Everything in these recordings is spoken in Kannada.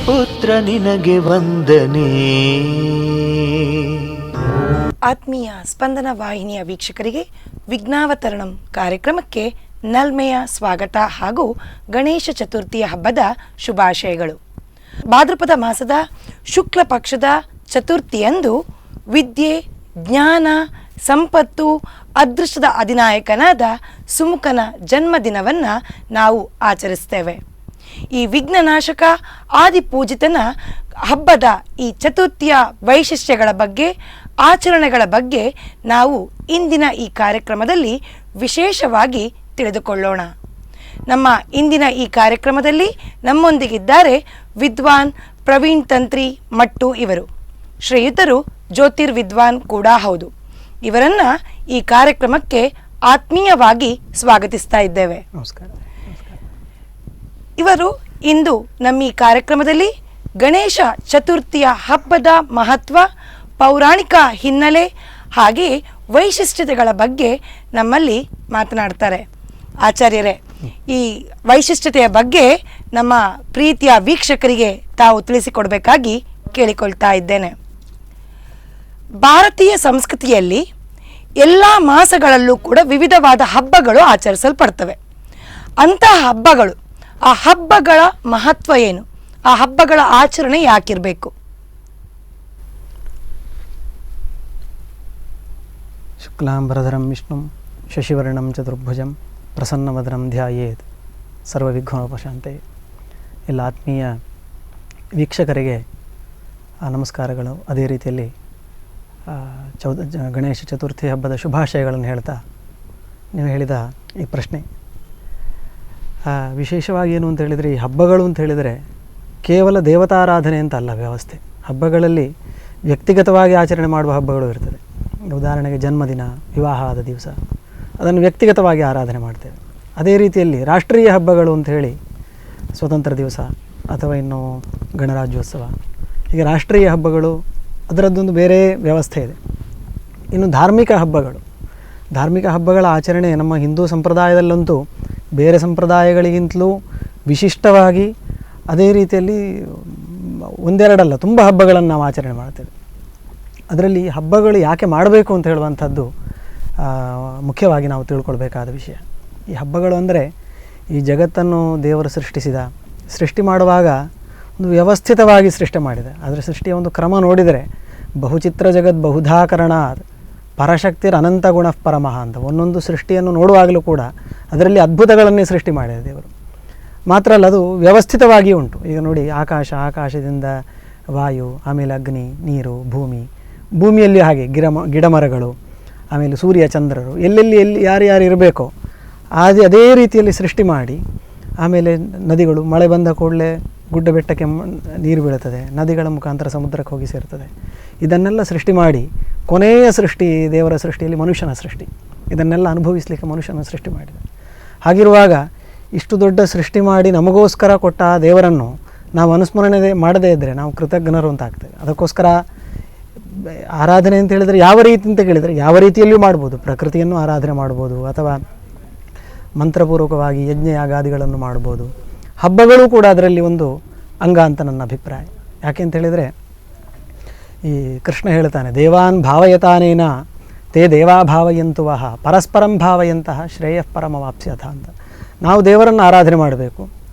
ಪುತ್ರ ನಿನಗೆ ವಂದನೆ. ಆತ್ಮೀಯ ಸ್ಪಂದನ ವಾಹಿನಿಯ ವೀಕ್ಷಕರಿಗೆ ವಿಘ್ನಾವತರಣಂ ಕಾರ್ಯಕ್ರಮಕ್ಕೆ ನಲ್ಮೆಯ ಸ್ವಾಗತ ಹಾಗೂ ಗಣೇಶ ಚತುರ್ಥಿಯ ಹಬ್ಬದ ಶುಭಾಶಯಗಳು. ಭಾದ್ರಪದ ಮಾಸದ ಶುಕ್ಲ ಪಕ್ಷದ ಚತುರ್ಥಿಯಂದು ವಿದ್ಯೆ, ಜ್ಞಾನ, ಸಂಪತ್ತು, ಅದೃಷ್ಟದ ಅಧಿನಾಯಕನಾದ ಸುಮುಖನ ಜನ್ಮದಿನವನ್ನು ನಾವು ಆಚರಿಸ್ತೇವೆ. ಈ ವಿಘ್ನನಾಶಕ ಆದಿಪೂಜಿತನ ಹಬ್ಬದ ಈ ಚತುರ್ಥಿಯ ವೈಶಿಷ್ಟ್ಯಗಳ ಬಗ್ಗೆ, ಆಚರಣೆಗಳ ಬಗ್ಗೆ ನಾವು ಇಂದಿನ ಈ ಕಾರ್ಯಕ್ರಮದಲ್ಲಿ ವಿಶೇಷವಾಗಿ ತಿಳಿದುಕೊಳ್ಳೋಣ. ನಮ್ಮ ಇಂದಿನ ಈ ಕಾರ್ಯಕ್ರಮದಲ್ಲಿ ನಮ್ಮೊಂದಿಗಿದ್ದಾರೆ ವಿದ್ವಾನ್ ಪ್ರವೀಣ್ ತಂತ್ರಿ ಮಟ್ಟು. ಇವರು ಶ್ರೀಯುತರು ಜ್ಯೋತಿರ್ವಿದ್ವಾನ್ ಕೂಡ ಹೌದು. ಇವರನ್ನು ಈ ಕಾರ್ಯಕ್ರಮಕ್ಕೆ ಆತ್ಮೀಯವಾಗಿ ಸ್ವಾಗತಿಸ್ತಾ ಇದ್ದೇವೆ. ನಮಸ್ಕಾರ. ಇವರು ಇಂದು ನಮ್ಮ ಈ ಕಾರ್ಯಕ್ರಮದಲ್ಲಿ ಗಣೇಶ ಚತುರ್ಥಿಯ ಹಬ್ಬದ ಮಹತ್ವ, ಪೌರಾಣಿಕ ಹಿನ್ನೆಲೆ ಹಾಗೆ ವೈಶಿಷ್ಟ್ಯತೆಗಳ ಬಗ್ಗೆ ನಮ್ಮಲ್ಲಿ ಮಾತನಾಡ್ತಾರೆ. ಆಚಾರ್ಯರೇ, ಈ ವೈಶಿಷ್ಟ್ಯತೆಯ ಬಗ್ಗೆ ನಮ್ಮ ಪ್ರೀತಿಯ ವೀಕ್ಷಕರಿಗೆ ತಾವು ತಿಳಿಸಿಕೊಡಬೇಕಾಗಿ ಕೇಳಿಕೊಳ್ತಾ ಇದ್ದೇನೆ. ಭಾರತೀಯ ಸಂಸ್ಕೃತಿಯಲ್ಲಿ ಎಲ್ಲ ಮಾಸಗಳಲ್ಲೂ ಕೂಡ ವಿವಿಧವಾದ ಹಬ್ಬಗಳು ಆಚರಿಸಲ್ಪಡ್ತವೆ. ಅಂತಹ ಹಬ್ಬಗಳು, ಆ ಹಬ್ಬಗಳ ಮಹತ್ವ ಏನು? ಆ ಹಬ್ಬಗಳ ಆಚರಣೆ ಯಾಕಿರಬೇಕು? ಶುಕ್ಲಾಂಬರಧರಂ ವಿಷ್ಣುಂ ಶಶಿವರ್ಣಂ ಚತುರ್ಭುಜಂ ಪ್ರಸನ್ನವದನಂ ಧ್ಯಾಯೇತ್ ಸರ್ವವಿಘ್ನೋಪಶಾಂತೆ. ಎಲ್ಲ ಆತ್ಮೀಯ ವೀಕ್ಷಕರಿಗೆ ನಮಸ್ಕಾರಗಳು. ಅದೇ ರೀತಿಯಲ್ಲಿ ಗಣೇಶ ಚತುರ್ಥಿ ಹಬ್ಬದ ಶುಭಾಶಯಗಳನ್ನು ಹೇಳ್ತಾ, ನೀವು ಹೇಳಿದ ಈ ಪ್ರಶ್ನೆ ವಿಶೇಷವಾಗಿ ಏನು ಅಂತ ಹೇಳಿದರೆ, ಈ ಹಬ್ಬಗಳು ಅಂತ ಹೇಳಿದರೆ ಕೇವಲ ದೇವತಾರಾಧನೆ ಅಂತ ಅಲ್ಲ ವ್ಯವಸ್ಥೆ. ಹಬ್ಬಗಳಲ್ಲಿ ವ್ಯಕ್ತಿಗತವಾಗಿ ಆಚರಣೆ ಮಾಡುವ ಹಬ್ಬಗಳು ಇರ್ತದೆ. ಉದಾಹರಣೆಗೆ ಜನ್ಮದಿನ, ವಿವಾಹ ಆದ ದಿವಸ ಅದನ್ನು ವ್ಯಕ್ತಿಗತವಾಗಿ ಆರಾಧನೆ ಮಾಡ್ತೇವೆ. ಅದೇ ರೀತಿಯಲ್ಲಿ ರಾಷ್ಟ್ರೀಯ ಹಬ್ಬಗಳು ಅಂತ ಹೇಳಿ ಸ್ವತಂತ್ರ ದಿವಸ ಅಥವಾ ಇನ್ನು ಗಣರಾಜ್ಯೋತ್ಸವ, ಹೀಗೆ ರಾಷ್ಟ್ರೀಯ ಹಬ್ಬಗಳು, ಅದರದ್ದೊಂದು ಬೇರೆ ವ್ಯವಸ್ಥೆ ಇದೆ. ಇನ್ನು ಧಾರ್ಮಿಕ ಹಬ್ಬಗಳ ಆಚರಣೆ ನಮ್ಮ ಹಿಂದೂ ಸಂಪ್ರದಾಯದಲ್ಲಂತೂ ಬೇರೆ ಸಂಪ್ರದಾಯಗಳಿಗಿಂತಲೂ ವಿಶಿಷ್ಟವಾಗಿ, ಅದೇ ರೀತಿಯಲ್ಲಿ ಒಂದೆರಡಲ್ಲ ತುಂಬ ಹಬ್ಬಗಳನ್ನು ನಾವು ಆಚರಣೆ ಮಾಡ್ತೇವೆ. ಅದರಲ್ಲಿ ಹಬ್ಬಗಳು ಯಾಕೆ ಮಾಡಬೇಕು ಅಂತ ಹೇಳುವಂಥದ್ದು ಮುಖ್ಯವಾಗಿ ನಾವು ತಿಳ್ಕೊಳ್ಬೇಕಾದ ವಿಷಯ. ಈ ಹಬ್ಬಗಳು ಅಂದರೆ, ಈ ಜಗತ್ತನ್ನು ದೇವರು ಸೃಷ್ಟಿ ಮಾಡುವಾಗ ಒಂದು ವ್ಯವಸ್ಥಿತವಾಗಿ ಸೃಷ್ಟಿ ಮಾಡಿದೆ. ಅದರ ಸೃಷ್ಟಿಯ ಒಂದು ಕ್ರಮ ನೋಡಿದರೆ ಬಹುಚಿತ್ರ ಜಗತ್ ಬಹುಧಾಕರಣಾತ್ ಪರಶಕ್ತಿರ್ ಅನಂತ ಗುಣ ಪರಮಃ ಅಂತ ಒಂದೊಂದು ಸೃಷ್ಟಿಯನ್ನು ನೋಡುವಾಗಲೂ ಕೂಡ ಅದರಲ್ಲಿ ಅದ್ಭುತಗಳನ್ನೇ ಸೃಷ್ಟಿ ಮಾಡಿದೆ ದೇವರು. ಮಾತ್ರ ಅಲ್ಲ, ಅದು ವ್ಯವಸ್ಥಿತವಾಗಿ ಉಂಟು. ಈಗ ನೋಡಿ, ಆಕಾಶದಿಂದ ವಾಯು, ಆಮೇಲೆ ಅಗ್ನಿ, ನೀರು, ಭೂಮಿಯಲ್ಲಿ ಹಾಗೆ ಗಿಡಮರಗಳು, ಆಮೇಲೆ ಸೂರ್ಯ ಚಂದ್ರರು, ಎಲ್ಲಿ ಯಾರ್ಯಾರು ಇರಬೇಕೋ ಅದೇ ರೀತಿಯಲ್ಲಿ ಸೃಷ್ಟಿ ಮಾಡಿ, ಆಮೇಲೆ ನದಿಗಳು, ಮಳೆ ಬಂದ ಕೂಡಲೇ ಗುಡ್ಡ ಬೆಟ್ಟಕ್ಕೆ ನೀರು ಬೀಳುತ್ತದೆ, ನದಿಗಳ ಮುಖಾಂತರ ಸಮುದ್ರಕ್ಕೆ ಹೋಗಿ ಸೇರ್ತದೆ. ಇದನ್ನೆಲ್ಲ ಸೃಷ್ಟಿ ಮಾಡಿ ಕೊನೆಯ ಸೃಷ್ಟಿ, ದೇವರ ಸೃಷ್ಟಿಯಲ್ಲಿ ಮನುಷ್ಯನ ಸೃಷ್ಟಿ, ಇದನ್ನೆಲ್ಲ ಅನುಭವಿಸಲಿಕ್ಕೆ ಮನುಷ್ಯನ ಸೃಷ್ಟಿ ಮಾಡಿದೆ. ಹಾಗಿರುವಾಗ ಇಷ್ಟು ದೊಡ್ಡ ಸೃಷ್ಟಿ ಮಾಡಿ ನಮಗೋಸ್ಕರ ಕೊಟ್ಟ ದೇವರನ್ನು ನಾವು ಅನುಸ್ಮರಣೆ ಮಾಡದೇ ಇದ್ದರೆ ನಾವು ಕೃತಜ್ಞರು ಅಂತ ಆಗ್ತೇವೆ. ಅದಕ್ಕೋಸ್ಕರ ಆರಾಧನೆ ಅಂತ ಹೇಳಿದರೆ ಯಾವ ರೀತಿ ಅಂತ ಕೇಳಿದರೆ, ಯಾವ ರೀತಿಯಲ್ಲಿಯೂ ಮಾಡ್ಬೋದು. ಪ್ರಕೃತಿಯನ್ನು ಆರಾಧನೆ ಮಾಡ್ಬೋದು, ಅಥವಾ ಮಂತ್ರಪೂರ್ವಕವಾಗಿ ಯಜ್ಞ ಯಾಗಾದಿಗಳನ್ನು ಮಾಡ್ಬೋದು. ಹಬ್ಬಗಳು ಕೂಡ ಅದರಲ್ಲಿ ಒಂದು ಅಂಗ ಅಂತ ನನ್ನ ಅಭಿಪ್ರಾಯ. ಯಾಕೆ ಅಂತ ಹೇಳಿದರೆ, ಈ ಕೃಷ್ಣ ಹೇಳ್ತಾನೆ, ದೇವಾನ್ ಭಾವಯತಾನೇನ ತೇ ದೇವಾ ಭಾವಯಂತು ವಹ ಪರಸ್ಪರಂ ಭಾವಯಂತಹ ಶ್ರೇಯಃ ಪರಮವಾಪ್ಸ್ಯಥ ಅಂತ. ನಾವು ದೇವರನ್ನು ಆರಾಧನೆ ಮಾಡಬೇಕು,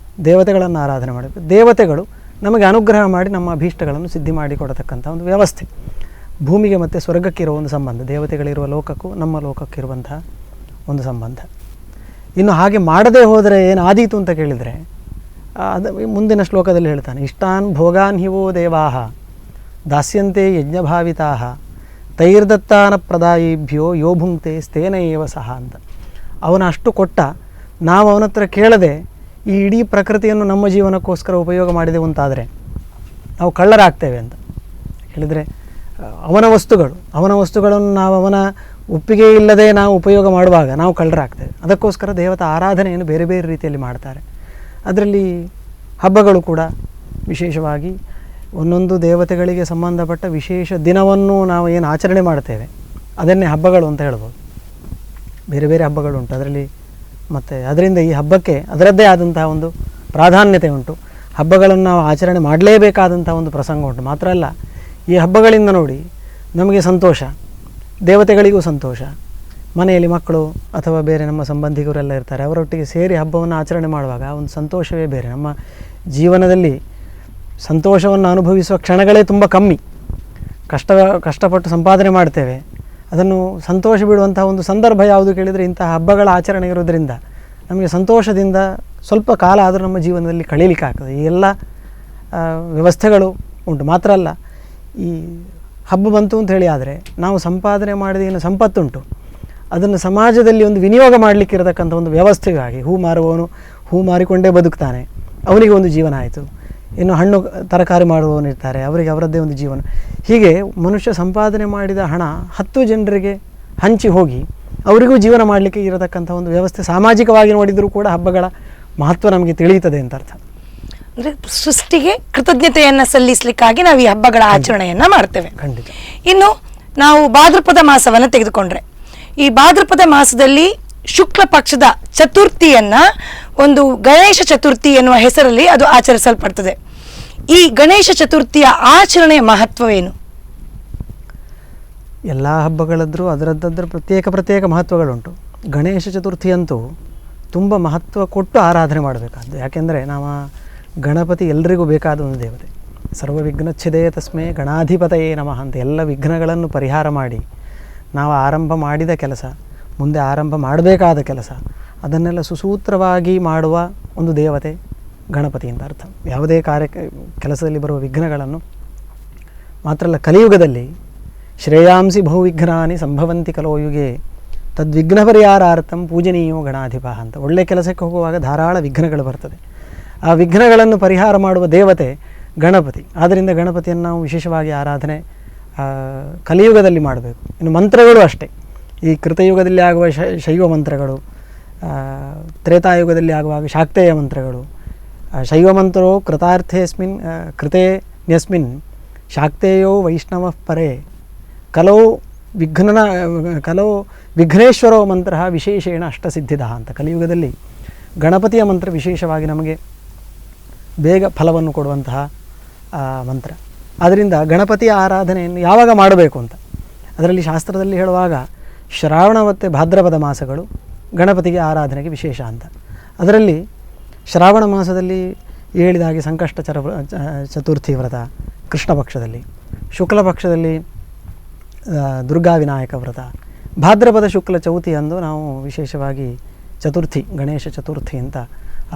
ದೇವತೆಗಳನ್ನು ಆರಾಧನೆ ಮಾಡಬೇಕು. ದೇವತೆಗಳು ನಮಗೆ ಅನುಗ್ರಹ ಮಾಡಿ ನಮ್ಮ ಅಭೀಷ್ಟಗಳನ್ನು ಸಿದ್ಧಿ ಮಾಡಿಕೊಡತಕ್ಕಂಥ ಒಂದು ವ್ಯವಸ್ಥೆ. ಭೂಮಿಗೆ ಮತ್ತು ಸ್ವರ್ಗಕ್ಕಿರೋ ಒಂದು ಸಂಬಂಧ, ದೇವತೆಗಳಿರುವ ಲೋಕಕ್ಕೂ ನಮ್ಮ ಲೋಕಕ್ಕಿರುವಂತಹ ಒಂದು ಸಂಬಂಧ. ಇನ್ನು ಹಾಗೆ ಮಾಡದೇ ಹೋದರೆ ಏನಾದೀತು ಅಂತ ಕೇಳಿದರೆ, ಅದು ಮುಂದಿನ ಶ್ಲೋಕದಲ್ಲಿ ಹೇಳ್ತಾನೆ, ಇಷ್ಟಾನ್ ಭೋಗಾನ್ ಹಿವೋ ದೇವಾಹ ದಾಸ್ಯಂತೆ ಯಜ್ಞಭಾವಿತಾಹ ತೈರ್ದತ್ತಾನ ಪ್ರದಾಯಿಭ್ಯೋ ಯೋ ಭುಂಕ್ತೆ ಸ್ಥೇನ ಏವ ಸಹ ಅಂತ. ಅವನ ಅಷ್ಟು ಕೊಟ್ಟ ನಾವು ಅವನ ಹತ್ರ ಕೇಳದೆ ಈ ಇಡೀ ಪ್ರಕೃತಿಯನ್ನು ನಮ್ಮ ಜೀವನಕ್ಕೋಸ್ಕರ ಉಪಯೋಗ ಮಾಡಿದೆವು ಅಂತಾದರೆ ನಾವು ಕಳ್ಳರಾಗ್ತೇವೆ ಅಂತ ಹೇಳಿದರೆ, ಅವನ ವಸ್ತುಗಳನ್ನು ನಾವು ಅವನ ಒಪ್ಪಿಗೆ ಇಲ್ಲದೆ ನಾವು ಉಪಯೋಗ ಮಾಡುವಾಗ ನಾವು ಕಳ್ಳರಾಗ್ತೇವೆ. ಅದಕ್ಕೋಸ್ಕರ ದೇವತಾ ಆರಾಧನೆಯನ್ನು ಬೇರೆ ಬೇರೆ ರೀತಿಯಲ್ಲಿ ಮಾಡ್ತಾರೆ. ಅದರಲ್ಲಿ ಹಬ್ಬಗಳು ಕೂಡ ವಿಶೇಷವಾಗಿ ಒಂದೊಂದು ದೇವತೆಗಳಿಗೆ ಸಂಬಂಧಪಟ್ಟ ವಿಶೇಷ ದಿನವನ್ನು ನಾವು ಏನು ಆಚರಣೆ ಮಾಡ್ತೇವೆ ಅದನ್ನೇ ಹಬ್ಬಗಳು ಅಂತ ಹೇಳ್ಬೋದು. ಬೇರೆ ಬೇರೆ ಹಬ್ಬಗಳು ಉಂಟು ಅದರಲ್ಲಿ. ಮತ್ತು ಅದರಿಂದ ಈ ಹಬ್ಬಕ್ಕೆ ಅದರದ್ದೇ ಆದಂತಹ ಒಂದು ಪ್ರಾಧಾನ್ಯತೆ ಉಂಟು. ಹಬ್ಬಗಳನ್ನು ನಾವು ಆಚರಣೆ ಮಾಡಲೇಬೇಕಾದಂಥ ಒಂದು ಪ್ರಸಂಗ ಉಂಟು. ಮಾತ್ರ ಅಲ್ಲ, ಈ ಹಬ್ಬಗಳಿಂದ ನೋಡಿ ನಮಗೆ ಸಂತೋಷ, ದೇವತೆಗಳಿಗೂ ಸಂತೋಷ, ಮನೆಯಲ್ಲಿ ಮಕ್ಕಳು ಅಥವಾ ಬೇರೆ ನಮ್ಮ ಸಂಬಂಧಿಕರೆಲ್ಲ ಇರ್ತಾರೆ, ಅವರೊಟ್ಟಿಗೆ ಸೇರಿ ಹಬ್ಬವನ್ನು ಆಚರಣೆ ಮಾಡುವಾಗ ಒಂದು ಸಂತೋಷವೇ ಬೇರೆ. ನಮ್ಮ ಜೀವನದಲ್ಲಿ ಸಂತೋಷವನ್ನು ಅನುಭವಿಸುವ ಕ್ಷಣಗಳೇ ತುಂಬ ಕಮ್ಮಿ. ಕಷ್ಟಪಟ್ಟು ಸಂಪಾದನೆ ಮಾಡ್ತೇವೆ, ಅದನ್ನು ಸಂತೋಷ ಬಿಡುವಂಥ ಒಂದು ಸಂದರ್ಭ ಯಾವುದು ಕೇಳಿದರೆ ಇಂತಹ ಹಬ್ಬಗಳ ಆಚರಣೆ ಇರೋದರಿಂದ ನಮಗೆ ಸಂತೋಷದಿಂದ ಸ್ವಲ್ಪ ಕಾಲ ಆದರೂ ನಮ್ಮ ಜೀವನದಲ್ಲಿ ಕಳೀಲಿಕ್ಕೆ ಆಗ್ತದೆ. ಈ ಎಲ್ಲ ವ್ಯವಸ್ಥೆಗಳು ಉಂಟು. ಮಾತ್ರ ಅಲ್ಲ, ಈ ಹಬ್ಬ ಬಂತು ಅಂತ ಹೇಳಿ ಆದರೆ ನಾವು ಸಂಪಾದನೆ ಮಾಡಿದ ಏನು ಸಂಪತ್ತುಂಟು ಅದನ್ನು ಸಮಾಜದಲ್ಲಿ ಒಂದು ವಿನಿಯೋಗ ಮಾಡಲಿಕ್ಕೆ ಇರತಕ್ಕಂಥ ಒಂದು ವ್ಯವಸ್ಥೆಗಾಗಿ, ಹೂ ಮಾರುವವನು ಹೂ ಮಾರಿಕೊಂಡೇ ಬದುಕ್ತಾನೆ, ಅವನಿಗೆ ಒಂದು ಜೀವನ ಆಯಿತು. ಇನ್ನು ಹಣ್ಣು ತರಕಾರಿ ಮಾಡುವವನಿರ್ತಾರೆ, ಅವರಿಗೆ ಅವರದ್ದೇ ಒಂದು ಜೀವನ. ಹೀಗೆ ಮನುಷ್ಯ ಸಂಪಾದನೆ ಮಾಡಿದ ಹಣ 10 ಜನರಿಗೆ ಹಂಚಿ ಹೋಗಿ ಅವರಿಗೂ ಜೀವನ ಮಾಡಲಿಕ್ಕೆ ಇರತಕ್ಕಂಥ ಒಂದು ವ್ಯವಸ್ಥೆ ಸಾಮಾಜಿಕವಾಗಿ ನೋಡಿದರೂ ಕೂಡ ಹಬ್ಬಗಳ ಮಹತ್ವ ನಮಗೆ ತಿಳಿಯುತ್ತದೆ ಅಂತ ಅರ್ಥ. ಅಂದರೆ ಸೃಷ್ಟಿಗೆ ಕೃತಜ್ಞತೆಯನ್ನು ಸಲ್ಲಿಸಲಿಕ್ಕಾಗಿ ನಾವು ಈ ಹಬ್ಬಗಳ ಆಚರಣೆಯನ್ನು ಮಾಡ್ತೇವೆ. ಖಂಡಿತ. ಇನ್ನು ನಾವು ಭಾದ್ರಪದ ಮಾಸವನ್ನು ತೆಗೆದುಕೊಂಡ್ರೆ, ಈ ಭಾದ್ರಪದ ಮಾಸದಲ್ಲಿ ಶುಕ್ಲ ಪಕ್ಷದ ಚತುರ್ಥಿಯನ್ನ ಒಂದು ಗಣೇಶ ಚತುರ್ಥಿ ಎನ್ನುವ ಹೆಸರಲ್ಲಿ ಅದು ಆಚರಿಸಲ್ಪಡ್ತದೆ. ಈ ಗಣೇಶ ಚತುರ್ಥಿಯ ಆಚರಣೆಯ ಮಹತ್ವವೇನು? ಎಲ್ಲ ಹಬ್ಬಗಳದ್ರೂ ಅದರದ್ದರ ಪ್ರತ್ಯೇಕ ಮಹತ್ವಗಳುಂಟು. ಗಣೇಶ ಚತುರ್ಥಿ ಅಂತೂ ತುಂಬ ಮಹತ್ವ ಕೊಟ್ಟು ಆರಾಧನೆ ಮಾಡಬೇಕಾದ್ದು. ಯಾಕೆಂದರೆ ನಾವು ಗಣಪತಿ ಎಲ್ರಿಗೂ ಬೇಕಾದ ಒಂದು ದೇವತೆ. ಸರ್ವ ವಿಘ್ನಚ್ಛಿದೇ ತಸ್ಮೇ ಗಣಾಧಿಪತಯೇ ನಮಃ ಅಂತ ಎಲ್ಲ ವಿಘ್ನಗಳನ್ನು ಪರಿಹಾರ ಮಾಡಿ ನಾವು ಆರಂಭ ಮಾಡಿದ ಕೆಲಸ, ಮುಂದೆ ಆರಂಭ ಮಾಡಬೇಕಾದ ಕೆಲಸ, ಅದನ್ನೆಲ್ಲ ಸುಸೂತ್ರವಾಗಿ ಮಾಡುವ ಒಂದು ದೇವತೆ ಗಣಪತಿ ಅಂತ ಅರ್ಥ. ಯಾವುದೇ ಕೆಲಸದಲ್ಲಿ ಬರುವ ವಿಘ್ನಗಳನ್ನು, ಮಾತ್ರ ಅಲ್ಲ, ಕಲಿಯುಗದಲ್ಲಿ ಶ್ರೇಯಾಂಸಿ ಬಹುವಿಘ್ನಾನಿ ಸಂಭವಂತಿ ಕಲೋಯುಗೆ ತದ್ವಿಘ್ನ ಪರಿಹಾರಾರ್ಥಂ ಪೂಜನೀಯೋ ಗಣಾಧಿಪ ಅಂತ. ಒಳ್ಳೆ ಕೆಲಸಕ್ಕೆ ಹೋಗುವಾಗ ಧಾರಾಳ ವಿಘ್ನಗಳು ಬರ್ತದೆ. ಆ ವಿಘ್ನಗಳನ್ನು ಪರಿಹಾರ ಮಾಡುವ ದೇವತೆ ಗಣಪತಿ. ಆದ್ದರಿಂದ ಗಣಪತಿಯನ್ನು ನಾವು ವಿಶೇಷವಾಗಿ ಆರಾಧನೆ ಕಲಿಯುಗದಲ್ಲಿ ಮಾಡಬೇಕು. ಇನ್ನು ಮಂತ್ರಗಳು ಅಷ್ಟೇ. ಈ ಕೃತಯುಗದಲ್ಲಿ ಆಗುವ ಶೈವ ಮಂತ್ರಗಳು, ತ್ರೇತಾಯುಗದಲ್ಲಿ ಆಗುವಾಗ ಶಾಕ್ತೇಯ ಮಂತ್ರಗಳು. ಶೈವ ಮಂತ್ರೋ ಕೃತಾರ್ಥೇಸ್ಮಿನ್ ಕೃತೇ ನ್ಯಸ್ಮಿನ್ ಶಾಕ್ತೇಯೋ ವೈಷ್ಣವ ಪರೇ ಕಲೋ ವಿಘ್ನೇಶ್ವರೋ ಮಂತ್ರ ವಿಶೇಷೇಣ ಅಷ್ಟಸಿದ್ಧಿದ ಅಂತ. ಕಲಿಯುಗದಲ್ಲಿ ಗಣಪತಿಯ ಮಂತ್ರ ವಿಶೇಷವಾಗಿ ನಮಗೆ ಬೇಗ ಫಲವನ್ನು ಕೊಡುವಂತಹ ಮಂತ್ರ. ಆದ್ದರಿಂದ ಗಣಪತಿಯ ಆರಾಧನೆಯನ್ನು ಯಾವಾಗ ಮಾಡಬೇಕು ಅಂತ ಅದರಲ್ಲಿ ಶಾಸ್ತ್ರದಲ್ಲಿ ಹೇಳುವಾಗ ಶ್ರಾವಣ ಮತ್ತು ಭಾದ್ರಪದ ಮಾಸಗಳು ಗಣಪತಿಗೆ ಆರಾಧನೆಗೆ ವಿಶೇಷ ಅಂತ. ಅದರಲ್ಲಿ ಶ್ರಾವಣ ಮಾಸದಲ್ಲಿ ಹೇಳಿದ ಹಾಗೆ ಸಂಕಷ್ಟ ಚತುರ್ಥಿ ವ್ರತ ಕೃಷ್ಣ ಪಕ್ಷದಲ್ಲಿ, ಶುಕ್ಲ ಪಕ್ಷದಲ್ಲಿ ದುರ್ಗಾ ವಿನಾಯಕ ವ್ರತ, ಭಾದ್ರಪದ ಶುಕ್ಲ ಚೌತಿ ಅಂದು ನಾವು ವಿಶೇಷವಾಗಿ ಚತುರ್ಥಿ, ಗಣೇಶ ಚತುರ್ಥಿ ಅಂತ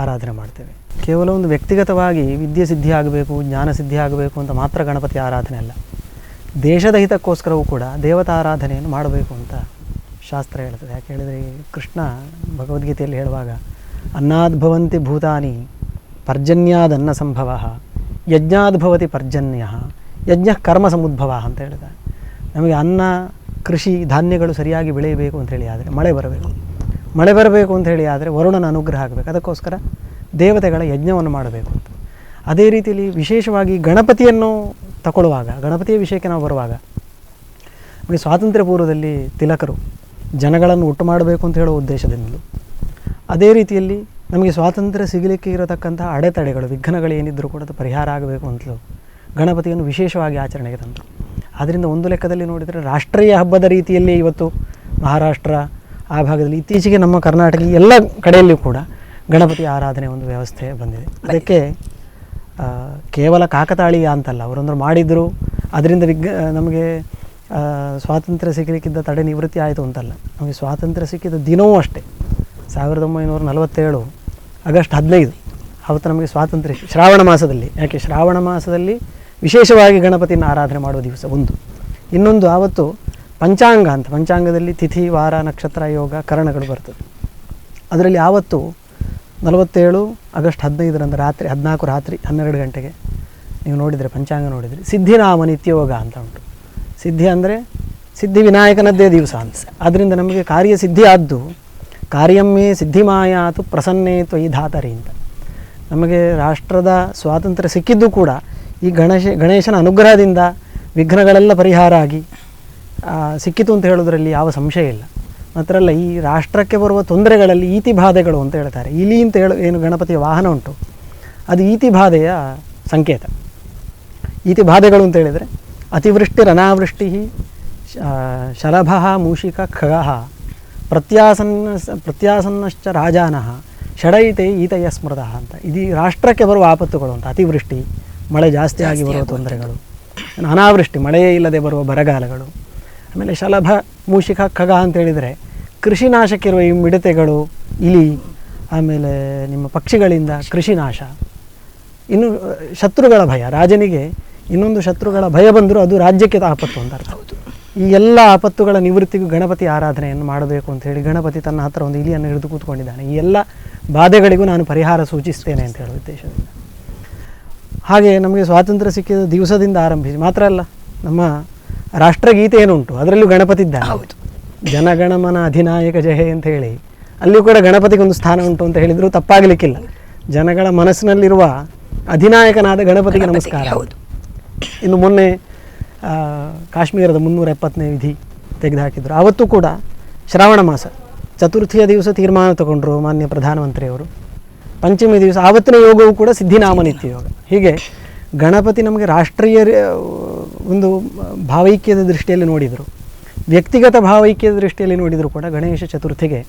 ಆರಾಧನೆ ಮಾಡ್ತೇವೆ. ಕೇವಲ ಒಂದು ವ್ಯಕ್ತಿಗತವಾಗಿ ವಿದ್ಯೆ ಸಿದ್ಧಿ ಆಗಬೇಕು, ಜ್ಞಾನ ಸಿದ್ಧಿ ಆಗಬೇಕು ಅಂತ ಮಾತ್ರ ಗಣಪತಿ ಆರಾಧನೆ ಅಲ್ಲ, ದೇಶದ ಹಿತಕ್ಕೋಸ್ಕರವೂ ಕೂಡ ದೇವತಾ ಆರಾಧನೆಯನ್ನು ಮಾಡಬೇಕು ಅಂತ ಶಾಸ್ತ್ರ ಹೇಳ್ತದೆ. ಯಾಕೆ ಹೇಳಿದರೆ ಕೃಷ್ಣ ಭಗವದ್ಗೀತೆಯಲ್ಲಿ ಹೇಳುವಾಗ ಅನ್ನದ್ಭವಂತಿ ಭೂತಾನಿ ಪರ್ಜನ್ಯಾದನ್ನ ಸಂಭವ ಯಜ್ಞಾದ್ಭವತಿ ಪರ್ಜನ್ಯ ಯಜ್ಞ ಕರ್ಮ ಸಮುದ್ಭವ ಅಂತ ಹೇಳಿದ್ದಾರೆ. ನಮಗೆ ಅನ್ನ, ಕೃಷಿ, ಧಾನ್ಯಗಳು ಸರಿಯಾಗಿ ಬೆಳೆಯಬೇಕು ಅಂಥೇಳಿ ಆದರೆ ಮಳೆ ಬರಬೇಕು ಅಂಥೇಳಿ ಆದರೆ ವರುಣನ ಅನುಗ್ರಹ ಆಗಬೇಕು. ಅದಕ್ಕೋಸ್ಕರ ದೇವತೆಗಳ ಯಜ್ಞವನ್ನು ಮಾಡಬೇಕು ಅಂತ. ಅದೇ ರೀತಿಯಲ್ಲಿ ವಿಶೇಷವಾಗಿ ಗಣಪತಿಯನ್ನು ತಗೊಳ್ಳುವಾಗ, ಗಣಪತಿಯ ವಿಷಯಕ್ಕೆ ನಾವು ಬರುವಾಗ, ನಮಗೆ ಸ್ವಾತಂತ್ರ್ಯ ಪೂರ್ವದಲ್ಲಿ ತಿಲಕರು ಜನಗಳನ್ನು ಒಟ್ಟು ಮಾಡಬೇಕು ಅಂತ ಹೇಳೋ ಉದ್ದೇಶದಿಂದಲೂ, ಅದೇ ರೀತಿಯಲ್ಲಿ ನಮಗೆ ಸ್ವಾತಂತ್ರ್ಯ ಸಿಗಲಿಕ್ಕೆ ಇರತಕ್ಕಂಥ ಅಡೆತಡೆಗಳು, ವಿಘ್ನಗಳು ಏನಿದ್ದರೂ ಕೂಡ ಅದು ಪರಿಹಾರ ಆಗಬೇಕು ಅಂತಲೂ ಗಣಪತಿಯನ್ನು ವಿಶೇಷವಾಗಿ ಆಚರಣೆಗೆ ತಂದರು. ಆದ್ದರಿಂದ ಒಂದು ಲೆಕ್ಕದಲ್ಲಿ ನೋಡಿದರೆ ರಾಷ್ಟ್ರೀಯ ಹಬ್ಬದ ರೀತಿಯಲ್ಲಿ ಇವತ್ತು ಮಹಾರಾಷ್ಟ್ರ ಆ ಭಾಗದಲ್ಲಿ, ಇತ್ತೀಚೆಗೆ ನಮ್ಮ ಕರ್ನಾಟಕ ಎಲ್ಲ ಕಡೆಯಲ್ಲಿಯೂ ಕೂಡ ಗಣಪತಿ ಆರಾಧನೆ ಒಂದು ವ್ಯವಸ್ಥೆ ಬಂದಿದೆ. ಅದಕ್ಕೆ ಕೇವಲ ಕಾಕತಾಳೀಯ ಅಂತಲ್ಲ, ಅವರೊಂದು ಮಾಡಿದ್ರು ಅದರಿಂದ ನಮಗೆ ಸ್ವಾತಂತ್ರ್ಯ ಸಿಗಲಿಕ್ಕಿದ್ದ ತಡೆ ನಿವೃತ್ತಿ ಆಯಿತು ಅಂತಲ್ಲ. ನಮಗೆ ಸ್ವಾತಂತ್ರ್ಯ ಸಿಕ್ಕಿದ ದಿನವೂ ಅಷ್ಟೇ 1947 ಆಗಸ್ಟ್ 15 ಅವತ್ತು ನಮಗೆ ಸ್ವಾತಂತ್ರ್ಯ ಶ್ರಾವಣ ಮಾಸದಲ್ಲಿ. ಯಾಕೆ ಶ್ರಾವಣ ಮಾಸದಲ್ಲಿ ವಿಶೇಷವಾಗಿ ಗಣಪತಿಯನ್ನು ಆರಾಧನೆ ಮಾಡುವ ದಿವಸ ಒಂದು. ಇನ್ನೊಂದು ಆವತ್ತು ಪಂಚಾಂಗ ಅಂತ, ಪಂಚಾಂಗದಲ್ಲಿ ತಿಥಿ, ವಾರ, ನಕ್ಷತ್ರ, ಯೋಗ, ಕರಣಗಳು ಬರ್ತದೆ. ಅದರಲ್ಲಿ ಆವತ್ತು 47 ಆಗಸ್ಟ್ 15 ರಾತ್ರಿ 14 ರಾತ್ರಿ 12 ಗಂಟೆಗೆ ನೀವು ನೋಡಿದರೆ, ಪಂಚಾಂಗ ನೋಡಿದರೆ ಸಿದ್ಧಿನಾಮ ನಿತ್ಯೋಗ ಅಂತ ಉಂಟು. ಸಿದ್ಧಿ ಅಂದರೆ ಸಿದ್ಧಿ ವಿನಾಯಕನದ್ದೇ ದಿವಸ ಅಂತ. ಆದ್ದರಿಂದ ನಮಗೆ ಕಾರ್ಯ ಸಿದ್ಧಿ ಆದ್ದು ಕಾರ್ಯಮ್ಮೇ ಸಿದ್ಧಿಮಾಯಾತು ಪ್ರಸನ್ನೇತ್ವ ಈ ಧಾತರಿ ಅಂತ. ನಮಗೆ ರಾಷ್ಟ್ರದ ಸ್ವಾತಂತ್ರ್ಯ ಸಿಕ್ಕಿದ್ದು ಕೂಡ ಈ ಗಣೇಶನ ಅನುಗ್ರಹದಿಂದ ವಿಘ್ನಗಳೆಲ್ಲ ಪರಿಹಾರ ಆಗಿ ಸಿಕ್ಕಿತು ಅಂತ ಹೇಳೋದ್ರಲ್ಲಿ ಯಾವ ಸಂಶಯ ಇಲ್ಲ. ಮಾತ್ರ ಅಲ್ಲ, ಈ ರಾಷ್ಟ್ರಕ್ಕೆ ಬರುವ ತೊಂದರೆಗಳಲ್ಲಿ ಈತಿ ಬಾಧೆಗಳು ಅಂತ ಹೇಳ್ತಾರೆ. ಇಲಿ ಅಂತ ಏನು ಗಣಪತಿಯ ವಾಹನ ಉಂಟು, ಅದು ಈತಿ ಬಾಧೆಯ ಸಂಕೇತ. ಈತಿ ಬಾಧೆಗಳು ಅಂತ ಹೇಳಿದರೆ ಅತಿವೃಷ್ಟಿರನಾವೃಷ್ಟಿ, ಶಲಭ ಮೂಷಿಕ ಖಗಃ, ಪ್ರತ್ಯಾಸನ್ನಶ್ಚ ರಾಜಾನಃ, ಷಡೈತೆ ಈತಯ ಸ್ಮೃತಃ ಅಂತ. ಇದು ರಾಷ್ಟ್ರಕ್ಕೆ ಬರುವ ಆಪತ್ತುಗಳು ಅಂತ. ಅತಿವೃಷ್ಟಿ, ಮಳೆ ಜಾಸ್ತಿ ಆಗಿ ಬರುವ ತೊಂದರೆಗಳು. ಅನಾವೃಷ್ಟಿ, ಮಳೆಯೇ ಇಲ್ಲದೆ ಬರುವ ಬರಗಾಲಗಳು. ಆಮೇಲೆ ಶಲಭ ಮೂಷಿಕ ಖಗ ಅಂತ ಹೇಳಿದರೆ ಕೃಷಿ ನಾಶಕ್ಕಿರುವ ಈ ಮಿಡತೆಗಳು, ಇಲಿ, ಆಮೇಲೆ ನಿಮ್ಮ ಪಕ್ಷಿಗಳಿಂದ ಕೃಷಿ ನಾಶ. ಇನ್ನು ಶತ್ರುಗಳ ಭಯ, ರಾಜನಿಗೆ ಇನ್ನೊಂದು ಶತ್ರುಗಳ ಭಯ ಬಂದರೂ ಅದು ರಾಜ್ಯಕ್ಕೆ ಆಪತ್ತು ಅಂತ ಅರ್ಥ. ಈ ಎಲ್ಲ ಆಪತ್ತುಗಳ ನಿವೃತ್ತಿಗೂ ಗಣಪತಿ ಆರಾಧನೆಯನ್ನು ಮಾಡಬೇಕು ಅಂತ ಹೇಳಿ ಗಣಪತಿ ತನ್ನ ಹತ್ರ ಒಂದು ಇಲಿಯನ್ನು ಹಿಡಿದು ಕೂತ್ಕೊಂಡಿದ್ದಾನೆ. ಈ ಎಲ್ಲ ಬಾಧೆಗಳಿಗೂ ನಾನು ಪರಿಹಾರ ಸೂಚಿಸ್ತೇನೆ ಅಂತ ಹೇಳುವ ಉದ್ದೇಶದಿಂದ. ಹಾಗೆ ನಮಗೆ ಸ್ವಾತಂತ್ರ್ಯ ಸಿಕ್ಕಿದ ದಿವಸದಿಂದ ಆರಂಭಿಸಿ ಮಾತ್ರ ಅಲ್ಲ, ನಮ್ಮ ರಾಷ್ಟ್ರಗೀತೆ ಏನುಂಟು ಅದರಲ್ಲೂ ಗಣಪತಿ ಇದ್ದಾನೆ. ಜನಗಣಮನ ಅಧಿನಾಯಕ ಜಯ ಅಂತ ಹೇಳಿ ಅಲ್ಲಿಯೂ ಕೂಡ ಗಣಪತಿಗೊಂದು ಸ್ಥಾನ ಉಂಟು ಅಂತ ಹೇಳಿದರೂ ತಪ್ಪಾಗಲಿಕ್ಕಿಲ್ಲ. ಜನಗಳ ಮನಸ್ಸಿನಲ್ಲಿರುವ ಅಧಿನಾಯಕನಾದ ಗಣಪತಿಗೆ ನಮಸ್ಕಾರ. ಇನ್ನು ಮೊನ್ನೆ ಕಾಶ್ಮೀರದ 370ನೇ ವಿಧಿ ತೆಗೆದುಹಾಕಿದ್ರು. ಆವತ್ತೂ ಕೂಡ ಶ್ರಾವಣ ಮಾಸ ಚತುರ್ಥಿಯ ದಿವಸ ತೀರ್ಮಾನ ತಗೊಂಡ್ರು ಮಾನ್ಯ ಪ್ರಧಾನಮಂತ್ರಿಯವರು. ಪಂಚಮಿ ದಿವಸ ಆವತ್ತಿನ ಯೋಗವೂ ಕೂಡ ಸಿದ್ಧಿನಾಮ ನಿತ್ಯ ಯೋಗ. ಹೀಗೆ ಗಣಪತಿ ನಮಗೆ ರಾಷ್ಟ್ರೀಯ ಒಂದು ಭಾವೈಕ್ಯದ ದೃಷ್ಟಿಯಲ್ಲಿ ನೋಡಿದರು, ವ್ಯಕ್ತಿಗತ ಭಾವೈಕ್ಯದ ದೃಷ್ಟಿಯಲ್ಲಿ ನೋಡಿದರೂ ಕೂಡ ಗಣೇಶ ಚತುರ್ಥಿಗೆ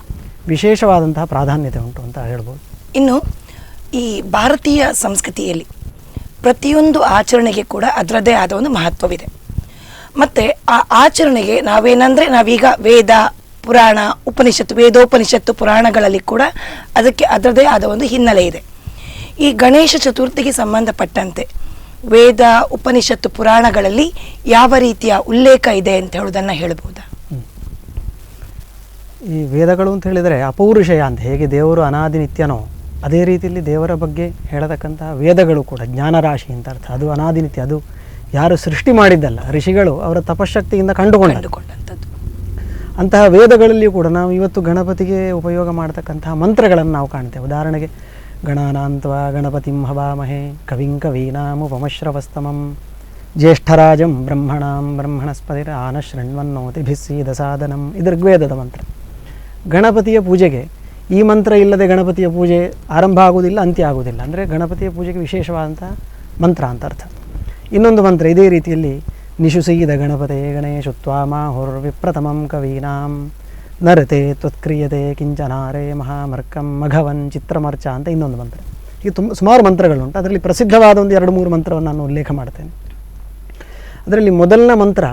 ವಿಶೇಷವಾದಂತಹ ಪ್ರಾಧಾನ್ಯತೆ ಉಂಟು ಅಂತ ಹೇಳ್ಬೋದು. ಇನ್ನು ಈ ಭಾರತೀಯ ಸಂಸ್ಕೃತಿಯಲ್ಲಿ ಪ್ರತಿಯೊಂದು ಆಚರಣೆಗೆ ಕೂಡ ಅದರದ್ದೇ ಆದ ಒಂದು ಮಹತ್ವವಿದೆ. ಮತ್ತು ಆ ಆಚರಣೆಗೆ ನಾವೀಗ ವೇದ ಪುರಾಣ ಉಪನಿಷತ್ತು, ವೇದೋಪನಿಷತ್ತು ಪುರಾಣಗಳಲ್ಲಿ ಕೂಡ ಅದಕ್ಕೆ ಅದರದೇ ಆದ ಒಂದು ಹಿನ್ನೆಲೆ ಇದೆ. ಈ ಗಣೇಶ ಚತುರ್ಥಿಗೆ ಸಂಬಂಧಪಟ್ಟಂತೆ ವೇದ ಉಪನಿಷತ್ತು ಪುರಾಣಗಳಲ್ಲಿ ಯಾವ ರೀತಿಯ ಉಲ್ಲೇಖ ಇದೆ ಅಂತ ಹೇಳೋದನ್ನು ಹೇಳ್ಬೋದಾ? ಈ ವೇದಗಳು ಅಂತ ಹೇಳಿದರೆ ಅಪೌರುಷಯ ಅಂತ, ಹೇಗೆ ದೇವರು ಅನಾದಿ ನಿತ್ಯನೋ ಅದೇ ರೀತಿಯಲ್ಲಿ ದೇವರ ಬಗ್ಗೆ ಹೇಳತಕ್ಕಂತಹ ವೇದಗಳು ಕೂಡ ಜ್ಞಾನರಾಶಿ ಅಂತ ಅರ್ಥ. ಅದು ಅನಾದಿ ನಿತ್ಯ, ಅದು ಯಾರು ಸೃಷ್ಟಿ ಮಾಡಿದ್ದಲ್ಲ, ಋಷಿಗಳು ಅವರ ತಪಶಕ್ತಿಯಿಂದ ಕಂಡುಕೊಂಡಂಥದ್ದು. ಅಂತಹ ವೇದಗಳಲ್ಲಿಯೂ ಕೂಡ ನಾವು ಇವತ್ತು ಗಣಪತಿಗೆ ಉಪಯೋಗ ಮಾಡತಕ್ಕಂತಹ ಮಂತ್ರಗಳನ್ನು ನಾವು ಕಾಣ್ತೇವೆ. ಉದಾಹರಣೆಗೆ ಗಣಾನಾಂತ್ವ ಗಣಪತಿಂ ಹವಾಮಹೇ ಕವಿಂ ಕವೀನಾಮುಪಮಶ್ರವಸ್ತಮಂ ಜ್ಯೇಷ್ಠರಾಜಂ ಬ್ರಹ್ಮಣಸ್ಪತಿರ ಆನಶೃಣ್ವನ್ನೋತಿಭಿಸ್ಸೀದ ಸಾಧನಂ. ಇದು ಋಗ್ವೇದದ ಮಂತ್ರ. ಗಣಪತಿಯ ಪೂಜೆಗೆ ಈ ಮಂತ್ರ ಇಲ್ಲದೆ ಗಣಪತಿಯ ಪೂಜೆ ಆರಂಭ ಆಗುವುದಿಲ್ಲ, ಅಂತ್ಯ ಆಗುವುದಿಲ್ಲ. ಅಂದರೆ ಗಣಪತಿಯ ಪೂಜೆಗೆ ವಿಶೇಷವಾದಂಥ ಮಂತ್ರ ಅಂತ ಅರ್ಥ. ಇನ್ನೊಂದು ಮಂತ್ರ ಇದೇ ರೀತಿಯಲ್ಲಿ ನಿಶುಸೀದ ಗಣಪತೆ ಗಣೇಶುತ್ವಾಮಾಹುರ್ವಿಪ್ರಥಮಂ ಕವೀನಾಂ ನರತೆ ತ್ವತ್ಕ್ರಿಯತೆ ಕಿಂಚನಾರೇ ಮಹಾಮರ್ಕಂ ಮಘವನ್ ಚಿತ್ರಮರ್ಚ ಅಂತ ಇನ್ನೊಂದು ಮಂತ್ರ. ಇದು ಸುಮಾರು ಮಂತ್ರಗಳುಂಟು. ಅದರಲ್ಲಿ ಪ್ರಸಿದ್ಧವಾದ ಒಂದು 2-3 ಮಂತ್ರವನ್ನು ನಾನು ಉಲ್ಲೇಖ ಮಾಡ್ತೇನೆ. ಅದರಲ್ಲಿ ಮೊದಲನೇ ಮಂತ್ರ,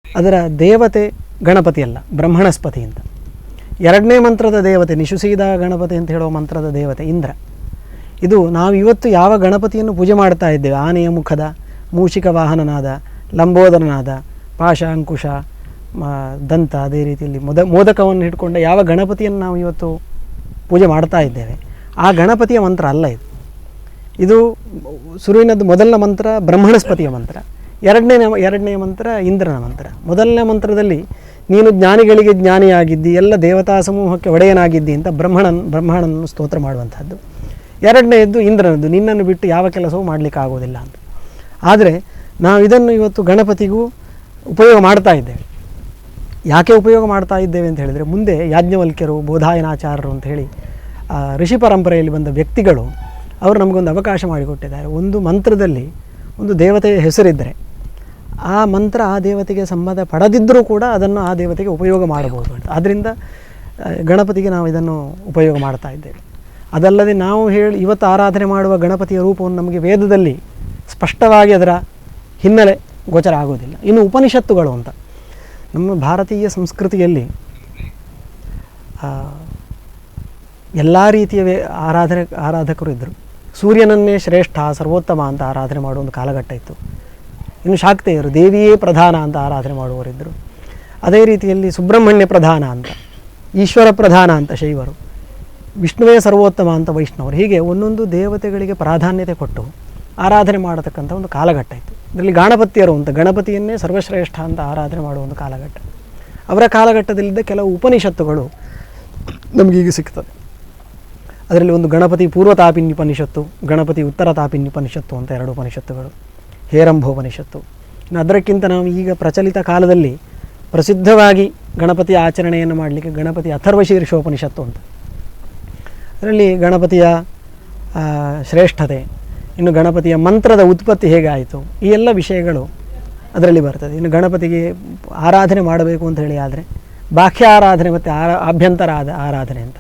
ಅದರ ದೇವತೆ ಗಣಪತಿ ಅಲ್ಲ, ಬ್ರಹ್ಮಣಸ್ಪತಿ ಅಂತ. ಎರಡನೇ ಮಂತ್ರದ ದೇವತೆ ನಿಶುಸೀದ ಗಣಪತಿ ಅಂತ ಹೇಳುವ ಮಂತ್ರದ ದೇವತೆ ಇಂದ್ರ. ಇದು ನಾವು ಇವತ್ತು ಯಾವ ಗಣಪತಿಯನ್ನು ಪೂಜೆ ಮಾಡ್ತಾ ಇದ್ದೇವೆ, ಆನೆಯ ಮುಖದ, ಮೂಷಿಕ ವಾಹನನಾದ, ಲಂಬೋದರನಾದ, ಪಾಶ ಅಂಕುಶ ದಂತ, ಅದೇ ರೀತಿಯಲ್ಲಿ ಮೋದಕವನ್ನು ಹಿಡ್ಕೊಂಡ ಯಾವ ಗಣಪತಿಯನ್ನು ನಾವು ಇವತ್ತು ಪೂಜೆ ಮಾಡ್ತಾ ಇದ್ದೇವೆ ಆ ಗಣಪತಿಯ ಮಂತ್ರ ಅಲ್ಲ ಇದು. ಇದು ಸುರುವಿನದ್ದು ಮೊದಲನೇ ಮಂತ್ರ ಬ್ರಹ್ಮಣಸ್ಪತಿಯ ಮಂತ್ರ, ಎರಡನೇ ಮಂತ್ರ ಇಂದ್ರನ ಮಂತ್ರ. ಮೊದಲನೇ ಮಂತ್ರದಲ್ಲಿ ನೀನು ಜ್ಞಾನಿಗಳಿಗೆ ಜ್ಞಾನಿಯಾಗಿದ್ದಿ, ಎಲ್ಲ ದೇವತಾ ಸಮೂಹಕ್ಕೆ ಒಡೆಯನಾಗಿದ್ದಿ ಅಂತ ಬ್ರಹ್ಮಣನನ್ನು ಸ್ತೋತ್ರ ಮಾಡುವಂಥದ್ದು. ಎರಡನೆಯದ್ದು ಇಂದ್ರನದ್ದು, ನಿನ್ನನ್ನು ಬಿಟ್ಟು ಯಾವ ಕೆಲಸವೂ ಮಾಡಲಿಕ್ಕೆ ಆಗೋದಿಲ್ಲ ಅಂತ. ಆದರೆ ನಾವು ಇದನ್ನು ಇವತ್ತು ಗಣಪತಿಗೂ ಉಪಯೋಗ ಮಾಡ್ತಾ ಇದ್ದೇವೆ. ಯಾಕೆ ಉಪಯೋಗ ಮಾಡ್ತಾ ಇದ್ದೇವೆ ಅಂತ ಹೇಳಿದರೆ, ಮುಂದೆ ಯಾಜ್ಞವಲ್ಕ್ಯರು, ಬೋಧಾಯನಾಚಾರ್ಯರು ಅಂತ ಹೇಳಿ ಋಷಿ ಪರಂಪರೆಯಲ್ಲಿ ಬಂದ ವ್ಯಕ್ತಿಗಳು ಅವರು ನಮಗೊಂದು ಅವಕಾಶ ಮಾಡಿಕೊಟ್ಟಿದ್ದಾರೆ. ಒಂದು ಮಂತ್ರದಲ್ಲಿ ಒಂದು ದೇವತೆಯ ಹೆಸರಿದ್ದರೆ ಆ ಮಂತ್ರ ಆ ದೇವತೆಗೆ ಸಂಬಂಧ ಪಡೆದಿದ್ದರೂ ಕೂಡ ಅದನ್ನು ಆ ದೇವತೆಗೆ ಉಪಯೋಗ ಮಾಡಬಹುದು ಅಂತ. ಆದ್ದರಿಂದ ಗಣಪತಿಗೆ ನಾವು ಇದನ್ನು ಉಪಯೋಗ ಮಾಡ್ತಾ ಇದ್ದೇವೆ. ಅದಲ್ಲದೆ ನಾವು ಇವತ್ತು ಆರಾಧನೆ ಮಾಡುವ ಗಣಪತಿಯ ರೂಪವನ್ನು ನಮಗೆ ವೇದದಲ್ಲಿ ಸ್ಪಷ್ಟವಾಗಿ ಅದರ ಹಿನ್ನೆಲೆ ಗೋಚರ ಆಗೋದಿಲ್ಲ. ಇನ್ನು ಉಪನಿಷತ್ತುಗಳು ಅಂತ, ನಮ್ಮ ಭಾರತೀಯ ಸಂಸ್ಕೃತಿಯಲ್ಲಿ ಎಲ್ಲ ರೀತಿಯ ಆರಾಧಕರು ಇದ್ದರು. ಸೂರ್ಯನನ್ನೇ ಶ್ರೇಷ್ಠ ಸರ್ವೋತ್ತಮ ಅಂತ ಆರಾಧನೆ ಮಾಡುವ ಒಂದು ಕಾಲಘಟ್ಟ ಇತ್ತು. ಇನ್ನು ಶಾಕ್ತೇಯರು ದೇವಿಯೇ ಪ್ರಧಾನ ಅಂತ ಆರಾಧನೆ ಮಾಡುವವರಿದ್ದರು. ಅದೇ ರೀತಿಯಲ್ಲಿ ಸುಬ್ರಹ್ಮಣ್ಯ ಪ್ರಧಾನ ಅಂತ, ಈಶ್ವರ ಪ್ರಧಾನ ಅಂತ ಶೈವರು, ವಿಷ್ಣುವೇ ಸರ್ವೋತ್ತಮ ಅಂತ ವೈಷ್ಣವರು. ಹೀಗೆ ಒಂದೊಂದು ದೇವತೆಗಳಿಗೆ ಪ್ರಾಧಾನ್ಯತೆ ಕೊಟ್ಟು ಆರಾಧನೆ ಮಾಡತಕ್ಕಂಥ ಒಂದು ಕಾಲಘಟ್ಟ ಇತ್ತು. ಇದರಲ್ಲಿ ಗಾಣಪತ್ಯರು ಅಂತ ಗಣಪತಿಯನ್ನೇ ಸರ್ವಶ್ರೇಷ್ಠ ಅಂತ ಆರಾಧನೆ ಮಾಡುವ ಒಂದು ಕಾಲಘಟ್ಟ. ಅವರ ಕಾಲಘಟ್ಟದಲ್ಲಿದ್ದ ಕೆಲವು ಉಪನಿಷತ್ತುಗಳು ನಮಗೀಗ ಸಿಗ್ತದೆ. ಅದರಲ್ಲಿ ಒಂದು ಗಣಪತಿ ಪೂರ್ವ ತಾಪಿನ್ಯುಪನಿಷತ್ತು, ಗಣಪತಿ ಉತ್ತರ ತಾಪಿನ್ಯುಪನಿಷತ್ತು ಅಂತ 2 ಉಪನಿಷತ್ತುಗಳು, ಹೇರಂಭೋಪನಿಷತ್ತು. ಇನ್ನು ಅದಕ್ಕಿಂತ ನಾವು ಈಗ ಪ್ರಚಲಿತ ಕಾಲದಲ್ಲಿ ಪ್ರಸಿದ್ಧವಾಗಿ ಗಣಪತಿಯ ಆಚರಣೆಯನ್ನು ಮಾಡಲಿಕ್ಕೆ ಗಣಪತಿ ಅಥರ್ವಶೀರ್ಷೋಪನಿಷತ್ತು ಅಂತ. ಅದರಲ್ಲಿ ಗಣಪತಿಯ ಶ್ರೇಷ್ಠತೆ, ಇನ್ನು ಗಣಪತಿಯ ಮಂತ್ರದ ಉತ್ಪತ್ತಿ ಹೇಗಾಯಿತು, ಈ ಎಲ್ಲ ವಿಷಯಗಳು ಅದರಲ್ಲಿ ಬರ್ತದೆ. ಇನ್ನು ಗಣಪತಿಗೆ ಆರಾಧನೆ ಮಾಡಬೇಕು ಅಂತ ಹೇಳಿ ಆದರೆ ಬಾಹ್ಯ ಆರಾಧನೆ ಮತ್ತು ಆಭ್ಯಂತರ ಆರಾಧನೆ ಅಂತ.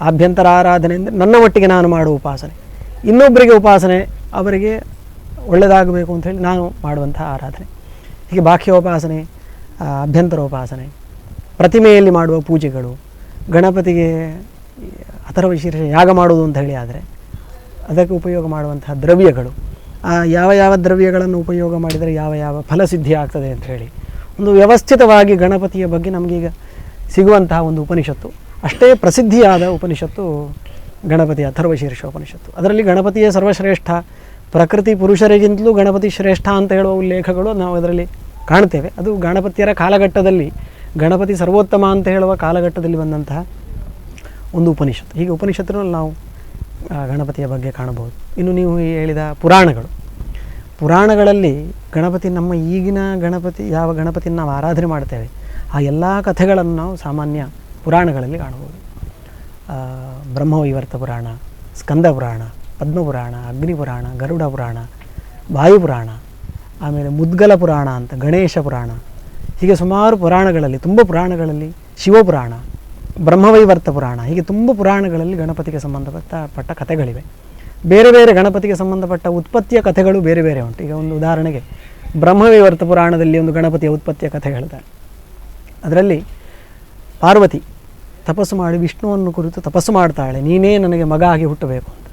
ಆಭ್ಯಂತರ ಆರಾಧನೆ ಅಂದರೆ ನನ್ನ ಮಟ್ಟಿಗೆ ನಾನು ಮಾಡುವ ಉಪಾಸನೆ, ಇನ್ನೊಬ್ಬರಿಗೆ ಉಪಾಸನೆ, ಅವರಿಗೆ ಒಳ್ಳೆಯದಾಗಬೇಕು ಅಂಥೇಳಿ ನಾನು ಮಾಡುವಂಥ ಆರಾಧನೆ. ಹೀಗೆ ಬಾಹ್ಯೋಪಾಸನೆ, ಅಭ್ಯಂತರೋಪಾಸನೆ, ಪ್ರತಿಮೆಯಲ್ಲಿ ಮಾಡುವ ಪೂಜೆಗಳು, ಗಣಪತಿಗೆ ಅಥರ್ವಶೀರ್ಷ ಯಾಗ ಮಾಡುವುದು ಅಂತ ಹೇಳಿ ಆದರೆ ಅದಕ್ಕೆ ಉಪಯೋಗ ಮಾಡುವಂತಹ ದ್ರವ್ಯಗಳು, ಯಾವ ಯಾವ ದ್ರವ್ಯಗಳನ್ನು ಉಪಯೋಗ ಮಾಡಿದರೆ ಯಾವ ಯಾವ ಫಲಸಿದ್ಧಿ ಆಗ್ತದೆ ಅಂತ ಹೇಳಿ ಒಂದು ವ್ಯವಸ್ಥಿತವಾಗಿ ಗಣಪತಿಯ ಬಗ್ಗೆ ನಮಗೀಗ ಸಿಗುವಂತಹ ಒಂದು ಉಪನಿಷತ್ತು, ಅಷ್ಟೇ ಪ್ರಸಿದ್ಧಿಯಾದ ಉಪನಿಷತ್ತು ಗಣಪತಿ ಅಥರ್ವಶೀರ್ಷ ಉಪನಿಷತ್ತು. ಅದರಲ್ಲಿ ಗಣಪತಿಯೇ ಸರ್ವಶ್ರೇಷ್ಠ, ಪ್ರಕೃತಿ ಪುರುಷರಿಗಿಂತಲೂ ಗಣಪತಿ ಶ್ರೇಷ್ಠ ಅಂತ ಹೇಳುವ ಉಲ್ಲೇಖಗಳು ನಾವು ಅದರಲ್ಲಿ ಕಾಣ್ತೇವೆ. ಅದು ಗಣಪತಿಯರ ಕಾಲಘಟ್ಟದಲ್ಲಿ, ಗಣಪತಿ ಸರ್ವೋತ್ತಮ ಅಂತ ಹೇಳುವ ಕಾಲಘಟ್ಟದಲ್ಲಿ ಬಂದಂತಹ ಒಂದು ಉಪನಿಷತ್ತು. ಹೀಗೆ ಉಪನಿಷತ್ತಿನಲ್ಲಿ ನಾವು ಗಣಪತಿಯ ಬಗ್ಗೆ ಕಾಣಬಹುದು. ಇನ್ನು ನೀವು ಹೇಳಿದ ಪುರಾಣಗಳಲ್ಲಿ ಗಣಪತಿ, ನಮ್ಮ ಈಗಿನ ಗಣಪತಿ, ಯಾವ ಗಣಪತಿನ ನಾವು ಆರಾಧನೆ ಮಾಡ್ತೇವೆ ಆ ಎಲ್ಲ ಕಥೆಗಳನ್ನು ನಾವು ಸಾಮಾನ್ಯ ಪುರಾಣಗಳಲ್ಲಿ ಕಾಣಬಹುದು. ಬ್ರಹ್ಮವೈವರ್ತ ಪುರಾಣ, ಸ್ಕಂದ ಪುರಾಣ, ಪದ್ಮಪುರಾಣ, ಅಗ್ನಿಪುರಾಣ, ಗರುಡ ಪುರಾಣ, ವಾಯುಪುರಾಣ, ಆಮೇಲೆ ಮುದ್ಗಲ ಪುರಾಣ ಅಂತ, ಗಣೇಶ ಪುರಾಣ, ಹೀಗೆ ಸುಮಾರು ಪುರಾಣಗಳಲ್ಲಿ, ತುಂಬ ಪುರಾಣಗಳಲ್ಲಿ, ಶಿವಪುರಾಣ, ಬ್ರಹ್ಮವೈವರ್ತ ಪುರಾಣ, ಹೀಗೆ ತುಂಬ ಪುರಾಣಗಳಲ್ಲಿ ಗಣಪತಿಗೆ ಸಂಬಂಧಪಟ್ಟ ಕಥೆಗಳಿವೆ. ಬೇರೆ ಬೇರೆ ಗಣಪತಿಗೆ ಸಂಬಂಧಪಟ್ಟ ಉತ್ಪತ್ತಿಯ ಕಥೆಗಳು ಬೇರೆ ಬೇರೆ ಉಂಟು. ಈಗ ಒಂದು ಉದಾಹರಣೆಗೆ ಬ್ರಹ್ಮವೈವರ್ತ ಪುರಾಣದಲ್ಲಿ ಒಂದು ಗಣಪತಿಯ ಉತ್ಪತ್ತಿಯ ಕಥೆ ಹೇಳ್ತಾರೆ. ಅದರಲ್ಲಿ ಪಾರ್ವತಿ ತಪಸ್ಸು ಮಾಡಿ ವಿಷ್ಣುವನ್ನು ಕುರಿತು ತಪಸ್ಸು ಮಾಡ್ತಾಳೆ, ನೀನೇ ನನಗೆ ಮಗ ಆಗಿ ಹುಟ್ಟಬೇಕು ಅಂತ.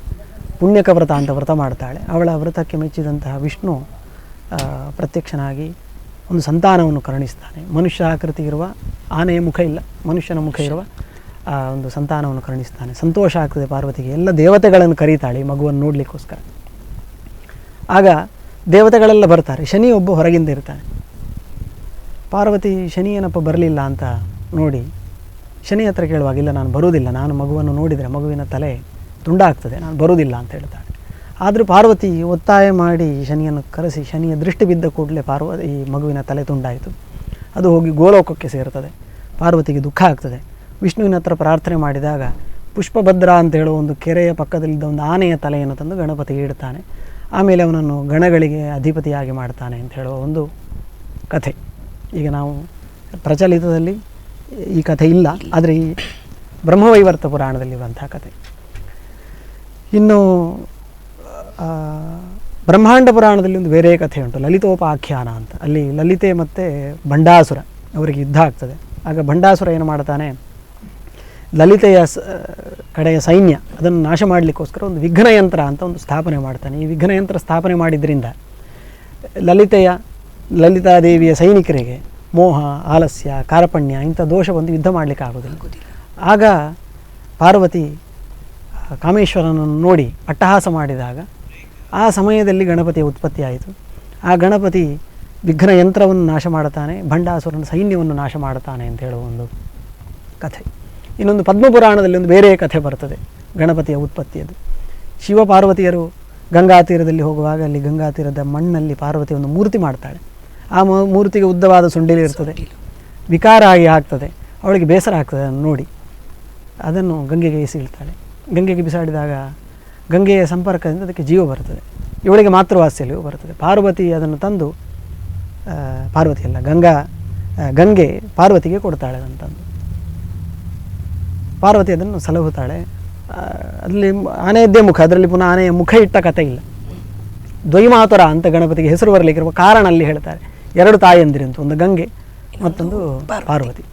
ಪುಣ್ಯಕ ವ್ರತ ಅಂತ ವ್ರತ ಮಾಡ್ತಾಳೆ. ಅವಳ ವ್ರತಕ್ಕೆ ಮೆಚ್ಚಿದಂತಹ ವಿಷ್ಣು ಪ್ರತ್ಯಕ್ಷನಾಗಿ ಒಂದು ಸಂತಾನವನ್ನು ಕರುಣಿಸ್ತಾನೆ. ಮನುಷ್ಯ ಆಕೃತಿ ಇರುವ, ಆನೆಯ ಮುಖ ಇಲ್ಲ, ಮನುಷ್ಯನ ಮುಖ ಇರುವ ಒಂದು ಸಂತಾನವನ್ನು ಕರುಣಿಸ್ತಾನೆ. ಸಂತೋಷ ಆಗ್ತದೆ ಪಾರ್ವತಿಗೆ. ಎಲ್ಲ ದೇವತೆಗಳನ್ನು ಕರೀತಾಳೆ ಈ ಮಗುವನ್ನು ನೋಡಲಿಕ್ಕೋಸ್ಕರ. ಆಗ ದೇವತೆಗಳೆಲ್ಲ ಬರ್ತಾರೆ, ಶನಿ ಒಬ್ಬ ಹೊರಗಿಂದ ಇರ್ತಾನೆ. ಪಾರ್ವತಿ ಶನಿ ಏನಪ್ಪ ಬರಲಿಲ್ಲ ಅಂತ ನೋಡಿ ಶನಿ ಹತ್ರ ಕೇಳುವಾಗ, ಇಲ್ಲ ನಾನು ಬರುವುದಿಲ್ಲ, ನಾನು ಮಗುವನ್ನು ನೋಡಿದರೆ ಮಗುವಿನ ತಲೆ ತುಂಡಾಗ್ತದೆ, ನಾನು ಬರುವುದಿಲ್ಲ ಅಂತ ಹೇಳ್ತಾಳೆ. ಆದರೂ ಪಾರ್ವತಿ ಒತ್ತಾಯ ಮಾಡಿ ಶನಿಯನ್ನು ಕರೆಸಿ, ಶನಿಯ ದೃಷ್ಟಿ ಬಿದ್ದ ಕೂಡಲೇ ಈ ಮಗುವಿನ ತಲೆ ತುಂಡಾಯಿತು. ಅದು ಹೋಗಿ ಗೋಲೋಕಕ್ಕೆ ಸೇರ್ತದೆ. ಪಾರ್ವತಿಗೆ ದುಃಖ ಆಗ್ತದೆ. ವಿಷ್ಣುವಿನ ಹತ್ರ ಪ್ರಾರ್ಥನೆ ಮಾಡಿದಾಗ ಪುಷ್ಪಭದ್ರ ಅಂತ ಹೇಳುವ ಒಂದು ಕೆರೆಯ ಪಕ್ಕದಲ್ಲಿದ್ದ ಒಂದು ಆನೆಯ ತಲೆಯನ್ನು ತಂದು ಗಣಪತಿಗೆ ಇಡ್ತಾನೆ. ಆಮೇಲೆ ಅವನನ್ನು ಗಣಗಳಿಗೆ ಅಧಿಪತಿಯಾಗಿ ಮಾಡ್ತಾನೆ ಅಂತ ಹೇಳುವ ಒಂದು ಕಥೆ. ಈಗ ನಾವು ಪ್ರಚಲಿತದಲ್ಲಿ ಈ ಕಥೆ ಇಲ್ಲ, ಆದರೆ ಈ ಬ್ರಹ್ಮವೈವರ್ತ ಪುರಾಣದಲ್ಲಿರುವಂತಹ ಕಥೆ. ಇನ್ನು ಬ್ರಹ್ಮಾಂಡ ಪುರಾಣದಲ್ಲಿ ಒಂದು ಬೇರೆ ಕಥೆ ಉಂಟು, ಲಲಿತೋಪಾಖ್ಯಾನ ಅಂತ. ಅಲ್ಲಿ ಲಲಿತೆ ಮತ್ತು ಭಂಡಾಸುರ ಅವರಿಗೆ ಯುದ್ಧ ಆಗ್ತದೆ. ಆಗ ಭಂಡಾಸುರ ಏನು ಮಾಡ್ತಾನೆ, ಲಲಿತೆಯ ಕಡೆಯ ಸೈನ್ಯ ಅದನ್ನು ನಾಶ ಮಾಡಲಿಕ್ಕೋಸ್ಕರ ಒಂದು ವಿಘ್ನಯಂತ್ರ ಅಂತ ಒಂದು ಸ್ಥಾಪನೆ ಮಾಡ್ತಾನೆ. ಈ ವಿಘ್ನಯಂತ್ರ ಸ್ಥಾಪನೆ ಮಾಡಿದ್ರಿಂದ ಲಲಿತಾದೇವಿಯ ಸೈನಿಕರಿಗೆ ಮೋಹ, ಆಲಸ್ಯ, ಕಾರ್ಪಣ್ಯ ಇಂಥ ದೋಷ ಬಂದು ಯುದ್ಧ ಮಾಡಲಿಕ್ಕೆ ಆಗೋದಿಲ್ಲ. ಆಗ ಪಾರ್ವತಿ ಕಾಮೇಶ್ವರನನ್ನು ನೋಡಿ ಅಟ್ಟಹಾಸ ಮಾಡಿದಾಗ ಆ ಸಮಯದಲ್ಲಿ ಗಣಪತಿಯ ಉತ್ಪತ್ತಿ ಆಯಿತು. ಆ ಗಣಪತಿ ವಿಘ್ನ ಯಂತ್ರವನ್ನು ನಾಶ ಮಾಡುತ್ತಾನೆ, ಭಂಡಾಸುರನ ಸೈನ್ಯವನ್ನು ನಾಶ ಮಾಡುತ್ತಾನೆ ಅಂತ ಹೇಳುವ ಒಂದು ಕಥೆ. ಇನ್ನೊಂದು ಪದ್ಮಪುರಾಣದಲ್ಲಿ ಒಂದು ಬೇರೆ ಕಥೆ ಬರ್ತದೆ ಗಣಪತಿಯ ಉತ್ಪತ್ತಿಯದು. ಶಿವ ಪಾರ್ವತಿಯರು ಗಂಗಾ ತೀರದಲ್ಲಿ ಹೋಗುವಾಗ ಅಲ್ಲಿ ಗಂಗಾ ತೀರದ ಮಣ್ಣಲ್ಲಿ ಪಾರ್ವತಿ ಒಂದು ಮೂರ್ತಿ ಮಾಡ್ತಾಳೆ. ಆ ಮೂರ್ತಿಗೆ ಉದ್ದವಾದ ಸೊಂಡಿಲು ಇರ್ತದೆ, ವಿಕಾರ ಆಗಿ ಆಗ್ತದೆ. ಅವಳಿಗೆ ಬೇಸರ ಆಗ್ತದೆ ಅದನ್ನು ನೋಡಿ. ಅದನ್ನು ಗಂಗೆಗೆ ಎಸೆಯಿಳ್ತಾಳೆ. ಗಂಗೆಗೆ ಬಿಸಾಡಿದಾಗ ಗಂಗೆಯ ಸಂಪರ್ಕದಿಂದ ಅದಕ್ಕೆ ಜೀವ ಬರ್ತದೆ. ಇವಳಿಗೆ ಮಾತೃವಾತ್ಸಲ್ಯವೂ ಬರ್ತದೆ. ಪಾರ್ವತಿ ಅದನ್ನು ತಂದು, ಗಂಗೆ ಪಾರ್ವತಿಗೆ ಕೊಡ್ತಾಳೆ ಅದನ್ನು ತಂದು. ಪಾರ್ವತಿ ಅದನ್ನು ಸಲಹುತ್ತಾಳೆ. ಅದರಲ್ಲಿ ಆನೆಯದ್ದೇ ಮುಖ, ಅದರಲ್ಲಿ ಪುನಃ ಆನೆಯ ಮುಖ ಇಟ್ಟ ಕಥೆ ಇಲ್ಲ. ದ್ವೈಮಾತುರ ಅಂತ ಗಣಪತಿಗೆ ಹೆಸರು ಬರಲಿಕ್ಕಿರುವ ಕಾರಣ ಅಲ್ಲಿ ಹೇಳ್ತಾರೆ. ಎರಡು ತಾಯಂದಿರಂತ, ಒಂದು ಗಂಗೆ ಮತ್ತೊಂದು ಪಾರ್ವತಿ.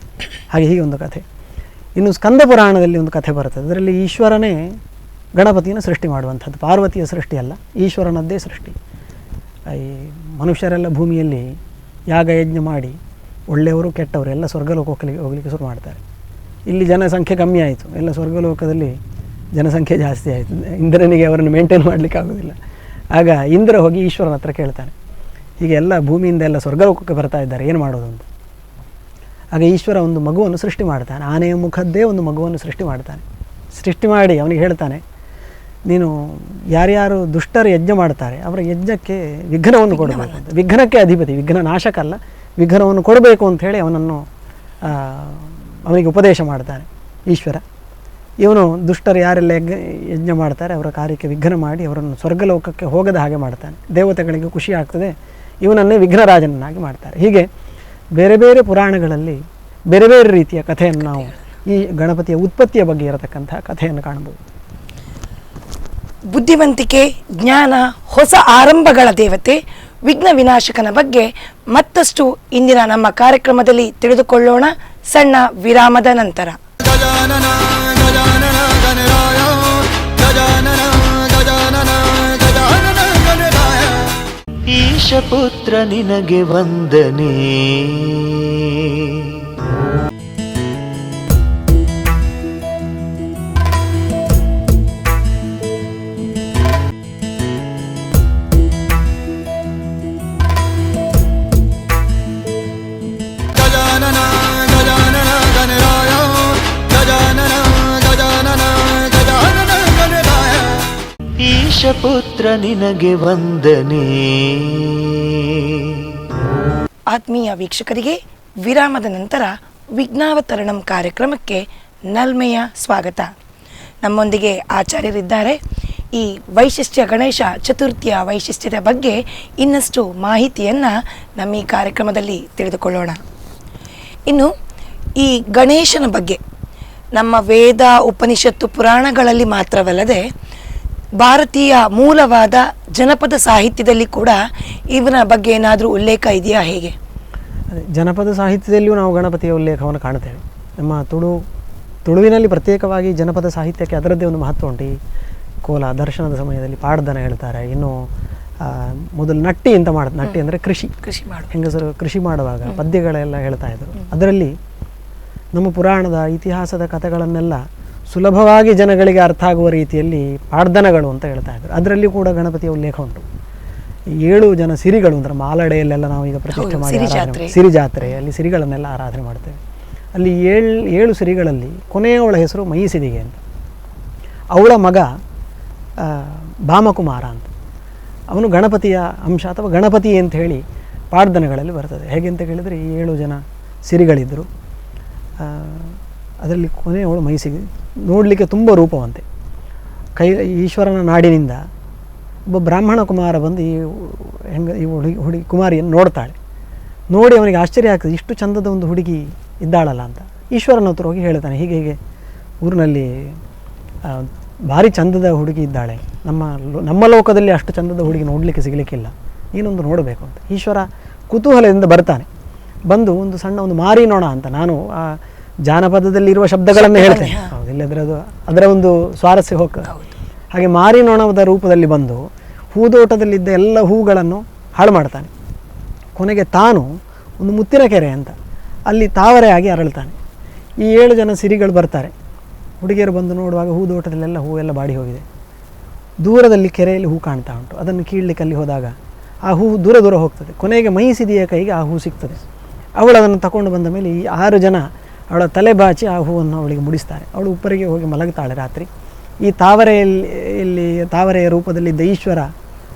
ಹೀಗೆ ಒಂದು ಕಥೆ. ಇನ್ನು ಸ್ಕಂದ ಪುರಾಣದಲ್ಲಿ ಒಂದು ಕಥೆ ಬರ್ತದೆ. ಅದರಲ್ಲಿ ಈಶ್ವರನೇ ಗಣಪತಿಯನ್ನು ಸೃಷ್ಟಿ ಮಾಡುವಂಥದ್ದು. ಪಾರ್ವತಿಯ ಸೃಷ್ಟಿ ಅಲ್ಲ, ಈಶ್ವರನದ್ದೇ ಸೃಷ್ಟಿ. ಈ ಮನುಷ್ಯರೆಲ್ಲ ಭೂಮಿಯಲ್ಲಿ ಯಾಗ ಯಜ್ಞ ಮಾಡಿ ಒಳ್ಳೆಯವರು ಕೆಟ್ಟವರು ಎಲ್ಲ ಸ್ವರ್ಗಲೋಕಕ್ಕೆ ಹೋಗಲಿಕ್ಕೆ ಶುರು ಮಾಡ್ತಾರೆ. ಇಲ್ಲಿ ಜನಸಂಖ್ಯೆ ಕಮ್ಮಿ ಆಯಿತು, ಎಲ್ಲ ಸ್ವರ್ಗಲೋಕದಲ್ಲಿ ಜನಸಂಖ್ಯೆ ಜಾಸ್ತಿ ಆಯಿತು. ಇಂದ್ರನಿಗೆ ಅವರನ್ನು ಮೇಂಟೈನ್ ಮಾಡಲಿಕ್ಕೆ ಆಗೋದಿಲ್ಲ. ಆಗ ಇಂದ್ರ ಹೋಗಿ ಈಶ್ವರನ ಹತ್ರ ಕೇಳ್ತಾನೆ, ಹೀಗೆ ಎಲ್ಲ ಭೂಮಿಯಿಂದ ಎಲ್ಲ ಸ್ವರ್ಗಲೋಕಕ್ಕೆ ಬರ್ತಾ ಇದ್ದಾರೆ, ಏನು ಮಾಡೋದು ಅಂತ. ಆಗ ಈಶ್ವರ ಒಂದು ಮಗುವನ್ನು ಸೃಷ್ಟಿ ಮಾಡ್ತಾನೆ. ಆನೆಯ ಮುಖದ್ದೇ ಒಂದು ಮಗುವನ್ನು ಸೃಷ್ಟಿ ಮಾಡ್ತಾನೆ. ಸೃಷ್ಟಿ ಮಾಡಿ ಅವನಿಗೆ ಹೇಳ್ತಾನೆ, ನೀನು ಯಾರ್ಯಾರು ದುಷ್ಟರು ಯಜ್ಞ ಮಾಡ್ತಾರೆ ಅವರ ಯಜ್ಞಕ್ಕೆ ವಿಘ್ನವನ್ನು ಕೊಡಬೇಕು ಅಂತ. ವಿಘ್ನಕ್ಕೆ ಅಧಿಪತಿ, ವಿಘ್ನ ನಾಶಕಲ್ಲ, ವಿಘ್ನವನ್ನು ಕೊಡಬೇಕು ಅಂಥೇಳಿ ಅವನಿಗೆ ಉಪದೇಶ ಮಾಡ್ತಾನೆ ಈಶ್ವರ. ಇವನು ದುಷ್ಟರು ಯಾರೆಲ್ಲ ಯಜ್ಞ ಮಾಡ್ತಾರೆ ಅವರ ಕಾರ್ಯಕ್ಕೆ ವಿಘ್ನ ಮಾಡಿ ಅವರನ್ನು ಸ್ವರ್ಗಲೋಕಕ್ಕೆ ಹೋಗದ ಹಾಗೆ ಮಾಡ್ತಾನೆ. ದೇವತೆಗಳಿಗೆ ಖುಷಿ ಆಗ್ತದೆ, ಇವನನ್ನೇ ವಿಘ್ನರಾಜನನ್ನಾಗಿ ಮಾಡ್ತಾರೆ. ಹೀಗೆ ಬೇರೆ ಬೇರೆ ಪುರಾಣಗಳಲ್ಲಿ ಬೇರೆ ಬೇರೆ ರೀತಿಯ ಕಥೆಯನ್ನು ನಾವು ಈ ಗಣಪತಿಯ ಉತ್ಪತ್ತಿಯ ಬಗ್ಗೆ ಇರತಕ್ಕಂತಹ ಕಥೆಯನ್ನು ಕಾಣಬಹುದು. ಬುದ್ಧಿವಂತಿಕೆ, ಜ್ಞಾನ, ಹೊಸ ಆರಂಭಗಳ ದೇವತೆ ವಿಘ್ನ ವಿನಾಶಕನ ಬಗ್ಗೆ ಮತ್ತಷ್ಟು ಇಂದಿನ ನಮ್ಮ ಕಾರ್ಯಕ್ರಮದಲ್ಲಿ ತಿಳಿದುಕೊಳ್ಳೋಣ ಸಣ್ಣ ವಿರಾಮದ ನಂತರ. ಗಜಾನನ ಗಜಾನನ ಗಣರಾಯ ಗಜಾನನ ಗಜಾನನ ಗಜಾನನ ಗಣರಾಯ. ಈಶಪುತ್ರ ನಿನಗೆ ವಂದನೆ. ಗಜಾನನ ಗಜಾನನ ಗಣರಾಯ ಗಜಾನನ ಗಜಾನನ ಗಜಾನನ ಗಣರಾಯ. ಈಶಪುತ್ರ ನಿನಗೆ ವಂದನೆ. ಆತ್ಮೀಯ ವೀಕ್ಷಕರಿಗೆ ವಿರಾಮದ ನಂತರ ವಿಘ್ನಾವತರಣಂ ಕಾರ್ಯಕ್ರಮಕ್ಕೆ ನಲ್ಮೆಯ ಸ್ವಾಗತ. ನಮ್ಮೊಂದಿಗೆ ಆಚಾರ್ಯರಿದ್ದಾರೆ. ಈ ವೈಶಿಷ್ಟ್ಯ ಗಣೇಶ ಚತುರ್ಥಿಯ ವೈಶಿಷ್ಟ್ಯದ ಬಗ್ಗೆ ಇನ್ನಷ್ಟು ಮಾಹಿತಿಯನ್ನು ನಮ್ಮ ಈ ಕಾರ್ಯಕ್ರಮದಲ್ಲಿ ತಿಳಿದುಕೊಳ್ಳೋಣ. ಇನ್ನು ಈ ಗಣೇಶನ ಬಗ್ಗೆ ನಮ್ಮ ವೇದ, ಉಪನಿಷತ್ತು, ಪುರಾಣಗಳಲ್ಲಿ ಮಾತ್ರವಲ್ಲದೆ ಭಾರತೀಯ ಮೂಲವಾದ ಜನಪದ ಸಾಹಿತ್ಯದಲ್ಲಿ ಕೂಡ ಇವನ ಬಗ್ಗೆ ಏನಾದರೂ ಉಲ್ಲೇಖ ಇದೆಯಾ, ಹೇಗೆ? ಜನಪದ ಸಾಹಿತ್ಯದಲ್ಲಿಯೂ ನಾವು ಗಣಪತಿಯ ಉಲ್ಲೇಖವನ್ನು ಕಾಣುತ್ತೇವೆ. ನಮ್ಮ ತುಳುವಿನಲ್ಲಿ ಪ್ರತ್ಯೇಕವಾಗಿ ಜನಪದ ಸಾಹಿತ್ಯಕ್ಕೆ ಅದರದ್ದೇ ಒಂದು ಮಹತ್ವ ಉಂಟು. ಈ ಕೋಲ ದರ್ಶನದ ಸಮಯದಲ್ಲಿ ಪಾಡ್ದನ ಹೇಳ್ತಾರೆ. ಇನ್ನು ಮೊದಲು ನಟ್ಟಿ ಅಂತ ಮಾಡೋದು. ನಟ್ಟಿ ಅಂದರೆ ಕೃಷಿ ಮಾಡು ಹೆಂಗಸರು ಕೃಷಿ ಮಾಡುವಾಗ ಪದ್ಯಗಳೆಲ್ಲ ಹೇಳ್ತಾ ಇದ್ರು. ಅದರಲ್ಲಿ ನಮ್ಮ ಪುರಾಣದ ಇತಿಹಾಸದ ಕಥೆಗಳನ್ನೆಲ್ಲ ಸುಲಭವಾಗಿ ಜನಗಳಿಗೆ ಅರ್ಥ ಆಗುವ ರೀತಿಯಲ್ಲಿ ಪಾಡ್ದನಗಳು ಅಂತ ಹೇಳ್ತಾ ಇದ್ರು. ಅದರಲ್ಲಿ ಕೂಡ ಗಣಪತಿಯ ಉಲ್ಲೇಖ ಉಂಟು. 7 ಜನ ಸಿರಿಗಳು ಅಂದರೆ ಮಾಲಡೆಯಲ್ಲೆಲ್ಲ ನಾವು ಈಗ ಪ್ರತಿಷ್ಠೆ ಮಾಡಿ ಸಿರಿ ಜಾತ್ರೆ, ಅಲ್ಲಿ ಸಿರಿಗಳನ್ನೆಲ್ಲ ಆರಾಧನೆ ಮಾಡ್ತೇವೆ. ಅಲ್ಲಿ 7 ಸಿರಿಗಳಲ್ಲಿ ಕೊನೆಯವಳ ಹೆಸರು ಮೈಸಿದಿಗೆ ಅಂತ. ಅವಳ ಮಗ ಭಾಮಕುಮಾರ ಅಂತ. ಅವನು ಗಣಪತಿಯ ಅಂಶ ಅಥವಾ ಗಣಪತಿ ಅಂತ ಹೇಳಿ ಪಾಡ್ದನಗಳಲ್ಲಿ ಬರ್ತದೆ. ಹೇಗೆ ಅಂತ ಕೇಳಿದರೆ, ಈ 7 ಜನ ಸಿರಿಗಳಿದ್ದರು. ಅದರಲ್ಲಿ ಕೊನೆಯವಳು ಮೈಸಿಗೆ, ನೋಡಲಿಕ್ಕೆ ತುಂಬ ರೂಪವಂತೆ. ಈಶ್ವರನ ನಾಡಿನಿಂದ ಒಬ್ಬ ಬ್ರಾಹ್ಮಣ ಕುಮಾರ ಬಂದು ಈ ಹುಡುಗಿ ಕುಮಾರಿಯನ್ನು ನೋಡ್ತಾಳೆ. ನೋಡಿ ಅವನಿಗೆ ಆಶ್ಚರ್ಯ ಆಗ್ತದೆ, ಇಷ್ಟು ಚಂದದ ಒಂದು ಹುಡುಗಿ ಇದ್ದಾಳಲ್ಲ ಅಂತ. ಈಶ್ವರನ ಹತ್ರ ಹೋಗಿ ಹೇಳ್ತಾನೆ, ಹೀಗೆ ಹೀಗೆ ಊರಿನಲ್ಲಿ ಭಾರಿ ಚಂದದ ಹುಡುಗಿ ಇದ್ದಾಳೆ, ನಮ್ಮ ಲೋಕದಲ್ಲಿ ಅಷ್ಟು ಚಂದದ ಹುಡುಗಿ ನೋಡಲಿಕ್ಕೆ ಸಿಗಲಿಕ್ಕಿಲ್ಲ, ನೀನೊಂದು ನೋಡಬೇಕು ಅಂತ. ಈಶ್ವರ ಕುತೂಹಲದಿಂದ ಬರ್ತಾನೆ. ಬಂದು ಒಂದು ಸಣ್ಣ ಒಂದು ಮಾರಿ ನೋಣ ಅಂತ, ನಾನು ಆ ಜಾನಪದದಲ್ಲಿರುವ ಶಬ್ದಗಳನ್ನು ಹೇಳ್ತೇನೆ, ಹೌದು, ಇಲ್ಲದ್ರೆ ಅದರ ಒಂದು ಸ್ವಾರಸ್ಯ ಹೋಗ್ತದೆ. ಹಾಗೆ ಮಾರಿ ನೋಣದ ರೂಪದಲ್ಲಿ ಬಂದು ಹೂದೋಟದಲ್ಲಿದ್ದ ಎಲ್ಲ ಹೂಗಳನ್ನು ಹಾಳು ಮಾಡ್ತಾನೆ. ಕೊನೆಗೆ ತಾನು ಒಂದು ಮುತ್ತಿನ ಕೆರೆ ಅಂತ ಅಲ್ಲಿ ತಾವರೆಯಾಗಿ ಅರಳ್ತಾನೆ. ಈ 7 ಜನ ಸಿರಿಗಳು ಬರ್ತಾರೆ. ಹುಡುಗಿಯರು ಬಂದು ನೋಡುವಾಗ ಹೂದೋಟದಲ್ಲೆಲ್ಲ ಹೂವೆಲ್ಲ ಬಾಡಿ ಹೋಗಿದೆ. ದೂರದಲ್ಲಿ ಕೆರೆಯಲ್ಲಿ ಹೂ ಕಾಣ್ತಾ ಉಂಟು. ಅದನ್ನು ಕೀಳಲಿಕ್ಕೆ ಅಲ್ಲಿ ಹೋದಾಗ ಆ ಹೂ ದೂರ ದೂರ ಹೋಗ್ತದೆ. ಕೊನೆಗೆ ಮೈಸಿದಿಯ ಕೈಗೆ ಆ ಹೂ ಸಿಗ್ತದೆ. ಅವಳು ಅದನ್ನು ತಗೊಂಡು ಬಂದ ಮೇಲೆ ಈ 6 ಜನ ಅವಳ ತಲೆ ಬಾಚಿ ಆ ಹೂವನ್ನು ಅವಳಿಗೆ ಮುಡಿಸ್ತಾರೆ. ಅವಳು ಉಪ್ಪರಿಗೆ ಹೋಗಿ ಮಲಗುತ್ತಾಳೆ ರಾತ್ರಿ. ಈ ತಾವರೆಯ ರೂಪದಲ್ಲಿದ್ದ ಈಶ್ವರ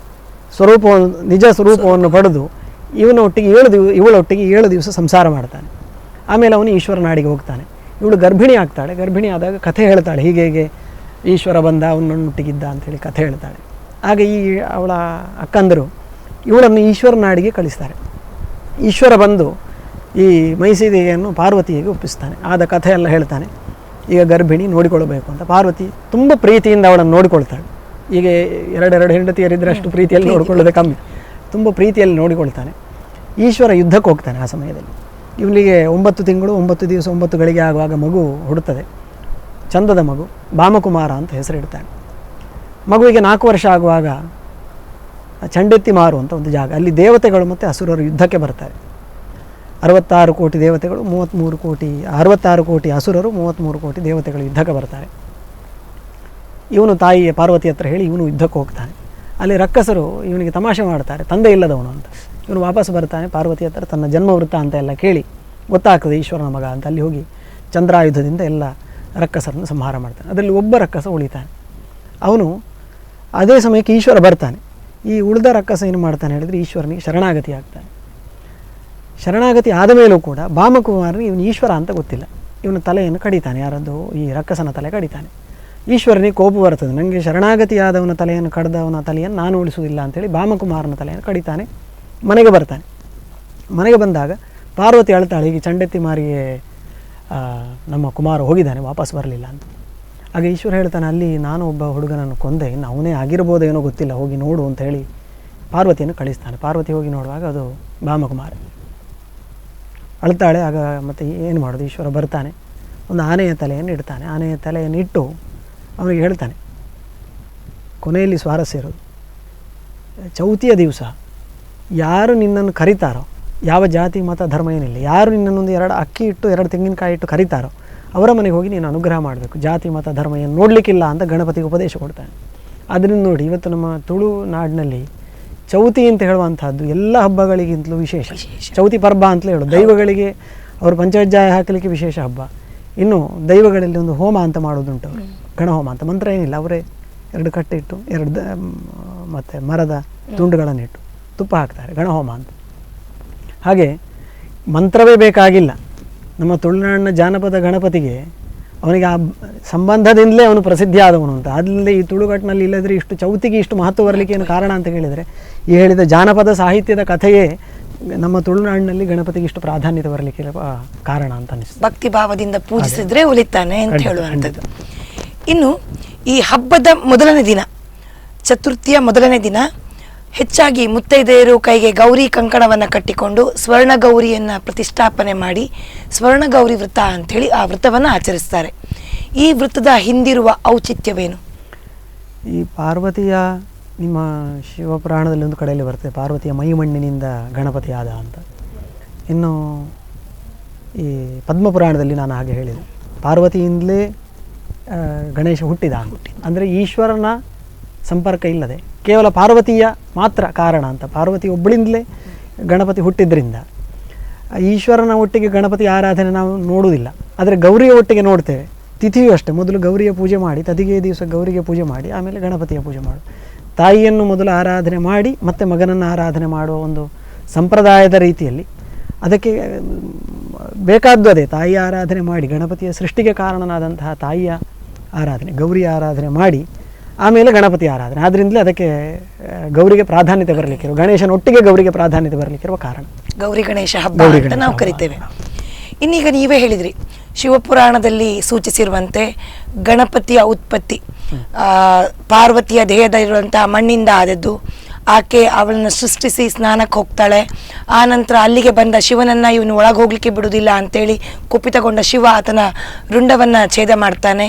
ಸ್ವರೂಪವನ್ನು, ನಿಜ ಸ್ವರೂಪವನ್ನು ಪಡೆದು ಇವಳೊಟ್ಟಿಗೆ 7 ದಿವಸ ಸಂಸಾರ ಮಾಡ್ತಾನೆ. ಆಮೇಲೆ ಅವನು ಈಶ್ವರ ನಾಡಿಗೆ ಹೋಗ್ತಾನೆ. ಇವಳು ಗರ್ಭಿಣಿ ಆಗ್ತಾಳೆ. ಗರ್ಭಿಣಿ ಆದಾಗ ಕಥೆ ಹೇಳ್ತಾಳೆ, ಹೀಗೆ ಹೀಗೆ ಈಶ್ವರ ಬಂದ, ಅವನೊಟ್ಟಿಗಿದ್ದ ಅಂಥೇಳಿ ಕಥೆ ಹೇಳ್ತಾಳೆ. ಆಗ ಅವಳ ಅಕ್ಕಂದರು ಇವಳನ್ನು ಈಶ್ವರ ನಾಡಿಗೆ ಕಳಿಸ್ತಾರೆ. ಈಶ್ವರ ಬಂದು ಈ ಮೈಸಿದಿಗೆಯನ್ನು ಪಾರ್ವತಿಗೆ ಒಪ್ಪಿಸ್ತಾನೆ. ಆದ ಕಥೆ ಎಲ್ಲ ಹೇಳ್ತಾನೆ. ಈಗ ಗರ್ಭಿಣಿ ನೋಡಿಕೊಳ್ಳಬೇಕು ಅಂತ ಪಾರ್ವತಿ ತುಂಬ ಪ್ರೀತಿಯಿಂದ ಅವಳನ್ನು ನೋಡಿಕೊಳ್ತಾಳೆ. ಈಗ 2 ಹೆಂಡತಿಯರಿದ್ದರೆ ಅಷ್ಟು ಪ್ರೀತಿಯಲ್ಲಿ ನೋಡಿಕೊಳ್ಳೋದೇ ಕಮ್ಮಿ. ತುಂಬ ಪ್ರೀತಿಯಲ್ಲಿ ನೋಡಿಕೊಳ್ತಾನೆ. ಈಶ್ವರ ಯುದ್ಧಕ್ಕೆ ಹೋಗ್ತಾನೆ. ಆ ಸಮಯದಲ್ಲಿ ಇವನಿಗೆ 9 ತಿಂಗಳು 9 ದಿವಸ 9 ಗಳಿಗೆ ಆಗುವಾಗ ಮಗು ಹುಡುತ್ತದೆ. ಚಂದದ ಮಗು, ಭಾಮಕುಮಾರ ಅಂತ ಹೆಸರಿಡ್ತಾನೆ. ಮಗುವಿಗೆ 4 ವರ್ಷ ಆಗುವಾಗ ಚಂಡೆತ್ತಿ ಮಾರು ಅಂತ ಒಂದು ಜಾಗ, ಅಲ್ಲಿ ದೇವತೆಗಳು ಮತ್ತು ಅಸುರರು ಯುದ್ಧಕ್ಕೆ ಬರ್ತಾರೆ. 66 ಕೋಟಿ ದೇವತೆಗಳು, 66 ಕೋಟಿ ಅಸುರರು, 33 ಕೋಟಿ ದೇವತೆಗಳು ಯುದ್ಧಕ್ಕೆ ಬರ್ತಾರೆ. ಇವನು ತಾಯಿಯ ಪಾರ್ವತಿ ಹತ್ರ ಹೇಳಿ ಇವನು ಯುದ್ಧಕ್ಕೆ ಹೋಗ್ತಾನೆ. ಅಲ್ಲಿ ರಕ್ಕಸರು ಇವನಿಗೆ ತಮಾಷೆ ಮಾಡ್ತಾರೆ, ತಂದೆ ಇಲ್ಲದವನು ಅಂತ. ಇವನು ವಾಪಸ್ ಬರ್ತಾನೆ. ಪಾರ್ವತಿ ಹತ್ರ ತನ್ನ ಜನ್ಮ ವೃತ್ತ ಅಂತ ಎಲ್ಲ ಕೇಳಿ ಗೊತ್ತಾಗ್ತದೆ ಈಶ್ವರನ ಮಗ ಅಂತ. ಅಲ್ಲಿ ಹೋಗಿ ಚಂದ್ರಾಯುಧದಿಂದ ಎಲ್ಲ ರಕ್ಕಸರನ್ನು ಸಂಹಾರ ಮಾಡ್ತಾನೆ. ಅದರಲ್ಲಿ ಒಬ್ಬ ರಕ್ಕಸ ಉಳಿತಾನೆ. ಅವನು ಅದೇ ಸಮಯಕ್ಕೆ ಈಶ್ವರ ಬರ್ತಾನೆ. ಈ ಉಳಿದ ರಕ್ಕಸ ಏನು ಮಾಡ್ತಾನೆ ಹೇಳಿದರೆ, ಈಶ್ವರನಿಗೆ ಶರಣಾಗತಿ ಆಗ್ತಾನೆ. ಶರಣಾಗತಿ ಆದ ಮೇಲೂ ಕೂಡ ಭಾಮಕುಮಾರನಿಗೆ ಇವನು ಈಶ್ವರ ಅಂತ ಗೊತ್ತಿಲ್ಲ. ಇವನ ತಲೆಯನ್ನು ಕಡಿತಾನೆ. ಯಾರದ್ದು? ಈ ರಕ್ಕಸನ ತಲೆ ಕಡಿತಾನೆ. ಈಶ್ವರನಿಗೆ ಕೋಪ ಬರ್ತದೆ, ನನಗೆ ಶರಣಾಗತಿಯಾದವನ ತಲೆಯನ್ನು ಕಡ್ದವನ ತಲೆಯನ್ನು ನಾನು ಉಳಿಸುವುದಿಲ್ಲ ಅಂತೇಳಿ ಭಾಮಕುಮಾರನ ತಲೆಯನ್ನು ಕಡಿತಾನೆ. ಮನೆಗೆ ಬರ್ತಾನೆ. ಮನೆಗೆ ಬಂದಾಗ ಪಾರ್ವತಿ ಅಳ್ತಾಳೆ, ಈಗ ಚಂಡೆತ್ತಿ ಮಾರಿಗೆ ನಮ್ಮ ಕುಮಾರ ಹೋಗಿದ್ದಾನೆ, ವಾಪಸ್ ಬರಲಿಲ್ಲ ಅಂತ. ಆಗ ಈಶ್ವರ ಹೇಳ್ತಾನೆ, ಅಲ್ಲಿ ನಾನು ಒಬ್ಬ ಹುಡುಗನನ್ನು ಕೊಂದೆ, ಇನ್ನು ಅವನೇ ಆಗಿರ್ಬೋದೇನೋ ಗೊತ್ತಿಲ್ಲ, ಹೋಗಿ ನೋಡು ಅಂತ ಹೇಳಿ ಪಾರ್ವತಿಯನ್ನು ಕಳಿಸ್ತಾನೆ. ಪಾರ್ವತಿ ಹೋಗಿ ನೋಡುವಾಗ ಅದು ಭಾಮಕುಮಾರ. ಅಳ್ತಾಳೆ. ಆಗ ಮತ್ತೆ ಏನು ಮಾಡೋದು? ಈಶ್ವರ ಬರ್ತಾನೆ, ಒಂದು ಆನೆಯ ತಲೆಯನ್ನು ಇಡ್ತಾನೆ. ಆನೆಯ ತಲೆಯನ್ನು ಇಟ್ಟು ಅವನಿಗೆ ಹೇಳ್ತಾನೆ, ಕೊನೆಯಲ್ಲಿ ಸ್ವಾರಸ್ಯ ಇರೋದು, ಚೌತಿಯ ದಿವಸ ಯಾರು ನಿನ್ನನ್ನು ಕರೀತಾರೋ, ಯಾವ ಜಾತಿ ಮತ ಧರ್ಮ ಏನಿಲ್ಲ, ಯಾರು ನಿನ್ನನ್ನೊಂದು 2 ಅಕ್ಕಿ ಇಟ್ಟು 2 ತೆಂಗಿನಕಾಯಿ ಇಟ್ಟು ಕರೀತಾರೋ ಅವರ ಮನೆಗೆ ಹೋಗಿ ನೀನು ಅನುಗ್ರಹ ಮಾಡಬೇಕು, ಜಾತಿ ಮತ ಧರ್ಮ ಏನು ನೋಡಲಿಕ್ಕಿಲ್ಲ ಅಂತ ಗಣಪತಿಗೆ ಉಪದೇಶ ಕೊಡ್ತಾನೆ. ಅದರಿಂದ ನೋಡಿ, ಇವತ್ತು ನಮ್ಮ ತುಳು ನಾಡಿನಲ್ಲಿ ಚೌತಿ ಅಂತ ಹೇಳುವಂಥದ್ದು ಎಲ್ಲ ಹಬ್ಬಗಳಿಗಿಂತಲೂ ವಿಶೇಷ. ಚೌತಿ ಪರ್ಬ ಅಂತಲೇ ಹೇಳೋದು. ದೈವಗಳಿಗೆ ಅವರು ಪಂಚಜ್ಜಾಯ ಹಾಕಲಿಕ್ಕೆ ವಿಶೇಷ ಹಬ್ಬ. ಇನ್ನು ದೈವಗಳಲ್ಲಿ ಒಂದು ಹೋಮ ಅಂತ ಮಾಡೋದುಂಟು ಅವರು, ಗಣಹೋಮ ಅಂತ. ಮಂತ್ರ ಏನಿಲ್ಲ, ಅವರೇ 2 ಕಟ್ಟಿಟ್ಟು 2 ಮತ್ತು ಮರದ ತುಂಡುಗಳನ್ನಿಟ್ಟು ತುಪ್ಪ ಹಾಕ್ತಾರೆ, ಗಣಹೋಮ ಅಂತ. ಹಾಗೆ ಮಂತ್ರವೇ ಬೇಕಾಗಿಲ್ಲ. ನಮ್ಮ ತುಳುನಾಡಿನ ಜಾನಪದ ಗಣಪತಿಗೆ ಅವನಿಗೆ ಆ ಸಂಬಂಧದಿಂದಲೇ ಅವನು ಪ್ರಸಿದ್ಧಿ ಆದವನು ಅಂತ. ಅದಲ್ಲದೆ ಈ ತುಳುಗಟ್ಟಿನಲ್ಲಿ ಇಲ್ಲದ್ರೆ ಇಷ್ಟು ಚೌತಿಗೆ ಇಷ್ಟು ಮಹತ್ವ ಬರಲಿಕ್ಕೆ ಏನು ಕಾರಣ ಅಂತ ಹೇಳಿದರೆ, ಈ ಹೇಳಿದ ಜಾನಪದ ಸಾಹಿತ್ಯದ ಕಥೆಯೇ ನಮ್ಮ ತುಳುನಾಡಿನಲ್ಲಿ ಗಣಪತಿಗೆ ಇಷ್ಟು ಪ್ರಾಧಾನ್ಯತೆ ಬರಲಿಕ್ಕೆ ಕಾರಣ ಅಂತ ಅನಿಸ್ತದೆ. ಭಕ್ತಿ ಭಾವದಿಂದ ಪೂಜಿಸಿದ್ರೆ ಉಳಿತಾನೆ ಅಂತ ಹೇಳುವಂಥದ್ದು. ಇನ್ನು ಈ ಹಬ್ಬದ ಮೊದಲನೇ ದಿನ, ಚತುರ್ಥಿಯ ಮೊದಲನೇ ದಿನ, ಹೆಚ್ಚಾಗಿ ಮುತ್ತೈದೆಯರು ಕೈಗೆ ಗೌರಿ ಕಂಕಣವನ್ನು ಕಟ್ಟಿಕೊಂಡು ಸ್ವರ್ಣ ಗೌರಿಯನ್ನು ಪ್ರತಿಷ್ಠಾಪನೆ ಮಾಡಿ ಸ್ವರ್ಣಗೌರಿ ವ್ರತ ಅಂಥೇಳಿ ಆ ವ್ರತವನ್ನು ಆಚರಿಸ್ತಾರೆ. ಈ ವ್ರತದ ಹಿಂದಿರುವ ಔಚಿತ್ಯವೇನು? ಈ ಪಾರ್ವತಿಯ, ನಿಮ್ಮ ಶಿವಪುರಾಣದಲ್ಲಿ ಒಂದು ಕಡೆಯಲ್ಲಿ ಬರ್ತದೆ, ಪಾರ್ವತಿಯ ಮೈಮಣ್ಣಿನಿಂದ ಗಣಪತಿ ಆದ ಅಂತ. ಇನ್ನು ಈ ಪದ್ಮಪುರಾಣದಲ್ಲಿ ನಾನು ಹಾಗೆ ಹೇಳಿದೆ, ಪಾರ್ವತಿಯಿಂದಲೇ ಗಣೇಶ ಹುಟ್ಟಿದ ಅಂತ. ಅಂದರೆ ಈಶ್ವರನ ಸಂಪರ್ಕ ಇಲ್ಲದೆ ಕೇವಲ ಪಾರ್ವತಿಯ ಮಾತ್ರ ಕಾರಣ ಅಂತ. ಪಾರ್ವತಿ ಒಬ್ಬಳಿಂದಲೇ ಗಣಪತಿ ಹುಟ್ಟಿದ್ರಿಂದ ಈಶ್ವರನ ಒಟ್ಟಿಗೆ ಗಣಪತಿ ಆರಾಧನೆ ನಾವು ನೋಡುವುದಿಲ್ಲ. ಆದರೆ ಗೌರಿಯ ಒಟ್ಟಿಗೆ ನೋಡ್ತೇವೆ. ತಿಥಿಯೂ ಅಷ್ಟೇ, ಮೊದಲು ಗೌರಿಯ ಪೂಜೆ ಮಾಡಿ, ತದಿಗೆ ದಿವಸ ಗೌರಿಗೆ ಪೂಜೆ ಮಾಡಿ, ಆಮೇಲೆ ಗಣಪತಿಯ ಪೂಜೆ ಮಾಡು. ತಾಯಿಯನ್ನು ಮೊದಲು ಆರಾಧನೆ ಮಾಡಿ ಮತ್ತೆ ಮಗನನ್ನು ಆರಾಧನೆ ಮಾಡುವ ಒಂದು ಸಂಪ್ರದಾಯದ ರೀತಿಯಲ್ಲಿ ಅದಕ್ಕೆ ಬೇಕಾದ್ದು ಅದೇ. ತಾಯಿ ಆರಾಧನೆ ಮಾಡಿ, ಗಣಪತಿಯ ಸೃಷ್ಟಿಗೆ ಕಾರಣನಾದಂತಹ ತಾಯಿಯ ಆರಾಧನೆ, ಗೌರಿಯ ಆರಾಧನೆ ಮಾಡಿ ಆಮೇಲೆ ಗಣಪತಿ ಆರಾಧನೆ. ಆದ್ದರಿಂದಲೇ ಅದಕ್ಕೆ ಗೌರಿಗೆ ಪ್ರಾಧಾನ್ಯತೆ ಬರಲಿಕ್ಕಿರುವ, ಗಣೇಶನೊಟ್ಟಿಗೆ ಗೌರಿಗೆ ಪ್ರಾಧಾನ್ಯತೆ ಬರಲಿಕ್ಕಿರುವ ಕಾರಣ ಗೌರಿ ಗಣೇಶ ಹಬ್ಬ ಅಂತ ನಾವು ಕರಿತೇವೆ. ಇನ್ನೀಗ ನೀವೇ ಹೇಳಿದ್ರಿ, ಶಿವಪುರಾಣದಲ್ಲಿ ಸೂಚಿಸಿರುವಂತೆ ಗಣಪತಿಯ ಉತ್ಪತ್ತಿ ಪಾರ್ವತಿಯ ದೇಹದಲ್ಲಿರುವಂತಹ ಮಣ್ಣಿಂದ ಆದದ್ದು. ಆಕೆ ಅವಳನ್ನು ಸೃಷ್ಟಿಸಿ ಸ್ನಾನಕ್ಕೆ ಹೋಗ್ತಾಳೆ. ಆ ನಂತರ ಅಲ್ಲಿಗೆ ಬಂದ ಶಿವನನ್ನು ಇವನು ಒಳಗೆ ಹೋಗ್ಲಿಕ್ಕೆ ಬಿಡುವುದಿಲ್ಲ ಅಂತೇಳಿ ಕುಪಿತಗೊಂಡ ಶಿವ ಆತನ ರುಂಡವನ್ನು ಛೇದ ಮಾಡ್ತಾನೆ.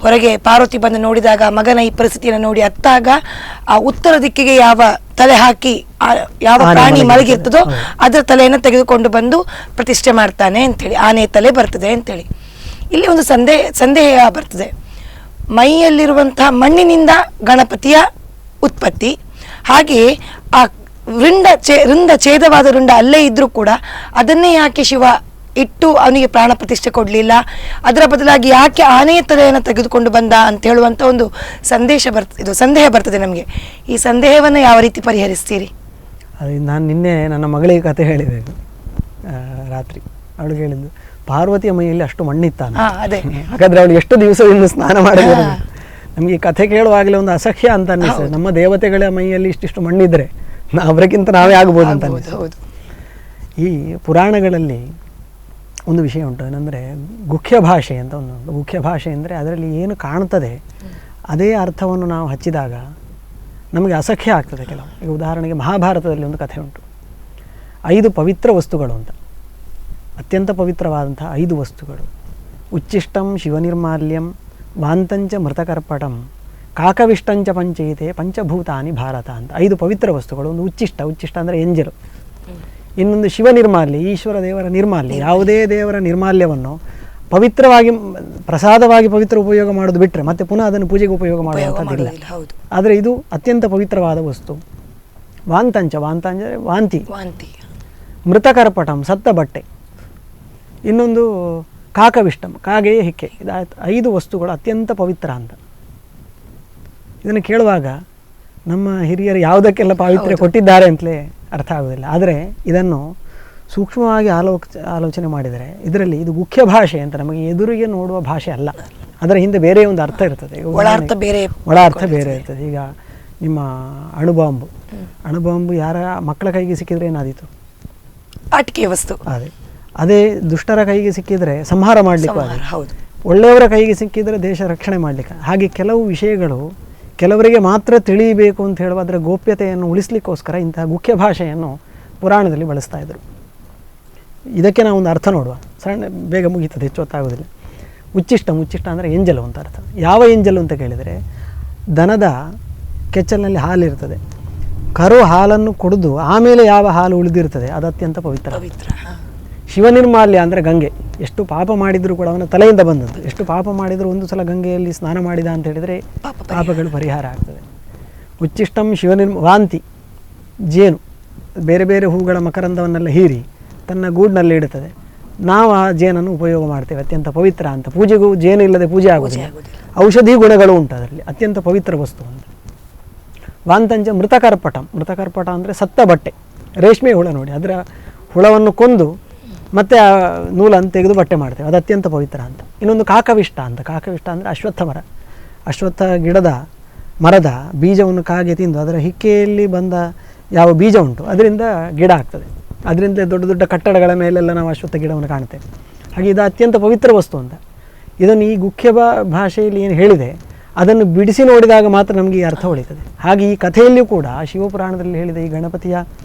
ಹೊರಗೆ ಪಾರ್ವತಿ ಬಂದು ನೋಡಿದಾಗ ಮಗನ ಈ ಪರಿಸ್ಥಿತಿಯನ್ನು ನೋಡಿ ಅತ್ತಾಗ ಆ ಉತ್ತರ ದಿಕ್ಕಿಗೆ ಯಾವ ತಲೆ ಹಾಕಿ ಯಾವ ಪ್ರಾಣಿ ಮಲಗಿರ್ತದೋ ಅದರ ತಲೆಯನ್ನು ತೆಗೆದುಕೊಂಡು ಬಂದು ಪ್ರತಿಷ್ಠೆ ಮಾಡ್ತಾನೆ ಅಂತೇಳಿ, ಆನೆ ತಲೆ ಬರ್ತದೆ ಅಂತೇಳಿ. ಇಲ್ಲಿ ಒಂದು ಸಂದೇಹ ಬರ್ತದೆ, ಮೈಯಲ್ಲಿರುವಂತಹ ಮಣ್ಣಿನಿಂದ ಗಣಪತಿಯ ಉತ್ಪತ್ತಿ, ಹಾಗೆಯೇ ಆ ರುಂಡ ಛೇದವಾದ ರುಂಡ ಅಲ್ಲೇ ಇದ್ರೂ ಕೂಡ ಅದನ್ನೇ ಯಾಕೆ ಶಿವ ಇಟ್ಟು ಅವನಿಗೆ ಪ್ರಾಣ ಪ್ರತಿಷ್ಠೆ ಕೊಡಲಿಲ್ಲ, ಅದರ ಬದಲಾಗಿ ಯಾಕೆ ಆನೆಯ ತಲೆಯನ್ನು ತೆಗೆದುಕೊಂಡು ಬಂದ ಅಂತ ಹೇಳುವಂಥ ಒಂದು ಸಂದೇಹ ಬರ್ತದೆ ನಮಗೆ. ಈ ಸಂದೇಹವನ್ನು ಯಾವ ರೀತಿ ಪರಿಹರಿಸ್ತೀರಿ? ಅದು ನಾನು ನಿನ್ನೆ ನನ್ನ ಮಗಳಿಗೆ ಕತೆ ಹೇಳಿದೆ, ರಾತ್ರಿ ಅವಳಿಗೆ ಹೇಳಿದ್ದು, ಪಾರ್ವತಿಯ ಮೈಯಲ್ಲಿ ಅಷ್ಟು ಮಣ್ಣಿತ್ತಾನೆ, ಅದೇ ಹಾಗಾದ್ರೆ ಅವಳು ಎಷ್ಟು ದಿವಸದಿಂದ ಸ್ನಾನ ಮಾಡಿದ್ರು. ನಮಗೆ ಈ ಕಥೆ ಕೇಳುವಾಗಲೇ ಒಂದು ಅಸಹ್ಯ ಅಂತ ಅನ್ನಿಸ್ತದೆ. ನಮ್ಮ ದೇವತೆಗಳ ಮೈಯಲ್ಲಿ ಇಷ್ಟಿಷ್ಟು ಮಣ್ಣಿದ್ರೆ ಅವರಿಗಿಂತ ನಾವೇ ಆಗ್ಬೋದು ಅಂತ ಅನ್ನಿಸ್ತದೆ. ಈ ಪುರಾಣಗಳಲ್ಲಿ ಒಂದು ವಿಷಯ ಉಂಟು, ಏನಂದರೆ ಗುಖ್ಯ ಭಾಷೆ ಅಂತ ಒಂದು. ಗುಖ್ಯ ಭಾಷೆ ಅಂದರೆ ಅದರಲ್ಲಿ ಏನು ಕಾಣ್ತದೆ ಅದೇ ಅರ್ಥವನ್ನು ನಾವು ಹಚ್ಚಿದಾಗ ನಮಗೆ ಅಸಹ್ಯ ಆಗ್ತದೆ ಕೆಲವು. ಈಗ ಉದಾಹರಣೆಗೆ ಮಹಾಭಾರತದಲ್ಲಿ ಒಂದು ಕಥೆ ಉಂಟು, 5 ಪವಿತ್ರ ವಸ್ತುಗಳು ಅಂತ. ಅತ್ಯಂತ ಪವಿತ್ರವಾದಂಥ 5 ವಸ್ತುಗಳು. ಉಚ್ಚಿಷ್ಟಂ ಶಿವನಿರ್ಮಾಲ್ಯಂ, ವಾಂತಂಚ ಮೃತಕರ್ಪಟಂ, ಕಾಕವಿಷ್ಟಂಚ ಪಂಚೈತೆ, ಪಂಚಭೂತಾನಿ ಭಾರತ ಅಂತ 5 ಪವಿತ್ರ ವಸ್ತುಗಳು. ಒಂದು ಉಚ್ಚಿಷ್ಟ ಅಂದರೆ ಎಂಜಲು. ಇನ್ನೊಂದು ಶಿವನಿರ್ಮಾಲ್ಯ, ಈಶ್ವರ ದೇವರ ನಿರ್ಮಾಲ್ಯ. ಯಾವುದೇ ದೇವರ ನಿರ್ಮಾಲ್ಯವನ್ನು ಪವಿತ್ರವಾಗಿ ಪ್ರಸಾದವಾಗಿ ಪವಿತ್ರ ಉಪಯೋಗ ಮಾಡೋದು ಬಿಟ್ಟರೆ ಮತ್ತೆ ಪುನಃ ಅದನ್ನು ಪೂಜೆಗೆ ಉಪಯೋಗ ಮಾಡುವಂಥದ್ದಿಲ್ಲ. ಆದರೆ ಇದು ಅತ್ಯಂತ ಪವಿತ್ರವಾದ ವಸ್ತು. ವಾಂತಂಚ ಅಂದರೆ ವಾಂತಿ. ಮೃತಕರ್ಪಟಂ ಸತ್ತ ಬಟ್ಟೆ. ಇನ್ನೊಂದು ಕಾಕವಿಷ್ಟಂ, ಕಾಗೆಯೇ ಹಿಕ್ಕೆ. ಇದಾಯ್ತು 5 ವಸ್ತುಗಳು ಅತ್ಯಂತ ಪವಿತ್ರ ಅಂತ. ಇದನ್ನು ಕೇಳುವಾಗ ನಮ್ಮ ಹಿರಿಯರು ಯಾವುದಕ್ಕೆಲ್ಲ ಪಾವಿತ್ರ್ಯ ಕೊಟ್ಟಿದ್ದಾರೆ ಅಂತಲೇ ಅರ್ಥ ಆಗೋದಿಲ್ಲ. ಆದರೆ ಇದನ್ನು ಸೂಕ್ಷ್ಮವಾಗಿ ಆಲೋಚನೆ ಮಾಡಿದರೆ ಇದರಲ್ಲಿ ಇದು ಮುಖ್ಯ ಭಾಷೆ ಅಂತ ನಮಗೆ ಎದುರಿಗೆ ನೋಡುವ ಭಾಷೆ ಅಲ್ಲ, ಅದರ ಹಿಂದೆ ಬೇರೆ ಒಂದು ಅರ್ಥ ಇರ್ತದೆ, ಒಳ ಅರ್ಥ ಬೇರೆ ಇರ್ತದೆ. ಈಗ ನಿಮ್ಮ ಅಣುಬಾಂಬು ಯಾರ ಮಕ್ಕಳ ಕೈಗೆ ಸಿಕ್ಕಿದ್ರೆ ಏನಾದೀತು? ಆಟಿಕೆ ವಸ್ತು. ಅದೇ ದುಷ್ಟರ ಕೈಗೆ ಸಿಕ್ಕಿದ್ರೆ ಸಂಹಾರ ಮಾಡಲಿಕ್ಕೆ, ಹೌದು, ಒಳ್ಳೆಯವರ ಕೈಗೆ ಸಿಕ್ಕಿದರೆ ದೇಶ ರಕ್ಷಣೆ ಮಾಡಲಿಕ್ಕೆ. ಹಾಗೆ ಕೆಲವು ವಿಷಯಗಳು ಕೆಲವರಿಗೆ ಮಾತ್ರ ತಿಳಿಯಬೇಕು ಅಂತ ಹೇಳುವ ಅದರ ಗೋಪ್ಯತೆಯನ್ನು ಉಳಿಸ್ಲಿಕ್ಕೋಸ್ಕರ ಇಂತಹ ಮುಖ್ಯ ಭಾಷೆಯನ್ನು ಪುರಾಣದಲ್ಲಿ ಬಳಸ್ತಾ ಇದ್ದರು. ಇದಕ್ಕೆ ನಾವು ಒಂದು ಅರ್ಥ ನೋಡುವ, ಸಣ್ಣ ಬೇಗ ಮುಗೀತದೆ, ಹೆಚ್ಚು ಹೊತ್ತಾಗೋದಿಲ್ಲ. ಉಚ್ಚಿಷ್ಟ ಅಂದರೆ ಎಂಜಲು ಅಂತ ಅರ್ಥ. ಯಾವ ಎಂಜಲು ಅಂತ ಕೇಳಿದರೆ, ದನದ ಕೆಚ್ಚಲಿನಲ್ಲಿ ಹಾಲಿರ್ತದೆ, ಕರು ಹಾಲನ್ನು ಕುಡಿದು ಆಮೇಲೆ ಯಾವ ಹಾಲು ಉಳಿದಿರ್ತದೆ ಅದು ಅತ್ಯಂತ ಪವಿತ್ರ. ಶಿವನಿರ್ಮಾಲ್ಯ ಅಂದರೆ ಗಂಗೆ. ಎಷ್ಟು ಪಾಪ ಮಾಡಿದರೂ ಕೂಡ ಅವನ ತಲೆಯಿಂದ ಬಂದದ್ದು. ಎಷ್ಟು ಪಾಪ ಮಾಡಿದರೂ ಒಂದು ಸಲ ಗಂಗೆಯಲ್ಲಿ ಸ್ನಾನ ಮಾಡಿದ ಅಂತ ಹೇಳಿದರೆ ಪಾಪಗಳು ಪರಿಹಾರ ಆಗ್ತದೆ. ಉಚ್ಚಿಷ್ಟಂ ವಾಂತಿ, ಜೇನು ಬೇರೆ ಬೇರೆ ಹೂಗಳ ಮಕರಂದವನ್ನೆಲ್ಲ ಹೀರಿ ತನ್ನ ಗೂಡಿನಲ್ಲಿ ಇಡುತ್ತದೆ. ನಾವು ಆ ಜೇನನ್ನು ಉಪಯೋಗ ಮಾಡ್ತೇವೆ, ಅತ್ಯಂತ ಪವಿತ್ರ ಅಂತ. ಪೂಜೆಗೂ ಜೇನು ಇಲ್ಲದೆ ಪೂಜೆ ಆಗುವುದಿಲ್ಲ. ಔಷಧಿ ಗುಣಗಳು ಉಂಟು ಅದರಲ್ಲಿ, ಅತ್ಯಂತ ಪವಿತ್ರ ವಸ್ತು ಅಂತ. ವಾಂತಂಚ ಮೃತಕರ್ಪಟ ಅಂದರೆ ಸತ್ತ ಬಟ್ಟೆ, ರೇಷ್ಮೆ ಹುಳ ನೋಡಿ, ಅದರ ಹುಳವನ್ನು ಕೊಂದು ಮತ್ತೆ ಆ ನೂಲನ್ನು ತೆಗೆದು ಬಟ್ಟೆ ಮಾಡ್ತೇವೆ, ಅದು ಅತ್ಯಂತ ಪವಿತ್ರ ಅಂತ. ಇನ್ನೊಂದು ಕಾಕವಿಷ್ಟ ಅಂದರೆ ಅಶ್ವತ್ಥ ಮರ. ಅಶ್ವತ್ಥ ಗಿಡದ ಮರದ ಬೀಜವನ್ನು ಕಾಗೆ ತಿಂದು ಅದರ ಹಿಕ್ಕೆಯಲ್ಲಿ ಬಂದ ಯಾವ ಬೀಜ ಉಂಟು ಅದರಿಂದ ಗಿಡ ಆಗ್ತದೆ. ಅದರಿಂದ ದೊಡ್ಡ ದೊಡ್ಡ ಕಟ್ಟಡಗಳ ಮೇಲೆಲ್ಲ ನಾವು ಅಶ್ವತ್ಥ ಗಿಡವನ್ನು ಕಾಣ್ತೇವೆ. ಹಾಗೆ ಇದು ಅತ್ಯಂತ ಪವಿತ್ರ ವಸ್ತು ಅಂತ. ಇದನ್ನು ಈ ಗುಖ್ಯ ಭಾಷೆಯಲ್ಲಿ ಏನು ಹೇಳಿದೆ ಅದನ್ನು ಬಿಡಿಸಿ ನೋಡಿದಾಗ ಮಾತ್ರ ನಮಗೆ ಈ ಅರ್ಥ ಉಳಿತದೆ. ಹಾಗೆ ಈ ಕಥೆಯಲ್ಲಿಯೂ ಕೂಡ, ಶಿವಪುರಾಣದಲ್ಲಿ ಹೇಳಿದ ಈ ಗಣಪತಿಯ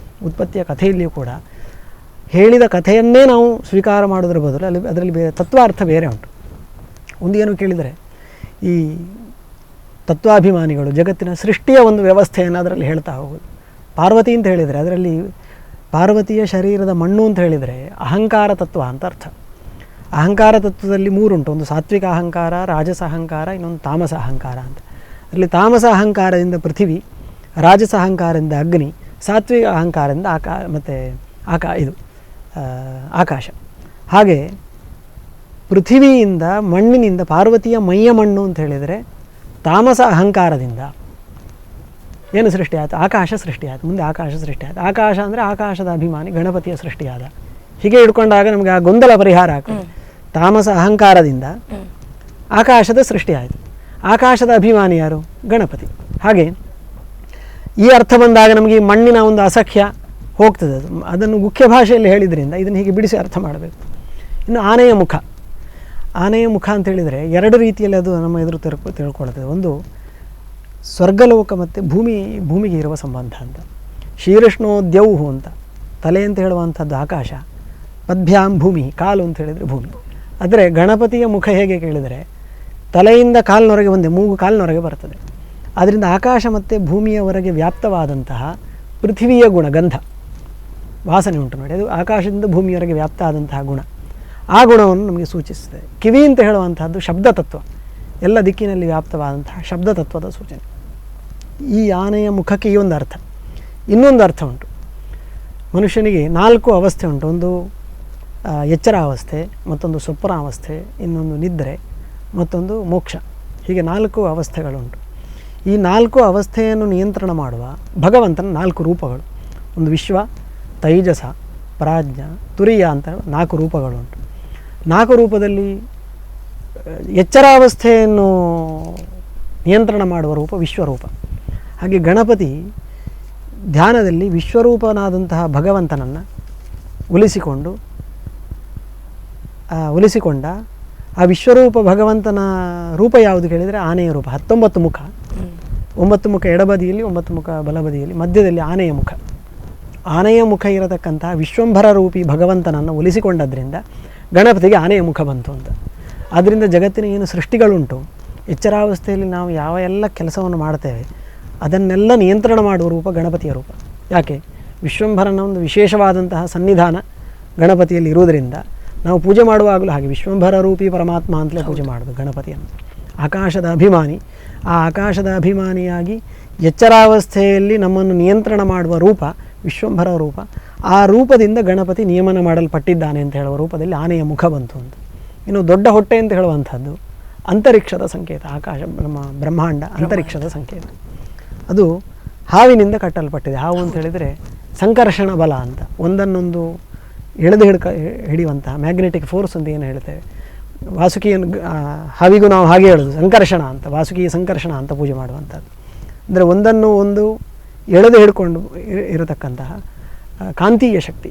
ಉತ್ಪತ್ತಿಯ ಕಥೆಯಲ್ಲಿಯೂ ಕೂಡ ಹೇಳಿದ ಕಥೆಯನ್ನೇ ನಾವು ಸ್ವೀಕಾರ ಮಾಡೋದ್ರ ಬದಲು ಅದರಲ್ಲಿ ಬೇರೆ ತತ್ವಾರ್ಥ ಬೇರೆ ಉಂಟು. ಒಂದು ಏನು ಕೇಳಿದರೆ, ಈ ತತ್ವಾಭಿಮಾನಿಗಳು ಜಗತ್ತಿನ ಸೃಷ್ಟಿಯ ಒಂದು ವ್ಯವಸ್ಥೆಯನ್ನು ಅದರಲ್ಲಿ ಹೇಳ್ತಾ ಹೋಗೋದು. ಪಾರ್ವತಿ ಅಂತ ಹೇಳಿದರೆ ಅದರಲ್ಲಿ ಪಾರ್ವತಿಯ ಶರೀರದ ಮಣ್ಣು ಅಂತ ಹೇಳಿದರೆ ಅಹಂಕಾರ ತತ್ವ ಅಂತ ಅರ್ಥ. ಅಹಂಕಾರ ತತ್ವದಲ್ಲಿ ಮೂರುಂಟು, ಒಂದು ಸಾತ್ವಿಕ ಅಹಂಕಾರ, ರಾಜಸ ಅಹಂಕಾರ, ಇನ್ನೊಂದು ತಾಮಸ ಅಹಂಕಾರ ಅಂತ. ಅದರಲ್ಲಿ ತಾಮಸ ಅಹಂಕಾರದಿಂದ ಪೃಥ್ವಿ, ರಾಜಸ ಅಹಂಕಾರದಿಂದ ಅಗ್ನಿ, ಸಾತ್ವಿಕ ಅಹಂಕಾರದಿಂದ ಆಕಾಶ. ಹಾಗೆ ಪೃಥ್ವಿಯಿಂದ ಮಣ್ಣಿನಿಂದ ಪಾರ್ವತಿಯ ಮೈಯ ಮಣ್ಣು ಅಂತ ಹೇಳಿದರೆ ತಾಮಸ ಅಹಂಕಾರದಿಂದ ಏನು ಸೃಷ್ಟಿಯಾಯಿತು? ಆಕಾಶ ಸೃಷ್ಟಿಯಾಯಿತು. ಮುಂದೆ ಆಕಾಶ ಸೃಷ್ಟಿಯಾಯಿತು. ಆಕಾಶ ಅಂದರೆ ಆಕಾಶದ ಅಭಿಮಾನಿ ಗಣಪತಿಯ ಸೃಷ್ಟಿಯಾದ. ಹೀಗೆ ಹಿಡ್ಕೊಂಡಾಗ ನಮಗೆ ಆ ಗೊಂದಲ ಪರಿಹಾರ ಆಗ್ತದೆ. ತಾಮಸ ಅಹಂಕಾರದಿಂದ ಆಕಾಶದ ಸೃಷ್ಟಿಯಾಯಿತು. ಆಕಾಶದ ಅಭಿಮಾನಿ ಯಾರು? ಗಣಪತಿ. ಹಾಗೆ ಈ ಅರ್ಥ ಬಂದಾಗ ನಮಗೆ ಈ ಮಣ್ಣಿನ ಒಂದು ಅಸಖ್ಯ ಹೋಗ್ತದೆ. ಅದನ್ನು ಮುಖ್ಯ ಭಾಷೆಯಲ್ಲಿ ಹೇಳಿದ್ರಿಂದ ಇದನ್ನು ಹೀಗೆ ಬಿಡಿಸಿ ಅರ್ಥ ಮಾಡಬೇಕು. ಇನ್ನು ಆನೆಯ ಮುಖ ಅಂತ ಹೇಳಿದರೆ ಎರಡು ರೀತಿಯಲ್ಲಿ ಅದು ನಮ್ಮ ಎದುರು ತಿಳ್ಕೊಳ್ತದೆ. ಒಂದು ಸ್ವರ್ಗಲೋಕ ಮತ್ತು ಭೂಮಿಗೆ ಇರುವ ಸಂಬಂಧ ಅಂತ. ಶೀರ್ಷ್ಣೋ ದ್ಯೌಹು ಅಂತ ತಲೆ ಅಂತ ಹೇಳುವಂಥದ್ದು ಆಕಾಶ, ಪದ್ಭ್ಯಾಂ ಭೂಮಿ, ಕಾಲು ಅಂತ ಹೇಳಿದರೆ ಭೂಮಿ. ಆದರೆ ಗಣಪತಿಯ ಮುಖ ಹೇಗೆ ಕೇಳಿದರೆ ತಲೆಯಿಂದ ಕಾಲಿನವರೆಗೆ ಒಂದೇ, ಮೂಗು ಕಾಲಿನವರೆಗೆ ಬರ್ತದೆ. ಆದ್ದರಿಂದ ಆಕಾಶ ಮತ್ತು ಭೂಮಿಯವರೆಗೆ ವ್ಯಾಪ್ತವಾದಂತಹ ಪೃಥ್ವಿಯ ಗುಣ, ಗಂಧ ವಾಸನೆ ಉಂಟು ನೋಡಿ, ಅದು ಆಕಾಶದಿಂದ ಭೂಮಿಯವರೆಗೆ ವ್ಯಾಪ್ತ ಆದಂತಹ ಗುಣ. ಆ ಗುಣವನ್ನು ನಮಗೆ ಸೂಚಿಸ್ತದೆ. ಕಿವಿ ಅಂತ ಹೇಳುವಂತಹದ್ದು ಶಬ್ದತತ್ವ, ಎಲ್ಲ ದಿಕ್ಕಿನಲ್ಲಿ ವ್ಯಾಪ್ತವಾದಂತಹ ಶಬ್ದತತ್ವದ ಸೂಚನೆ. ಈ ಆನೆಯ ಮುಖಕ್ಕೆ ಈ ಒಂದು ಅರ್ಥ. ಇನ್ನೊಂದು ಅರ್ಥ ಉಂಟು. ಮನುಷ್ಯನಿಗೆ 4 ಅವಸ್ಥೆ ಉಂಟು. ಒಂದು ಎಚ್ಚರ ಅವಸ್ಥೆ, ಮತ್ತೊಂದು ಸ್ವಪ್ನಾವಸ್ಥೆ, ಇನ್ನೊಂದು ನಿದ್ರೆ, ಮತ್ತೊಂದು ಮೋಕ್ಷ. ಹೀಗೆ 4 ಅವಸ್ಥೆಗಳುಂಟು. ಈ 4 ಅವಸ್ಥೆಯನ್ನು ನಿಯಂತ್ರಣ ಮಾಡುವ ಭಗವಂತನ 4 ರೂಪಗಳು. ಒಂದು ವಿಶ್ವ, ತೈಜಸ, ಪ್ರಾಜ್ಞ, ತುರಿಯ ಅಂತ 4 ರೂಪಗಳುಂಟು. 4 ರೂಪದಲ್ಲಿ ಎಚ್ಚರಾವಸ್ಥೆಯನ್ನು ನಿಯಂತ್ರಣ ಮಾಡುವ ರೂಪ ವಿಶ್ವರೂಪ. ಹಾಗೆ ಗಣಪತಿ ಧ್ಯಾನದಲ್ಲಿ ವಿಶ್ವರೂಪನಾದಂತಹ ಭಗವಂತನನ್ನು ಉಳಿಸಿಕೊಂಡ ಆ ವಿಶ್ವರೂಪ ಭಗವಂತನ ರೂಪ ಯಾವುದು ಕೇಳಿದರೆ ಆನೆಯ ರೂಪ. 19 ಮುಖ, 9 ಮುಖ ಎಡಬದಿಯಲ್ಲಿ, 9 ಮುಖ ಬಲಬದಿಯಲ್ಲಿ, ಮಧ್ಯದಲ್ಲಿ ಆನೆಯ ಮುಖ. ಆನೆಯ ಮುಖ ಇರತಕ್ಕಂತಹ ವಿಶ್ವಂಭರ ರೂಪಿ ಭಗವಂತನನ್ನು ಒಲಿಸಿಕೊಂಡದ್ರಿಂದ ಗಣಪತಿಗೆ ಆನೆಯ ಮುಖ ಬಂತು ಅಂತ. ಆದ್ದರಿಂದ ಜಗತ್ತಿನ ಏನು ಸೃಷ್ಟಿಗಳುಂಟು, ಎಚ್ಚರಾವಸ್ಥೆಯಲ್ಲಿ ನಾವು ಯಾವ ಎಲ್ಲ ಕೆಲಸವನ್ನು ಮಾಡ್ತೇವೆ ಅದನ್ನೆಲ್ಲ ನಿಯಂತ್ರಣ ಮಾಡುವ ರೂಪ ಗಣಪತಿಯ ರೂಪ. ಯಾಕೆ? ವಿಶ್ವಂಭರನ ಒಂದು ವಿಶೇಷವಾದಂತಹ ಸನ್ನಿಧಾನ ಗಣಪತಿಯಲ್ಲಿ ಇರುವುದರಿಂದ ನಾವು ಪೂಜೆ ಮಾಡುವಾಗಲೂ ಹಾಗೆ ವಿಶ್ವಂಭರ ರೂಪಿ ಪರಮಾತ್ಮ ಅಂತಲೇ ಪೂಜೆ ಮಾಡೋದು ಗಣಪತಿಯನ್ನು. ಆಕಾಶದ ಅಭಿಮಾನಿ, ಆ ಆಕಾಶದ ಅಭಿಮಾನಿಯಾಗಿ ಎಚ್ಚರಾವಸ್ಥೆಯಲ್ಲಿ ನಮ್ಮನ್ನು ನಿಯಂತ್ರಣ ಮಾಡುವ ರೂಪ ವಿಶ್ವಂಭರ ರೂಪ. ಆ ರೂಪದಿಂದ ಗಣಪತಿ ನಿಯಮನ ಮಾಡಲ್ಪಟ್ಟಿದ್ದಾನೆ ಅಂತ ಹೇಳುವ ರೂಪದಲ್ಲಿ ಆನೆಯ ಮುಖ ಬಂತು ಅಂತ. ಇನ್ನು ದೊಡ್ಡ ಹೊಟ್ಟೆ ಅಂತ ಹೇಳುವಂಥದ್ದು ಅಂತರಿಕ್ಷದ ಸಂಕೇತ. ಆಕಾಶ, ನಮ್ಮ ಬ್ರಹ್ಮಾಂಡ ಅಂತರಿಕ್ಷದ ಸಂಕೇತ. ಅದು ಹಾವಿನಿಂದ ಕಟ್ಟಲ್ಪಟ್ಟಿದೆ. ಹಾವು ಅಂತ ಹೇಳಿದರೆ ಸಂಕರ್ಷಣ ಬಲ ಅಂತ. ಒಂದನ್ನೊಂದು ಎಳೆದು ಹಿಡಿಯುವಂತಹ ಮ್ಯಾಗ್ನೆಟಿಕ್ ಫೋರ್ಸ್ ಅಂತ ಏನು ಹೇಳ್ತೇವೆ. ವಾಸುಕಿಯನ್ನು ಹಾವಿಗೂ ನಾವು ಹಾಗೆ ಹೇಳೋದು ಸಂಕರ್ಷಣ ಅಂತ, ವಾಸುಕಿ ಸಂಕರ್ಷಣ ಅಂತ ಪೂಜೆ ಮಾಡುವಂಥದ್ದು. ಅಂದರೆ ಒಂದನ್ನು ಒಂದು ಎಳೆದು ಹಿಡ್ಕೊಂಡು ಇರತಕ್ಕಂತಹ ಕಾಂತೀಯ ಶಕ್ತಿ,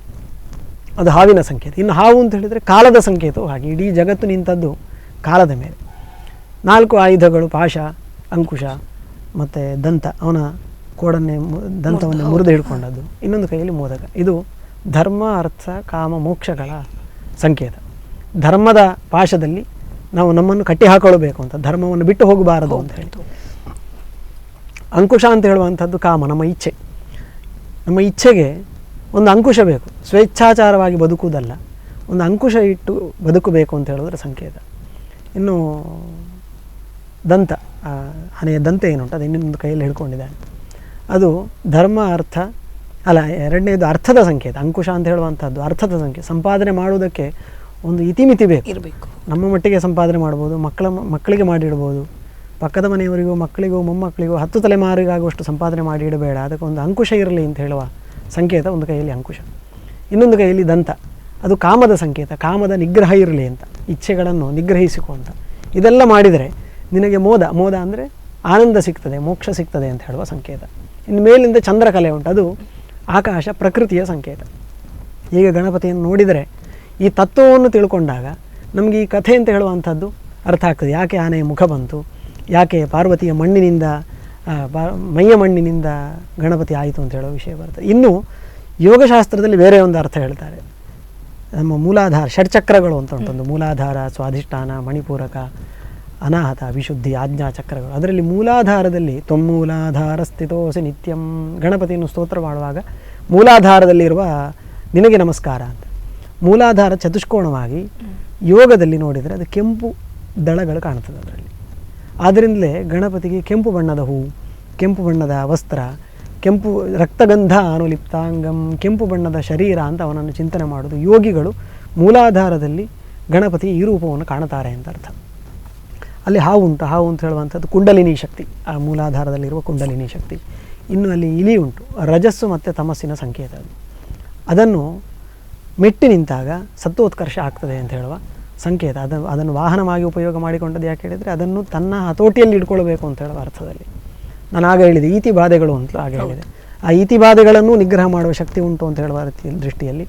ಅದು ಹಾವಿನ ಸಂಕೇತ. ಇನ್ನು ಹಾವು ಅಂತ ಹೇಳಿದರೆ ಕಾಲದ ಸಂಕೇತವು ಹಾಗೆ. ಇಡೀ ಜಗತ್ತು ನಿಂತದ್ದು ಕಾಲದ ಮೇಲೆ. 4 ಆಯುಧಗಳು, ಪಾಶ, ಅಂಕುಶ ಮತ್ತು ದಂತ, ಅವನ ಕೋಡನ್ನೇ ದಂತವನ್ನು ಮುರಿದು ಹಿಡ್ಕೊಂಡದ್ದು, ಇನ್ನೊಂದು ಕೈಯಲ್ಲಿ ಮೋದಕ. ಇದು ಧರ್ಮ, ಅರ್ಥ, ಕಾಮ, ಮೋಕ್ಷಗಳ ಸಂಕೇತ. ಧರ್ಮದ ಪಾಶದಲ್ಲಿ ನಾವು ನಮ್ಮನ್ನು ಕಟ್ಟಿ ಹಾಕೊಳ್ಳಬೇಕು ಅಂತ, ಧರ್ಮವನ್ನು ಬಿಟ್ಟು ಹೋಗಬಾರದು ಅಂತ ಹೇಳ್ತು. ಅಂಕುಶ ಅಂತ ಹೇಳುವಂಥದ್ದು ಕಾಮ, ನಮ್ಮ ಇಚ್ಛೆ. ನಮ್ಮ ಇಚ್ಛೆಗೆ ಒಂದು ಅಂಕುಶ ಬೇಕು. ಸ್ವೇಚ್ಛಾಚಾರವಾಗಿ ಬದುಕುವುದಲ್ಲ, ಒಂದು ಅಂಕುಶ ಇಟ್ಟು ಬದುಕಬೇಕು ಅಂತ ಹೇಳೋದ್ರ ಸಂಕೇತ. ಇನ್ನು ದಂತ, ಹಣೆಯ ದಂತ ಏನುಂಟು ಅದು ಇನ್ನೊಂದು ಕೈಯಲ್ಲಿ ಹಿಡ್ಕೊಂಡಿದ್ದಾನೆ, ಅದು ಧರ್ಮ, ಅರ್ಥ ಅಲ್ಲ, ಎರಡನೇದು ಅರ್ಥದ ಸಂಕೇತ. ಅಂಕುಶ ಅಂತ ಹೇಳುವಂಥದ್ದು ಅರ್ಥದ ಸಂಕೇತ. ಸಂಪಾದನೆ ಮಾಡುವುದಕ್ಕೆ ಒಂದು ಇತಿಮಿತಿ ಬೇಕು ಇರಬೇಕು. ನಮ್ಮ ಮಟ್ಟಿಗೆ ಸಂಪಾದನೆ ಮಾಡ್ಬೋದು, ಮಕ್ಕಳಿಗೆ ಮಾಡಿಡ್ಬೋದು, ಪಕ್ಕದ ಮನೆಯವರಿಗೂ, ಮಕ್ಕಳಿಗೂ, ಮೊಮ್ಮಕ್ಕಳಿಗೂ 10 ತಲೆಮಾರಿಗಾಗುವಷ್ಟು ಸಂಪಾದನೆ ಮಾಡಿ ಇಡಬೇಡ. ಅದಕ್ಕೊಂದು ಅಂಕುಶ ಇರಲಿ ಅಂತ ಹೇಳುವ ಸಂಕೇತ. ಒಂದು ಕೈಯಲ್ಲಿ ಅಂಕುಶ, ಇನ್ನೊಂದು ಕೈಯಲ್ಲಿ ದಂತ, ಅದು ಕಾಮದ ಸಂಕೇತ. ಕಾಮದ ನಿಗ್ರಹ ಇರಲಿ ಅಂತ, ಇಚ್ಛೆಗಳನ್ನು ನಿಗ್ರಹಿಸಿಕುವಂತ. ಇದೆಲ್ಲ ಮಾಡಿದರೆ ನಿನಗೆ ಮೋದ ಅಂದರೆ ಆನಂದ ಸಿಗ್ತದೆ, ಮೋಕ್ಷ ಸಿಗ್ತದೆ ಅಂತ ಹೇಳುವ ಸಂಕೇತ. ಇನ್ನು ಮೇಲಿಂದ ಚಂದ್ರಕಲೆ ಉಂಟು, ಅದು ಆಕಾಶ, ಪ್ರಕೃತಿಯ ಸಂಕೇತ. ಈಗ ಗಣಪತಿಯನ್ನು ನೋಡಿದರೆ ಈ ತತ್ವವನ್ನು ತಿಳ್ಕೊಂಡಾಗ ನಮಗೆ ಈ ಕಥೆ ಅಂತ ಹೇಳುವಂಥದ್ದು ಅರ್ಥ ಆಗ್ತದೆ. ಯಾಕೆ ಆನೆಯ ಮುಖ ಬಂತು, ಯಾಕೆ ಪಾರ್ವತಿಯ ಮಣ್ಣಿನಿಂದ ಮೈಯ ಮಣ್ಣಿನಿಂದ ಗಣಪತಿ ಆಯಿತು ಅಂತ ಹೇಳೋ ವಿಷಯ ಬರ್ತದೆ. ಇನ್ನು ಯೋಗಶಾಸ್ತ್ರದಲ್ಲಿ ಬೇರೆ ಒಂದು ಅರ್ಥ ಹೇಳ್ತಾರೆ. ನಮ್ಮ ಮೂಲಾಧಾರ, ಷಡ್ಚಕ್ರಗಳು ಅಂತ ಉಂಟೊಂದು, ಮೂಲಾಧಾರ, ಸ್ವಾಧಿಷ್ಠಾನ, ಮಣಿಪೂರಕ, ಅನಾಹತ, ವಿಶುದ್ಧಿ, ಆಜ್ಞಾ ಚಕ್ರಗಳು. ಅದರಲ್ಲಿ ಮೂಲಾಧಾರದಲ್ಲಿ ತ್ವಮ್ಮೂಲಾಧಾರ ಸ್ಥಿತೋಸಿ ನಿತ್ಯಂ, ಗಣಪತಿಯನ್ನು ಸ್ತೋತ್ರ ಮಾಡುವಾಗ ಮೂಲಾಧಾರದಲ್ಲಿರುವ ನಿನಗೆ ನಮಸ್ಕಾರ ಅಂತ. ಮೂಲಾಧಾರ ಚತುಷ್ಕೋಣವಾಗಿ ಯೋಗದಲ್ಲಿ ನೋಡಿದರೆ ಅದು ಕೆಂಪು ದಳಗಳು ಕಾಣ್ತದೆ ಅದರಲ್ಲಿ. ಆದ್ದರಿಂದಲೇ ಗಣಪತಿಗೆ ಕೆಂಪು ಬಣ್ಣದ ಹೂವು, ಕೆಂಪು ಬಣ್ಣದ ವಸ್ತ್ರ, ಕೆಂಪು ರಕ್ತಗಂಧ ಅನುಲಿಪ್ತಾಂಗಂ, ಕೆಂಪು ಬಣ್ಣದ ಶರೀರ ಅಂತ ಅವನನ್ನು ಚಿಂತನೆ ಮಾಡೋದು. ಯೋಗಿಗಳು ಮೂಲಾಧಾರದಲ್ಲಿ ಗಣಪತಿ ಈ ರೂಪವನ್ನು ಕಾಣುತ್ತಾರೆ ಅಂತ ಅರ್ಥ. ಅಲ್ಲಿ ಹಾವು ಉಂಟು, ಹಾವು ಅಂತ ಹೇಳುವಂಥದ್ದು ಕುಂಡಲಿನಿ ಶಕ್ತಿ, ಆ ಮೂಲಾಧಾರದಲ್ಲಿರುವ ಕುಂಡಲಿನಿ ಶಕ್ತಿ. ಇನ್ನು ಅಲ್ಲಿ ಇಲಿ ಉಂಟು, ರಜಸ್ಸು ಮತ್ತು ತಮಸ್ಸಿನ ಸಂಕೇತ. ಅದನ್ನು ಮೆಟ್ಟಿ ನಿಂತಾಗ ಸತ್ವೋತ್ಕರ್ಷ ಆಗ್ತದೆ ಅಂತ ಹೇಳುವ ಸಂಕೇತ. ಅದನ್ನು ವಾಹನವಾಗಿ ಉಪಯೋಗ ಮಾಡಿಕೊಂಡದ್ದು ಯಾಕೆ ಹೇಳಿದರೆ ಅದನ್ನು ತನ್ನ ಹತೋಟಿಯಲ್ಲಿ ಇಟ್ಕೊಳ್ಬೇಕು ಅಂತ ಹೇಳುವ ಅರ್ಥದಲ್ಲಿ. ನಾನು ಆಗ ಹೇಳಿದೆ ಈತಿ ಬಾಧೆಗಳು ಅಂತಲೂ ಆಗ ಹೇಳಿದೆ. ಆ ಈತಿ ಬಾಧೆಗಳನ್ನು ನಿಗ್ರಹ ಮಾಡುವ ಶಕ್ತಿ ಉಂಟು ಅಂತ ಹೇಳುವ ದೃಷ್ಟಿಯಲ್ಲಿ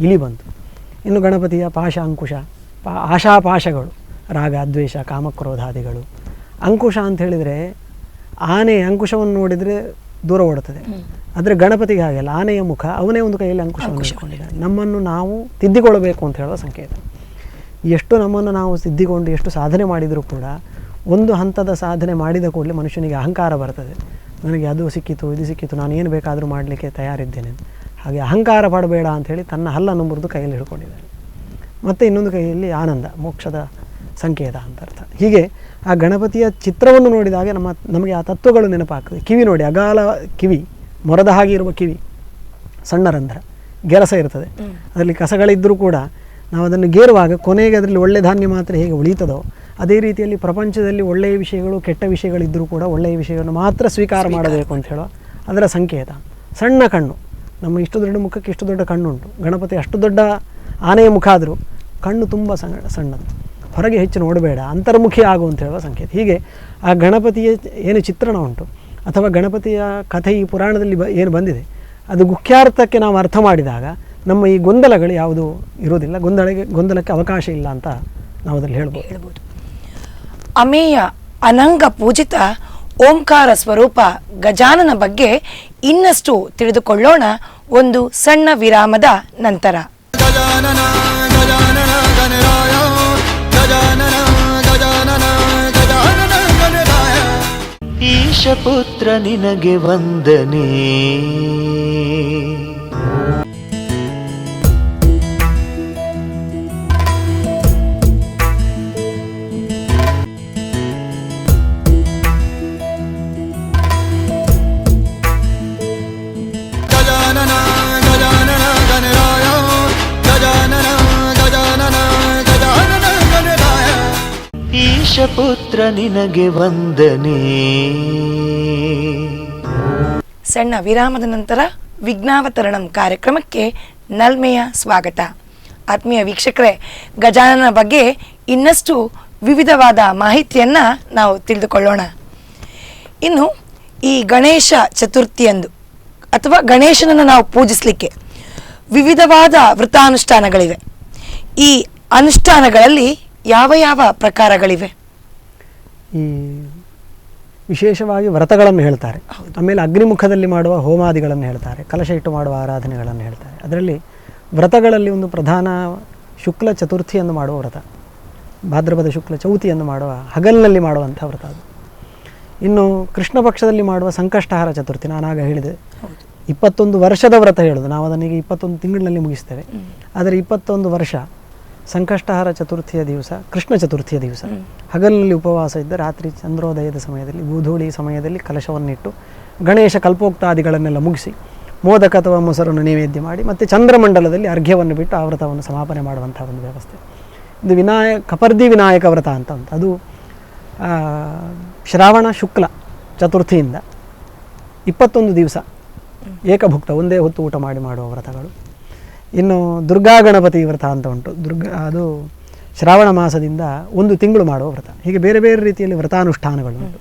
ಇಲಿ ಬಂತು. ಇನ್ನು ಗಣಪತಿಯ ಪಾಶ, ಅಂಕುಶ, ಆಶಾಪಾಶಗಳು, ರಾಗ, ದ್ವೇಷ, ಕಾಮಕ್ರೋಧಾದಿಗಳು. ಅಂಕುಶ ಅಂತ ಹೇಳಿದರೆ ಆನೆ ಅಂಕುಶವನ್ನು ನೋಡಿದರೆ ದೂರ ಓಡುತ್ತದೆ. ಆದರೆ ಗಣಪತಿಗೆ ಹಾಗೆಲ್ಲ, ಆನೆಯ ಮುಖ, ಅವನೇ ಒಂದು ಕೈಯಲ್ಲಿ ಅಂಕುಶವನ್ನು ಇಟ್ಕೊಂಡಿದ್ದಾನೆ. ನಮ್ಮನ್ನು ನಾವು ತಿದ್ದಿಕೊಳ್ಳಬೇಕು ಅಂತ ಹೇಳುವ ಸಂಕೇತ. ಎಷ್ಟು ನಮ್ಮನ್ನು ನಾವು ತಿದ್ದಿಕೊಂಡು ಎಷ್ಟು ಸಾಧನೆ ಮಾಡಿದರೂ ಕೂಡ ಒಂದು ಹಂತದ ಸಾಧನೆ ಮಾಡಿದ ಕೂಡಲೇ ಮನುಷ್ಯನಿಗೆ ಅಹಂಕಾರ ಬರ್ತದೆ. ನನಗೆ ಅದು ಸಿಕ್ಕಿತು, ಇದು ಸಿಕ್ಕಿತು, ನಾನು ಏನು ಬೇಕಾದರೂ ಮಾಡಲಿಕ್ಕೆ ತಯಾರಿದ್ದೇನೆ. ಹಾಗೆ ಅಹಂಕಾರ ಪಡಬೇಡ ಅಂಥೇಳಿ ತನ್ನ ಹಲ್ಲನ್ನು ಮುರಿದು ಕೈಯಲ್ಲಿ ಹಿಡ್ಕೊಂಡಿದ್ದಾನೆ. ಮತ್ತು ಇನ್ನೊಂದು ಕೈಯಲ್ಲಿ ಆನಂದ, ಮೋಕ್ಷದ ಸಂಕೇತ ಅಂತ ಅರ್ಥ. ಹೀಗೆ ಆ ಗಣಪತಿಯ ಚಿತ್ರವನ್ನು ನೋಡಿದಾಗ ನಮಗೆ ಆ ತತ್ವಗಳು ನೆನಪಾಗ್ತದೆ. ಕಿವಿ ನೋಡಿ, ಅಗಾಲ ಕಿವಿ, ಮೊರದ ಹಾಗೆ ಇರುವ ಕಿವಿ, ಸಣ್ಣ ರಂಧ್ರ, ಗೆರಸ ಇರ್ತದೆ. ಅದರಲ್ಲಿ ಕಸಗಳಿದ್ದರೂ ಕೂಡ ನಾವು ಅದನ್ನು ಗೇರುವಾಗ ಕೊನೆಗೆ ಅದರಲ್ಲಿ ಒಳ್ಳೆ ಧಾನ್ಯ ಮಾತ್ರ ಹೇಗೆ ಉಳಿತದೋ ಅದೇ ರೀತಿಯಲ್ಲಿ ಪ್ರಪಂಚದಲ್ಲಿ ಒಳ್ಳೆಯ ವಿಷಯಗಳು, ಕೆಟ್ಟ ವಿಷಯಗಳಿದ್ದರೂ ಕೂಡ ಒಳ್ಳೆಯ ವಿಷಯವನ್ನು ಮಾತ್ರ ಸ್ವೀಕಾರ ಮಾಡಬೇಕು ಅಂತ ಹೇಳೋ ಅದರ ಸಂಕೇತ. ಸಣ್ಣ ಕಣ್ಣು, ನಮ್ಮ ಇಷ್ಟು ದೊಡ್ಡ ಮುಖಕ್ಕೆ ಇಷ್ಟು ದೊಡ್ಡ ಕಣ್ಣುಂಟು. ಗಣಪತಿ ಅಷ್ಟು ದೊಡ್ಡ ಆನೆಯ ಮುಖ ಆದರೂ ಕಣ್ಣು ತುಂಬ ಸಣ್ಣದು, ಹೊರಗೆ ಹೆಚ್ಚು ನೋಡಬೇಡ, ಅಂತರ್ಮುಖಿ ಆಗು ಅಂತ ಹೇಳುವ ಸಂಕೇತ. ಹೀಗೆ ಆ ಗಣಪತಿಯ ಏನು ಚಿತ್ರಣ ಉಂಟು ಅಥವಾ ಗಣಪತಿಯ ಕಥೆ ಈ ಪುರಾಣದಲ್ಲಿ ಏನು ಬಂದಿದೆ ಅದು ಗುಖ್ಯಾರ್ಥಕ್ಕೆ ನಾವು ಅರ್ಥ ಮಾಡಿದಾಗ ನಮ್ಮ ಈ ಗೊಂದಲಗಳು ಯಾವುದೂ ಇರೋದಿಲ್ಲ, ಗೊಂದಲಕ್ಕೆ ಅವಕಾಶ ಇಲ್ಲ ಅಂತ ನಾವು ಅದರಲ್ಲಿ ಹೇಳ್ಬೋದು. ಅಮೇಯ ಅನಂಗ ಪೂಜಿತ ಓಂಕಾರ ಸ್ವರೂಪ ಗಜಾನನ ಬಗ್ಗೆ ಇನ್ನಷ್ಟು ತಿಳಿದುಕೊಳ್ಳೋಣ ಒಂದು ಸಣ್ಣ ವಿರಾಮದ ನಂತರ. ಗಜಾನನ ಗಜಾನನ ಗಣರಾಯ, ಗಜಾನನ ಗಜಾನನ ಗಜಾನನ ಗಣರಾಯ. ಈಶಪುತ್ರ ನಿನಗೆ ವಂದನೆ. ಗಜಾನನ ಗಜಾನನ ಗಣರಾಯ, ಗಜಾನನ ಗಜಾನನ ಗಜಾನನ ಗಣರಾಯ. ಈಶಪುತ್ರ ನಿನಗೆ ವಂದನೆ. ಸಣ್ಣ ವಿರಾಮದ ನಂತರ ವಿಜ್ಞಾವತರಣಂ ಕಾರ್ಯಕ್ರಮಕ್ಕೆ ನಲ್ಮೆಯ ಸ್ವಾಗತ. ಆತ್ಮೀಯ ವೀಕ್ಷಕರೇ, ಗಜಾನನ ಬಗ್ಗೆ ಇನ್ನಷ್ಟು ವಿವಿಧವಾದ ಮಾಹಿತಿಯನ್ನು ನಾವು ತಿಳಿದುಕೊಳ್ಳೋಣ. ಇನ್ನು ಈ ಗಣೇಶ ಚತುರ್ಥಿಯಂದು ಅಥವಾ ಗಣೇಶನನ್ನು ನಾವು ಪೂಜಿಸಲಿಕ್ಕೆ ವಿವಿಧವಾದ ವ್ರತಾನುಷ್ಠಾನಗಳಿವೆ. ಈ ಅನುಷ್ಠಾನಗಳಲ್ಲಿ ಯಾವ ಯಾವ ಪ್ರಕಾರಗಳಿವೆ? ಈ ವಿಶೇಷವಾಗಿ ವ್ರತಗಳನ್ನು ಹೇಳ್ತಾರೆ. ಆಮೇಲೆ ಅಗ್ನಿಮುಖದಲ್ಲಿ ಮಾಡುವ ಹೋಮಾದಿಗಳನ್ನು ಹೇಳ್ತಾರೆ, ಕಲಶ ಇಟ್ಟು ಮಾಡುವ ಆರಾಧನೆಗಳನ್ನು ಹೇಳ್ತಾರೆ. ಅದರಲ್ಲಿ ವ್ರತಗಳಲ್ಲಿ ಒಂದು ಪ್ರಧಾನ ಶುಕ್ಲ ಚತುರ್ಥಿಯನ್ನು ಮಾಡುವ ವ್ರತ, ಭಾದ್ರಪದ ಶುಕ್ಲ ಚೌತಿಯನ್ನು ಮಾಡುವ ಹಗಲಿನಲ್ಲಿ ಮಾಡುವಂಥ ವ್ರತ ಅದು. ಇನ್ನು ಕೃಷ್ಣ ಪಕ್ಷದಲ್ಲಿ ಮಾಡುವ ಸಂಕಷ್ಟಹಾರ ಚತುರ್ಥಿ, ನಾನಾಗ ಹೇಳಿದೆ 21 ವರ್ಷದ ವ್ರತ ಹೇಳೋದು, ನಾವು ಅದನಿಗೆ 21 ತಿಂಗಳಿನಲ್ಲಿ ಮುಗಿಸ್ತೇವೆ. ಆದರೆ 21 ವರ್ಷ ಸಂಕಷ್ಟಹಾರ ಚತುರ್ಥಿಯ ದಿವಸ, ಕೃಷ್ಣ ಚತುರ್ಥಿಯ ದಿವಸ ಹಗಲಿನಲ್ಲಿ ಉಪವಾಸ ಇದ್ದ, ರಾತ್ರಿ ಚಂದ್ರೋದಯದ ಸಮಯದಲ್ಲಿ ಗೋಧೂಳಿ ಸಮಯದಲ್ಲಿ ಕಲಶವನ್ನಿಟ್ಟು ಗಣೇಶ ಕಲ್ಪೋಕ್ತಾದಿಗಳನ್ನೆಲ್ಲ ಮುಗಿಸಿ ಮೋದಕ ಅಥವಾ ಮೊಸರನ್ನು ನೈವೇದ್ಯ ಮಾಡಿ ಮತ್ತು ಚಂದ್ರಮಂಡಲದಲ್ಲಿ ಅರ್ಘ್ಯವನ್ನು ಬಿಟ್ಟು ಆ ವ್ರತವನ್ನು ಸಮಾಪನೆ ಮಾಡುವಂಥ ಒಂದು ವ್ಯವಸ್ಥೆ. ಇದು ಕಪರ್ದಿ ವಿನಾಯಕ ವ್ರತ ಅಂತ ಉಂಟು. ಅದು ಶ್ರಾವಣ ಶುಕ್ಲ ಚತುರ್ಥಿಯಿಂದ 21 ದಿವಸ ಏಕಭುಕ್ತ, ಒಂದೇ ಹೊತ್ತು ಊಟ ಮಾಡಿ ಮಾಡುವ ವ್ರತಗಳು. ಇನ್ನು ದುರ್ಗಾ ಗಣಪತಿ ವ್ರತ ಅಂತ ಉಂಟು. ಅದು ಶ್ರಾವಣ ಮಾಸದಿಂದ 1 ತಿಂಗಳು ಮಾಡುವ ವ್ರತ. ಹೀಗೆ ಬೇರೆ ಬೇರೆ ರೀತಿಯಲ್ಲಿ ವ್ರತಾನುಷ್ಠಾನಗಳು ಉಂಟು.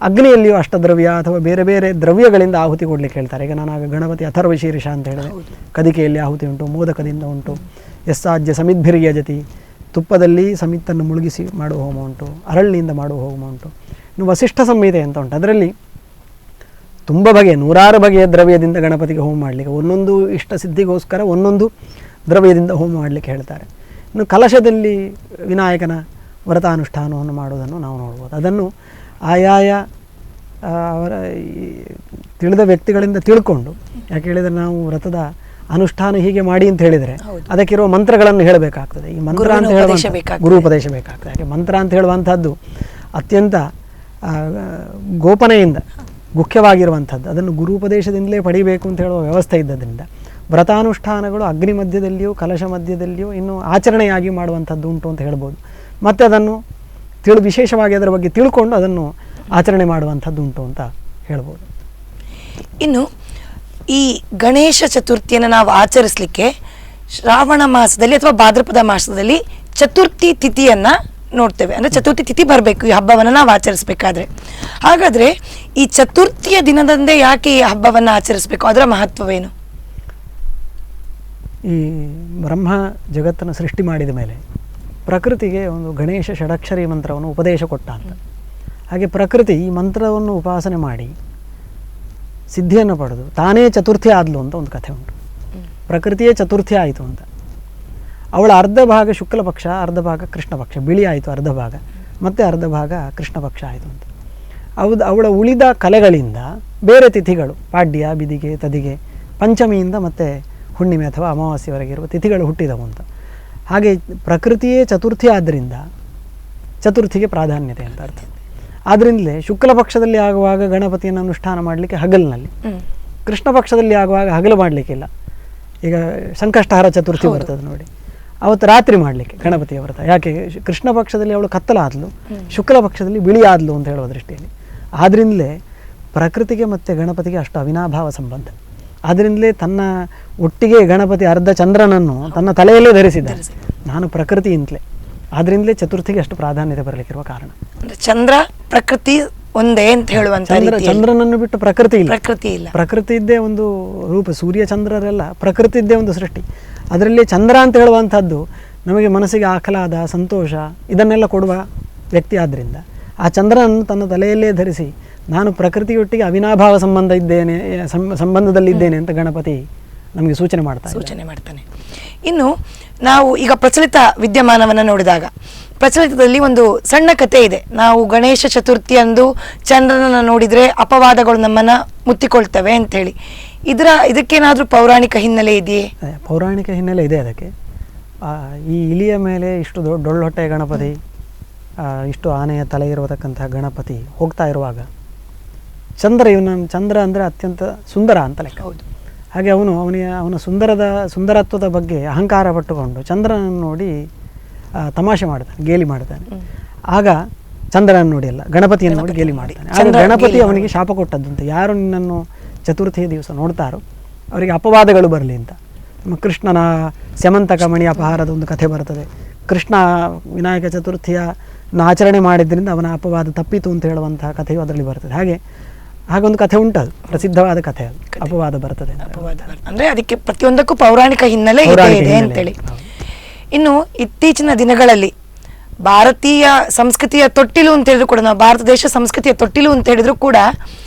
ಅಗ್ನಿಯಲ್ಲಿಯೂ ಅಷ್ಟದ್ರವ್ಯ ಅಥವಾ ಬೇರೆ ಬೇರೆ ದ್ರವ್ಯಗಳಿಂದ ಆಹುತಿ ಕೊಡಲಿಕ್ಕೆ ಹೇಳ್ತಾರೆ. ಈಗ ನಾನಾಗ ಗಣಪತಿ ಅಥರ್ವ ಶೀರ್ಷ ಅಂತ ಹೇಳಿದೆ, ಕದಿಕೆಯಲ್ಲಿ ಆಹುತಿ ಉಂಟು, ಮೋದಕದಿಂದ ಉಂಟು, ಯಸ್ಸಾಜ್ಯ ಸಮಿದ್ಭಿರ್ಯಜತಿ, ತುಪ್ಪದಲ್ಲಿ ಸಮಿತ್ತನ್ನು ಮುಳುಗಿಸಿ ಮಾಡುವ ಹೋಮ ಉಂಟು, ಅರಳಿನಿಂದ ಮಾಡುವ ಹೋಮ ಉಂಟು. ಇನ್ನು ವಸಿಷ್ಠ ಸಂಹಿತೆ ಅಂತ ಉಂಟು. ಅದರಲ್ಲಿ ತುಂಬ ಬಗೆಯ 100 ಬಗೆಯ ದ್ರವ್ಯದಿಂದ ಗಣಪತಿಗೆ ಹೋಮ ಮಾಡಲಿಕ್ಕೆ, ಒಂದೊಂದು ಇಷ್ಟ ಸಿದ್ಧಿಗೋಸ್ಕರ ಒಂದೊಂದು ದ್ರವ್ಯದಿಂದ ಹೋಮ ಮಾಡಲಿಕ್ಕೆ ಹೇಳ್ತಾರೆ. ಇನ್ನು ಕಲಶದಲ್ಲಿ ವಿನಾಯಕನ ವ್ರತಾನುಷ್ಠಾನವನ್ನು ಮಾಡುವುದನ್ನು ನಾವು ನೋಡ್ಬೋದು. ಅದನ್ನು ಆಯಾಯ ಅವರ ತಿಳಿದ ವ್ಯಕ್ತಿಗಳಿಂದ ತಿಳ್ಕೊಂಡು, ಯಾಕೆ ಹೇಳಿದರೆ ನಾವು ವ್ರತದ ಅನುಷ್ಠಾನ ಹೀಗೆ ಮಾಡಿ ಅಂತ ಹೇಳಿದರೆ ಅದಕ್ಕಿರುವ ಮಂತ್ರಗಳನ್ನು ಹೇಳಬೇಕಾಗ್ತದೆ. ಈ ಮಂತ್ರ ಅಂತ ಹೇಳುವ ಗುರುಪದೇಶ ಬೇಕಾಗ್ತದೆ. ಯಾಕೆ ಮಂತ್ರ ಅಂತ ಹೇಳುವಂಥದ್ದು ಅತ್ಯಂತ ಗೋಪನೆಯಿಂದ ಮುಖ್ಯವಾಗಿರುವಂಥದ್ದು. ಅದನ್ನು ಗುರುಪದೇಶದಿಂದಲೇ ಪಡಿಬೇಕು ಅಂತ ಹೇಳುವ ವ್ಯವಸ್ಥೆ ಇದ್ದದ್ರಿಂದ ವ್ರತಾನುಷ್ಠಾನಗಳು ಅಗ್ನಿ ಮಧ್ಯದಲ್ಲಿಯೂ ಕಲಶ ಮಧ್ಯದಲ್ಲಿಯೂ ಇನ್ನು ಆಚರಣೆಯಾಗಿ ಮಾಡುವಂಥದ್ದು ಉಂಟು ಅಂತ ಹೇಳ್ಬೋದು. ಮತ್ತು ಅದನ್ನು ವಿಶೇಷವಾಗಿ ಅದರ ಬಗ್ಗೆ ತಿಳ್ಕೊಂಡು ಅದನ್ನು ಆಚರಣೆ ಮಾಡುವಂಥದ್ದು ಉಂಟು ಅಂತ ಹೇಳ್ಬೋದು. ಇನ್ನು ಈ ಗಣೇಶ ಚತುರ್ಥಿಯನ್ನು ನಾವು ಆಚರಿಸಲಿಕ್ಕೆ ಶ್ರಾವಣ ಮಾಸದಲ್ಲಿ ಅಥವಾ ಭಾದ್ರಪದ ಮಾಸದಲ್ಲಿ ಚತುರ್ಥಿ ತಿಥಿಯನ್ನು ನೋಡ್ತೇವೆ. ಅಂದರೆ ಚತುರ್ಥಿ ತಿಥಿ ಬರಬೇಕು ಈ ಹಬ್ಬವನ್ನು ನಾವು ಆಚರಿಸಬೇಕಾದ್ರೆ. ಹಾಗಾದರೆ ಈ ಚತುರ್ಥಿಯ ದಿನದಂದೇ ಯಾಕೆ ಈ ಹಬ್ಬವನ್ನು ಆಚರಿಸಬೇಕು? ಅದರ ಮಹತ್ವವೇನು? ಈ ಬ್ರಹ್ಮ ಜಗತ್ತನ್ನು ಸೃಷ್ಟಿ ಮಾಡಿದ ಮೇಲೆ ಪ್ರಕೃತಿಗೆ ಒಂದು ಗಣೇಶ ಷಡಕ್ಷರಿ ಮಂತ್ರವನ್ನು ಉಪದೇಶ ಕೊಟ್ಟ ಅಂತ. ಹಾಗೆ ಪ್ರಕೃತಿ ಈ ಮಂತ್ರವನ್ನು ಉಪಾಸನೆ ಮಾಡಿ ಸಿದ್ಧಿಯನ್ನು ಪಡೆದು ತಾನೇ ಚತುರ್ಥಿ ಆದಲು ಅಂತ ಒಂದು ಕಥೆ ಉಂಟು. ಪ್ರಕೃತಿಯೇ ಚತುರ್ಥಿ ಆಯಿತು ಅಂತ. ಅವಳ ಅರ್ಧ ಭಾಗ ಶುಕ್ಲ ಪಕ್ಷ, ಅರ್ಧ ಭಾಗ ಕೃಷ್ಣ ಪಕ್ಷ, ಬಿಳಿ ಆಯಿತು ಅರ್ಧ ಭಾಗ, ಮತ್ತು ಅರ್ಧ ಭಾಗ ಕೃಷ್ಣ ಪಕ್ಷ ಆಯಿತು ಅಂತ. ಅವಳ ಉಳಿದ ಕಲೆಗಳಿಂದ ಬೇರೆ ತಿಥಿಗಳು, ಪಾಡ್ಯ, ಬಿದಿಗೆ, ತದಿಗೆ, ಪಂಚಮಿಯಿಂದ ಮತ್ತು ಹುಣ್ಣಿಮೆ ಅಥವಾ ಅಮಾವಾಸ್ಯವರೆಗಿರುವ ತಿಥಿಗಳು ಹುಟ್ಟಿದವು ಅಂತ. ಹಾಗೆ ಪ್ರಕೃತಿಯೇ ಚತುರ್ಥಿ ಆದ್ದರಿಂದ ಚತುರ್ಥಿಗೆ ಪ್ರಾಧಾನ್ಯತೆ ಅಂತ ಅರ್ಥ. ಆದ್ದರಿಂದಲೇ ಶುಕ್ಲ ಪಕ್ಷದಲ್ಲಿ ಆಗುವಾಗ ಗಣಪತಿಯನ್ನು ಅನುಷ್ಠಾನ ಮಾಡಲಿಕ್ಕೆ ಹಗಲಿನಲ್ಲಿ, ಕೃಷ್ಣ ಪಕ್ಷದಲ್ಲಿ ಆಗುವಾಗ ಹಗಲು ಮಾಡಲಿಕ್ಕಿಲ್ಲ. ಈಗ ಸಂಕಷ್ಟಹಾರ ಚತುರ್ಥಿ ಬರ್ತದೆ ನೋಡಿ, ಅವತ್ತು ರಾತ್ರಿ ಮಾಡಲಿಕ್ಕೆ ಗಣಪತಿಯ ವ್ರತ. ಯಾಕೆ? ಕೃಷ್ಣ ಪಕ್ಷದಲ್ಲಿ ಅವಳು ಕತ್ತಲಾದ್ಲು, ಶುಕ್ಲ ಪಕ್ಷದಲ್ಲಿ ಬಿಳಿ ಆದ್ಲು ಅಂತ ಹೇಳುವ ದೃಷ್ಟಿಯಲ್ಲಿ. ಆದ್ದರಿಂದಲೇ ಪ್ರಕೃತಿಗೆ ಮತ್ತು ಗಣಪತಿಗೆ ಅಷ್ಟು ಅವಿನಾಭಾವ ಸಂಬಂಧ. ಆದ್ದರಿಂದಲೇ ತನ್ನ ಒಟ್ಟಿಗೆ ಗಣಪತಿ ಅರ್ಧ ಚಂದ್ರನನ್ನು ತನ್ನ ತಲೆಯಲ್ಲೇ ಧರಿಸಿದ್ದ. ನಾನು ಪ್ರಕೃತಿಯಿಂದಲೇ, ಆದ್ದರಿಂದಲೇ ಚತುರ್ಥಿಗೆ ಅಷ್ಟು ಪ್ರಾಧಾನ್ಯತೆ ಬರಲಿಕ್ಕಿರುವ ಕಾರಣ. ಚಂದ್ರ ಪ್ರಕೃತಿ ಒಂದೇ ಅಂತ ಹೇಳುವಂತ. ಚಂದ್ರನನ್ನು ಬಿಟ್ಟು ಪ್ರಕೃತಿ ಇಲ್ಲ. ಪ್ರಕೃತಿ ಇದ್ದೇ ಒಂದು ರೂಪ. ಸೂರ್ಯ ಚಂದ್ರರೆಲ್ಲ ಪ್ರಕೃತಿ ಇದ್ದೇ ಒಂದು ಸೃಷ್ಟಿ. ಅದರಲ್ಲಿ ಚಂದ್ರ ಅಂತ ಹೇಳುವಂಥದ್ದು ನಮಗೆ ಮನಸ್ಸಿಗೆ ಆಹ್ಲಾದ, ಸಂತೋಷ ಇದನ್ನೆಲ್ಲ ಕೊಡುವ ವ್ಯಕ್ತಿ. ಆದ್ದರಿಂದ ಆ ಚಂದ್ರನನ್ನು ತನ್ನ ತಲೆಯಲ್ಲೇ ಧರಿಸಿ ನಾನು ಪ್ರಕೃತಿಯೊಟ್ಟಿಗೆ ಅವಿನಾಭಾವ ಸಂಬಂಧದಲ್ಲಿದ್ದೇನೆ ಅಂತ ಗಣಪತಿ ನಮಗೆ ಸೂಚನೆ ಮಾಡ್ತಾನೆ. ಇನ್ನು ನಾವು ಈಗ ಪ್ರಚಲಿತ ವಿದ್ಯಮಾನವನ್ನು ನೋಡಿದಾಗ ಪ್ರಚಲಿತದಲ್ಲಿ ಒಂದು ಸಣ್ಣ ಕಥೆ ಇದೆ. ನಾವು ಗಣೇಶ ಚತುರ್ಥಿ ಅಂದು ಚಂದ್ರನನ್ನು ನೋಡಿದರೆ ಅಪವಾದಗಳು ನಮ್ಮನ್ನು ಮುತ್ತಿಕೊಳ್ತವೆ ಅಂಥೇಳಿ. ಇದಕ್ಕೇನಾದರೂ ಪೌರಾಣಿಕ ಹಿನ್ನೆಲೆ ಇದೆಯೇ? ಪೌರಾಣಿಕ ಹಿನ್ನೆಲೆ ಇದೆ ಅದಕ್ಕೆ. ಈ ಇಲಿಯ ಮೇಲೆ ಇಷ್ಟು ಡೊಳ್ಳೊಟ್ಟೆ ಗಣಪತಿ, ಇಷ್ಟು ಆನೆಯ ತಲೆ ಇರತಕ್ಕಂತಹ ಗಣಪತಿ ಹೋಗ್ತಾ ಇರುವಾಗ ಚಂದ್ರ ಅಂದರೆ ಅತ್ಯಂತ ಸುಂದರ ಅಂತ ಲೆಕ್ಕ. ಹೌದು. ಹಾಗೆ ಅವನ ಸುಂದರತ್ವದ ಬಗ್ಗೆ ಅಹಂಕಾರ ಪಟ್ಟುಕೊಂಡು ಚಂದ್ರನನ್ನು ನೋಡಿ ತಮಾಷೆ ಮಾಡ್ತಾನೆ, ಗೇಲಿ ಮಾಡ್ತಾನೆ. ಆಗ ಚಂದ್ರನನ್ನು ನೋಡಿ ಅಲ್ಲ, ಗಣಪತಿಯನ್ನು ನೋಡಿ ಗೇಲಿ ಮಾಡ್ತಾನೆ. ಆಗ ಗಣಪತಿ ಅವನಿಗೆ ಶಾಪ ಕೊಟ್ಟದ್ದಂತೆ, ಯಾರು ನಿನ್ನನ್ನು ಚತುರ್ಥಿಯ ದಿವಸ ನೋಡ್ತಾರೋ ಅವರಿಗೆ ಅಪವಾದಗಳು ಬರಲಿ ಅಂತ. ನಮ್ಮ ಕೃಷ್ಣನ ಸ್ಯಮಂತಕ ಮಣಿ ಅಪಹಾರದ ಒಂದು ಕಥೆ ಬರ್ತದೆ. ಕೃಷ್ಣ ವಿನಾಯಕ ಚತುರ್ಥಿಯ ಆಚರಣೆ ಮಾಡಿದ್ದರಿಂದ ಅವನ ಅಪವಾದ ತಪ್ಪಿತು ಅಂತ ಹೇಳುವಂತಹ ಕಥೆಯು ಅದರಲ್ಲಿ ಬರ್ತದೆ. ಹಾಗೊಂದು ಕಥೆ ಉಂಟದು, ಪ್ರಸಿದ್ಧವಾದ ಕಥೆ, ಅದು ಅಪವಾದ ಬರ್ತದೆ. ಅಂದ್ರೆ ಅದಕ್ಕೆ ಪ್ರತಿಯೊಂದಕ್ಕೂ ಪೌರಾಣಿಕ ಹಿನ್ನೆಲೆ ಇದೆ ಅಂತೇಳಿ. ಇನ್ನು ಇತ್ತೀಚಿನ ದಿನಗಳಲ್ಲಿ ಭಾರತೀಯ ಸಂಸ್ಕೃತಿಯ ತೊಟ್ಟಿಲು ಅಂತ ಹೇಳಿದ್ರು ಕೂಡ, ನಾವು ಭಾರತ ದೇಶ ಸಂಸ್ಕೃತಿಯ ತೊಟ್ಟಿಲು ಅಂತ ಹೇಳಿದ್ರು ಕೂಡ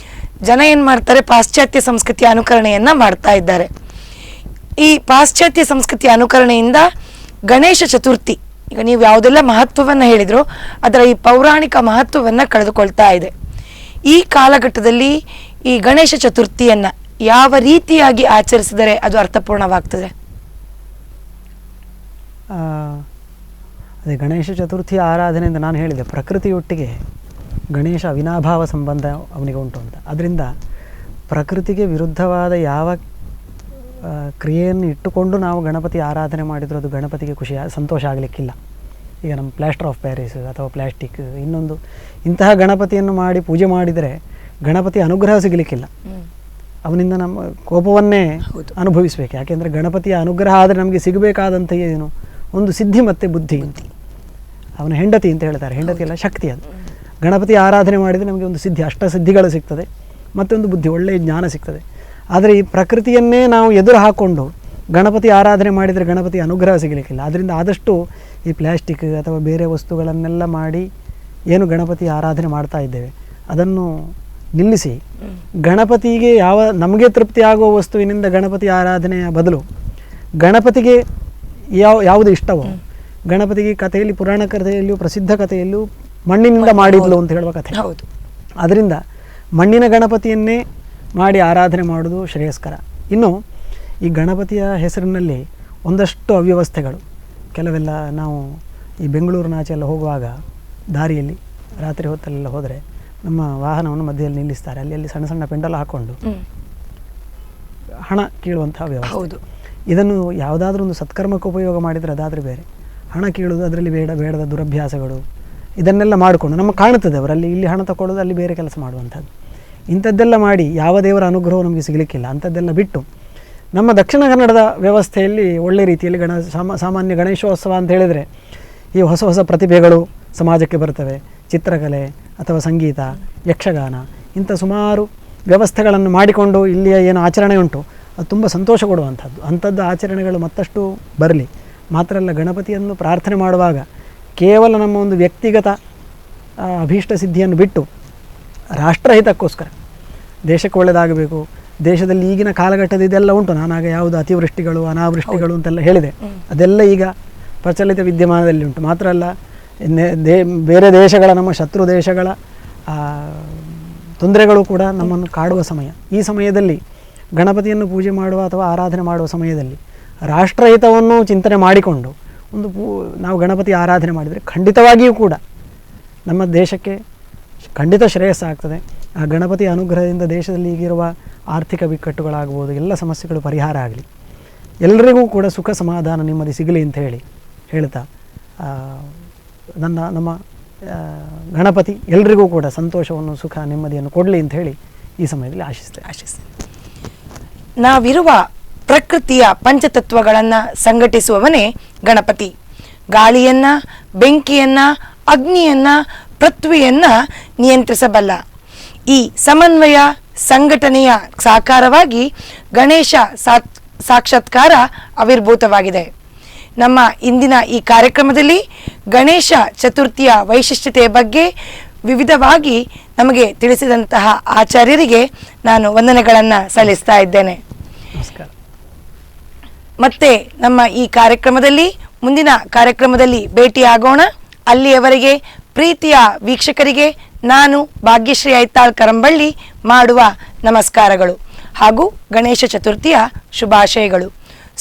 ಜನ ಏನ್ ಮಾಡ್ತಾರೆ, ಪಾಶ್ಚಾತ್ಯ ಸಂಸ್ಕೃತಿಯ ಅನುಕರಣೆಯನ್ನ ಮಾಡ್ತಾ ಇದ್ದಾರೆ. ಈ ಪಾಶ್ಚಾತ್ಯ ಸಂಸ್ಕೃತಿಯ ಅನುಕರಣೆಯಿಂದ ಗಣೇಶ ಚತುರ್ಥಿ, ಈಗ ನೀವು ಯಾವುದೆಲ್ಲ ಮಹತ್ವವನ್ನ ಹೇಳಿದ್ರು ಅದರ ಈ ಪೌರಾಣಿಕ ಮಹತ್ವವನ್ನ ಕಳೆದುಕೊಳ್ತಾ ಇದೆ. ಈ ಕಾಲಘಟ್ಟದಲ್ಲಿ ಈ ಗಣೇಶ ಚತುರ್ಥಿಯನ್ನ ಯಾವ ರೀತಿಯಾಗಿ ಆಚರಿಸಿದರೆ ಅದು ಅರ್ಥಪೂರ್ಣವಾಗ್ತದೆ? ಅದೇ ಗಣೇಶ ಚತುರ್ಥಿಯ ಆರಾಧನೆಯಿಂದ ನಾನು ಹೇಳಿದೆ, ಪ್ರಕೃತಿಯೊಟ್ಟಿಗೆ ಗಣೇಶ ಅವಿನಾಭಾವ ಸಂಬಂಧ ಅವನಿಗೆ ಉಂಟು ಅಂತ. ಅದರಿಂದ ಪ್ರಕೃತಿಗೆ ವಿರುದ್ಧವಾದ ಯಾವ ಕ್ರಿಯೆಯನ್ನು ಇಟ್ಟುಕೊಂಡು ನಾವು ಗಣಪತಿ ಆರಾಧನೆ ಮಾಡಿದರೂ ಅದು ಗಣಪತಿಗೆ ಸಂತೋಷ ಆಗಲಿಕ್ಕಿಲ್ಲ. ಈಗ ನಮ್ಮ ಪ್ಲಾಸ್ಟರ್ ಆಫ್ ಪ್ಯಾರಿಸ್ ಅಥವಾ ಪ್ಲಾಸ್ಟಿಕ್ ಇನ್ನೊಂದು ಇಂತಹ ಗಣಪತಿಯನ್ನು ಮಾಡಿ ಪೂಜೆ ಮಾಡಿದರೆ ಗಣಪತಿ ಅನುಗ್ರಹ ಸಿಗಲಿಕ್ಕಿಲ್ಲ. ಅವನಿಂದ ನಮ್ಮ ಕೋಪವನ್ನೇ ಅನುಭವಿಸಬೇಕು. ಯಾಕೆಂದರೆ ಗಣಪತಿಯ ಅನುಗ್ರಹ ಆದರೆ ನಮಗೆ ಸಿಗಬೇಕಾದಂಥ ಏನು ಒಂದು ಸಿದ್ಧಿ ಮತ್ತು ಬುದ್ಧಿ, ಅವನ ಹೆಂಡತಿ ಅಂತ ಹೇಳ್ತಾರೆ. ಹೆಂಡತಿ ಅಲ್ಲ, ಶಕ್ತಿ. ಅದು ಗಣಪತಿ ಆರಾಧನೆ ಮಾಡಿದರೆ ನಮಗೆ ಒಂದು ಸಿದ್ಧಿ, ಅಷ್ಟಸಿದ್ಧಿಗಳು ಸಿಗ್ತದೆ, ಮತ್ತೊಂದು ಬುದ್ಧಿ, ಒಳ್ಳೆಯ ಜ್ಞಾನ ಸಿಗ್ತದೆ. ಆದರೆ ಈ ಪ್ರಕೃತಿಯನ್ನೇ ನಾವು ಎದುರು ಹಾಕ್ಕೊಂಡು ಗಣಪತಿ ಆರಾಧನೆ ಮಾಡಿದರೆ ಗಣಪತಿ ಅನುಗ್ರಹ ಸಿಗಲಿಕ್ಕಿಲ್ಲ. ಆದ್ದರಿಂದ ಆದಷ್ಟು ಈ ಪ್ಲಾಸ್ಟಿಕ್ ಅಥವಾ ಬೇರೆ ವಸ್ತುಗಳನ್ನೆಲ್ಲ ಮಾಡಿ ಏನು ಗಣಪತಿ ಆರಾಧನೆ ಮಾಡ್ತಾ ಇದ್ದೇವೆ ಅದನ್ನು ನಿಲ್ಲಿಸಿ, ಗಣಪತಿಗೆ ನಮಗೆ ತೃಪ್ತಿ ಆಗುವ ವಸ್ತುವಿನಿಂದ ಗಣಪತಿ ಆರಾಧನೆಯ ಬದಲು ಗಣಪತಿಗೆ ಯಾವುದು ಇಷ್ಟವೋ, ಗಣಪತಿಗೆ ಕಥೆಯಲ್ಲಿ, ಪುರಾಣ ಕಥೆಯಲ್ಲಿಯೂ ಪ್ರಸಿದ್ಧ ಕಥೆಯಲ್ಲೂ ಮಣ್ಣಿನಿಂದ ಮಾಡಿದ್ಲು ಅಂತ ಹೇಳುವ ಕಥೆ. ಅದರಿಂದ ಮಣ್ಣಿನ ಗಣಪತಿಯನ್ನೇ ಮಾಡಿ ಆರಾಧನೆ ಮಾಡೋದು ಶ್ರೇಯಸ್ಕರ. ಇನ್ನು ಈ ಗಣಪತಿಯ ಹೆಸರಿನಲ್ಲಿ ಒಂದಷ್ಟು ಅವ್ಯವಸ್ಥೆಗಳು, ಕೆಲವೆಲ್ಲ ನಾವು ಈ ಬೆಂಗಳೂರಿನಾಚೆ ಎಲ್ಲ ಹೋಗುವಾಗ ದಾರಿಯಲ್ಲಿ ರಾತ್ರಿ ಹೊತ್ತಲ್ಲೆಲ್ಲ ಹೋದರೆ ನಮ್ಮ ವಾಹನವನ್ನು ಮಧ್ಯದಲ್ಲಿ ನಿಲ್ಲಿಸ್ತಾರೆ. ಅಲ್ಲಿ ಸಣ್ಣ ಸಣ್ಣ ಪೆಂಡಲ್ ಹಾಕ್ಕೊಂಡು ಹಣ ಕೀಳುವಂತಹ ವ್ಯವಸ್ಥೆ. ಇದನ್ನು ಯಾವುದಾದ್ರೂ ಒಂದು ಸತ್ಕರ್ಮಕ್ಕೆ ಉಪಯೋಗ ಮಾಡಿದರೆ ಅದಾದರೆ ಬೇರೆ. ಹಣ ಕೀಳುವುದು, ಅದರಲ್ಲಿ ಬೇಡದ ದುರಭ್ಯಾಸಗಳು, ಇದನ್ನೆಲ್ಲ ಮಾಡಿಕೊಂಡು ನಮಗೆ ಕಾಣುತ್ತದೆ ಅವರಲ್ಲಿ ಇಲ್ಲಿ ಹಣ ತಗೊಳ್ಳೋದು, ಅಲ್ಲಿ ಬೇರೆ ಕೆಲಸ ಮಾಡುವಂಥದ್ದು. ಇಂಥದ್ದೆಲ್ಲ ಮಾಡಿ ಯಾವ ದೇವರ ಅನುಗ್ರಹ ನಮಗೆ ಸಿಗಲಿಕ್ಕಿಲ್ಲ. ಅಂಥದ್ದೆಲ್ಲ ಬಿಟ್ಟು ನಮ್ಮ ದಕ್ಷಿಣ ಕನ್ನಡದ ವ್ಯವಸ್ಥೆಯಲ್ಲಿ ಒಳ್ಳೆ ರೀತಿಯಲ್ಲಿ ಸಾಮಾನ್ಯ ಗಣೇಶೋತ್ಸವ ಅಂತ ಹೇಳಿದರೆ ಈ ಹೊಸ ಹೊಸ ಪ್ರತಿಭೆಗಳು ಸಮಾಜಕ್ಕೆ ಬರ್ತವೆ. ಚಿತ್ರಕಲೆ ಅಥವಾ ಸಂಗೀತ, ಯಕ್ಷಗಾನ, ಇಂಥ ಸುಮಾರು ವ್ಯವಸ್ಥೆಗಳನ್ನು ಮಾಡಿಕೊಂಡು ಇಲ್ಲಿಯ ಏನು ಆಚರಣೆ ಉಂಟು ಅದು ತುಂಬ ಸಂತೋಷ ಕೊಡುವಂಥದ್ದು. ಅಂಥದ್ದು ಆಚರಣೆಗಳು ಮತ್ತಷ್ಟು ಬರಲಿ. ಮಾತ್ರ ಅಲ್ಲ, ಗಣಪತಿಯನ್ನು ಪ್ರಾರ್ಥನೆ ಮಾಡುವಾಗ ಕೇವಲ ನಮ್ಮ ಒಂದು ವ್ಯಕ್ತಿಗತ ಅಭೀಷ್ಟ ಸಿದ್ಧಿಯನ್ನು ಬಿಟ್ಟು ರಾಷ್ಟ್ರಹಿತಕ್ಕೋಸ್ಕರ, ದೇಶಕ್ಕೆ ಒಳ್ಳೆಯದಾಗಬೇಕು, ದೇಶದಲ್ಲಿ ಈಗಿನ ಕಾಲಘಟ್ಟದ ಇದೆಲ್ಲ ಉಂಟು. ನಾನಾಗ ಯಾವುದು ಅತಿವೃಷ್ಟಿಗಳು ಅನಾವೃಷ್ಟಿಗಳು ಅಂತೆಲ್ಲ ಹೇಳಿದೆ, ಅದೆಲ್ಲ ಈಗ ಪ್ರಚಲಿತ ವಿದ್ಯಮಾನದಲ್ಲಿ ಉಂಟು. ಮಾತ್ರ ಅಲ್ಲ, ಬೇರೆ ದೇಶಗಳ, ನಮ್ಮ ಶತ್ರು ದೇಶಗಳ ತೊಂದರೆಗಳು ಕೂಡ ನಮ್ಮನ್ನು ಕಾಡುವ ಸಮಯ. ಈ ಸಮಯದಲ್ಲಿ ಗಣಪತಿಯನ್ನು ಪೂಜೆ ಮಾಡುವ ಅಥವಾ ಆರಾಧನೆ ಮಾಡುವ ಸಮಯದಲ್ಲಿ ರಾಷ್ಟ್ರಹಿತವನ್ನು ಚಿಂತನೆ ಮಾಡಿಕೊಂಡು ನಾವು ಗಣಪತಿ ಆರಾಧನೆ ಮಾಡಿದರೆ ಖಂಡಿತವಾಗಿಯೂ ಕೂಡ ನಮ್ಮ ದೇಶಕ್ಕೆ ಖಂಡಿತ ಶ್ರೇಯಸ್ಸಾಗ್ತದೆ. ಆ ಗಣಪತಿಯ ಅನುಗ್ರಹದಿಂದ ದೇಶದಲ್ಲಿ ಈಗಿರುವ ಆರ್ಥಿಕ ಬಿಕ್ಕಟ್ಟುಗಳಾಗ್ಬೋದು, ಎಲ್ಲ ಸಮಸ್ಯೆಗಳು ಪರಿಹಾರ ಆಗಲಿ, ಎಲ್ಲರಿಗೂ ಕೂಡ ಸುಖ ಸಮಾಧಾನ ನೆಮ್ಮದಿ ಸಿಗಲಿ ಅಂತ ಹೇಳ್ತಾ ನಮ್ಮ ಗಣಪತಿ ಎಲ್ರಿಗೂ ಕೂಡ ಸಂತೋಷವನ್ನು, ಸುಖ, ನೆಮ್ಮದಿಯನ್ನು ಕೊಡಲಿ ಅಂತ ಹೇಳಿ ಈ ಸಮಯದಲ್ಲಿ ಆಶಿಸ್ತೇನೆ. ನಾವಿರುವ ಪ್ರಕೃತಿಯ ಪಂಚತತ್ವಗಳನ್ನು ಸಂಘಟಿಸುವವನೇ ಗಣಪತಿ. ಗಾಳಿಯನ್ನ, ಬೆಂಕಿಯನ್ನ, ಅಗ್ನಿಯನ್ನ, ಪೃಥ್ವಿಯನ್ನ ನಿಯಂತ್ರಿಸಬಲ್ಲ. ಈ ಸಮನ್ವಯ ಸಂಘಟನೆಯ ಸಾಕಾರವಾಗಿ ಗಣೇಶ ಸಾಕ್ಷಾತ್ಕಾರ ಆವಿರ್ಭೂತವಾಗಿದೆ. ನಮ್ಮ ಇಂದಿನ ಈ ಕಾರ್ಯಕ್ರಮದಲ್ಲಿ ಗಣೇಶ ಚತುರ್ಥಿಯ ವೈಶಿಷ್ಟ್ಯತೆಯ ಬಗ್ಗೆ ವಿವಿಧವಾಗಿ ನಮಗೆ ತಿಳಿಸಿದಂತಹ ಆಚಾರ್ಯರಿಗೆ ನಾನು ವಂದನೆಗಳನ್ನು ಸಲ್ಲಿಸ್ತಾ ಇದ್ದೇನೆ. ನಮಸ್ಕಾರ. ಮತ್ತೆ ನಮ್ಮ ಈ ಕಾರ್ಯಕ್ರಮದಲ್ಲಿ, ಮುಂದಿನ ಕಾರ್ಯಕ್ರಮದಲ್ಲಿ ಭೇಟಿಯಾಗೋಣ. ಅಲ್ಲಿಯವರೆಗೆ ಪ್ರೀತಿಯ ವೀಕ್ಷಕರಿಗೆ ನಾನು ಭಾಗ್ಯಶ್ರೀ ಐತಾಳ್ ಕರಂಬಳ್ಳಿ ಮಾಡುವ ನಮಸ್ಕಾರಗಳು ಹಾಗೂ ಗಣೇಶ ಚತುರ್ಥಿಯ ಶುಭಾಶಯಗಳು.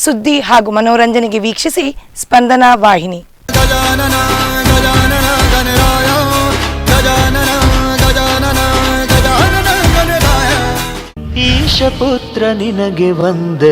ಸುದ್ದಿ ಹಾಗೂ ಮನೋರಂಜನೆಗೆ ವೀಕ್ಷಿಸಿ ಸ್ಪಂದನ ವಾಹಿನಿ. ಗಜಾನನ ಗಜಾನನ ಗಣರಾಯ ಗಜಾನನ ಗಜಾನನ ಗಜಾನನ ಗಣರಾಯ. ಈಶಪುತ್ರ ನಿನಗೆ ವಂದನೆ.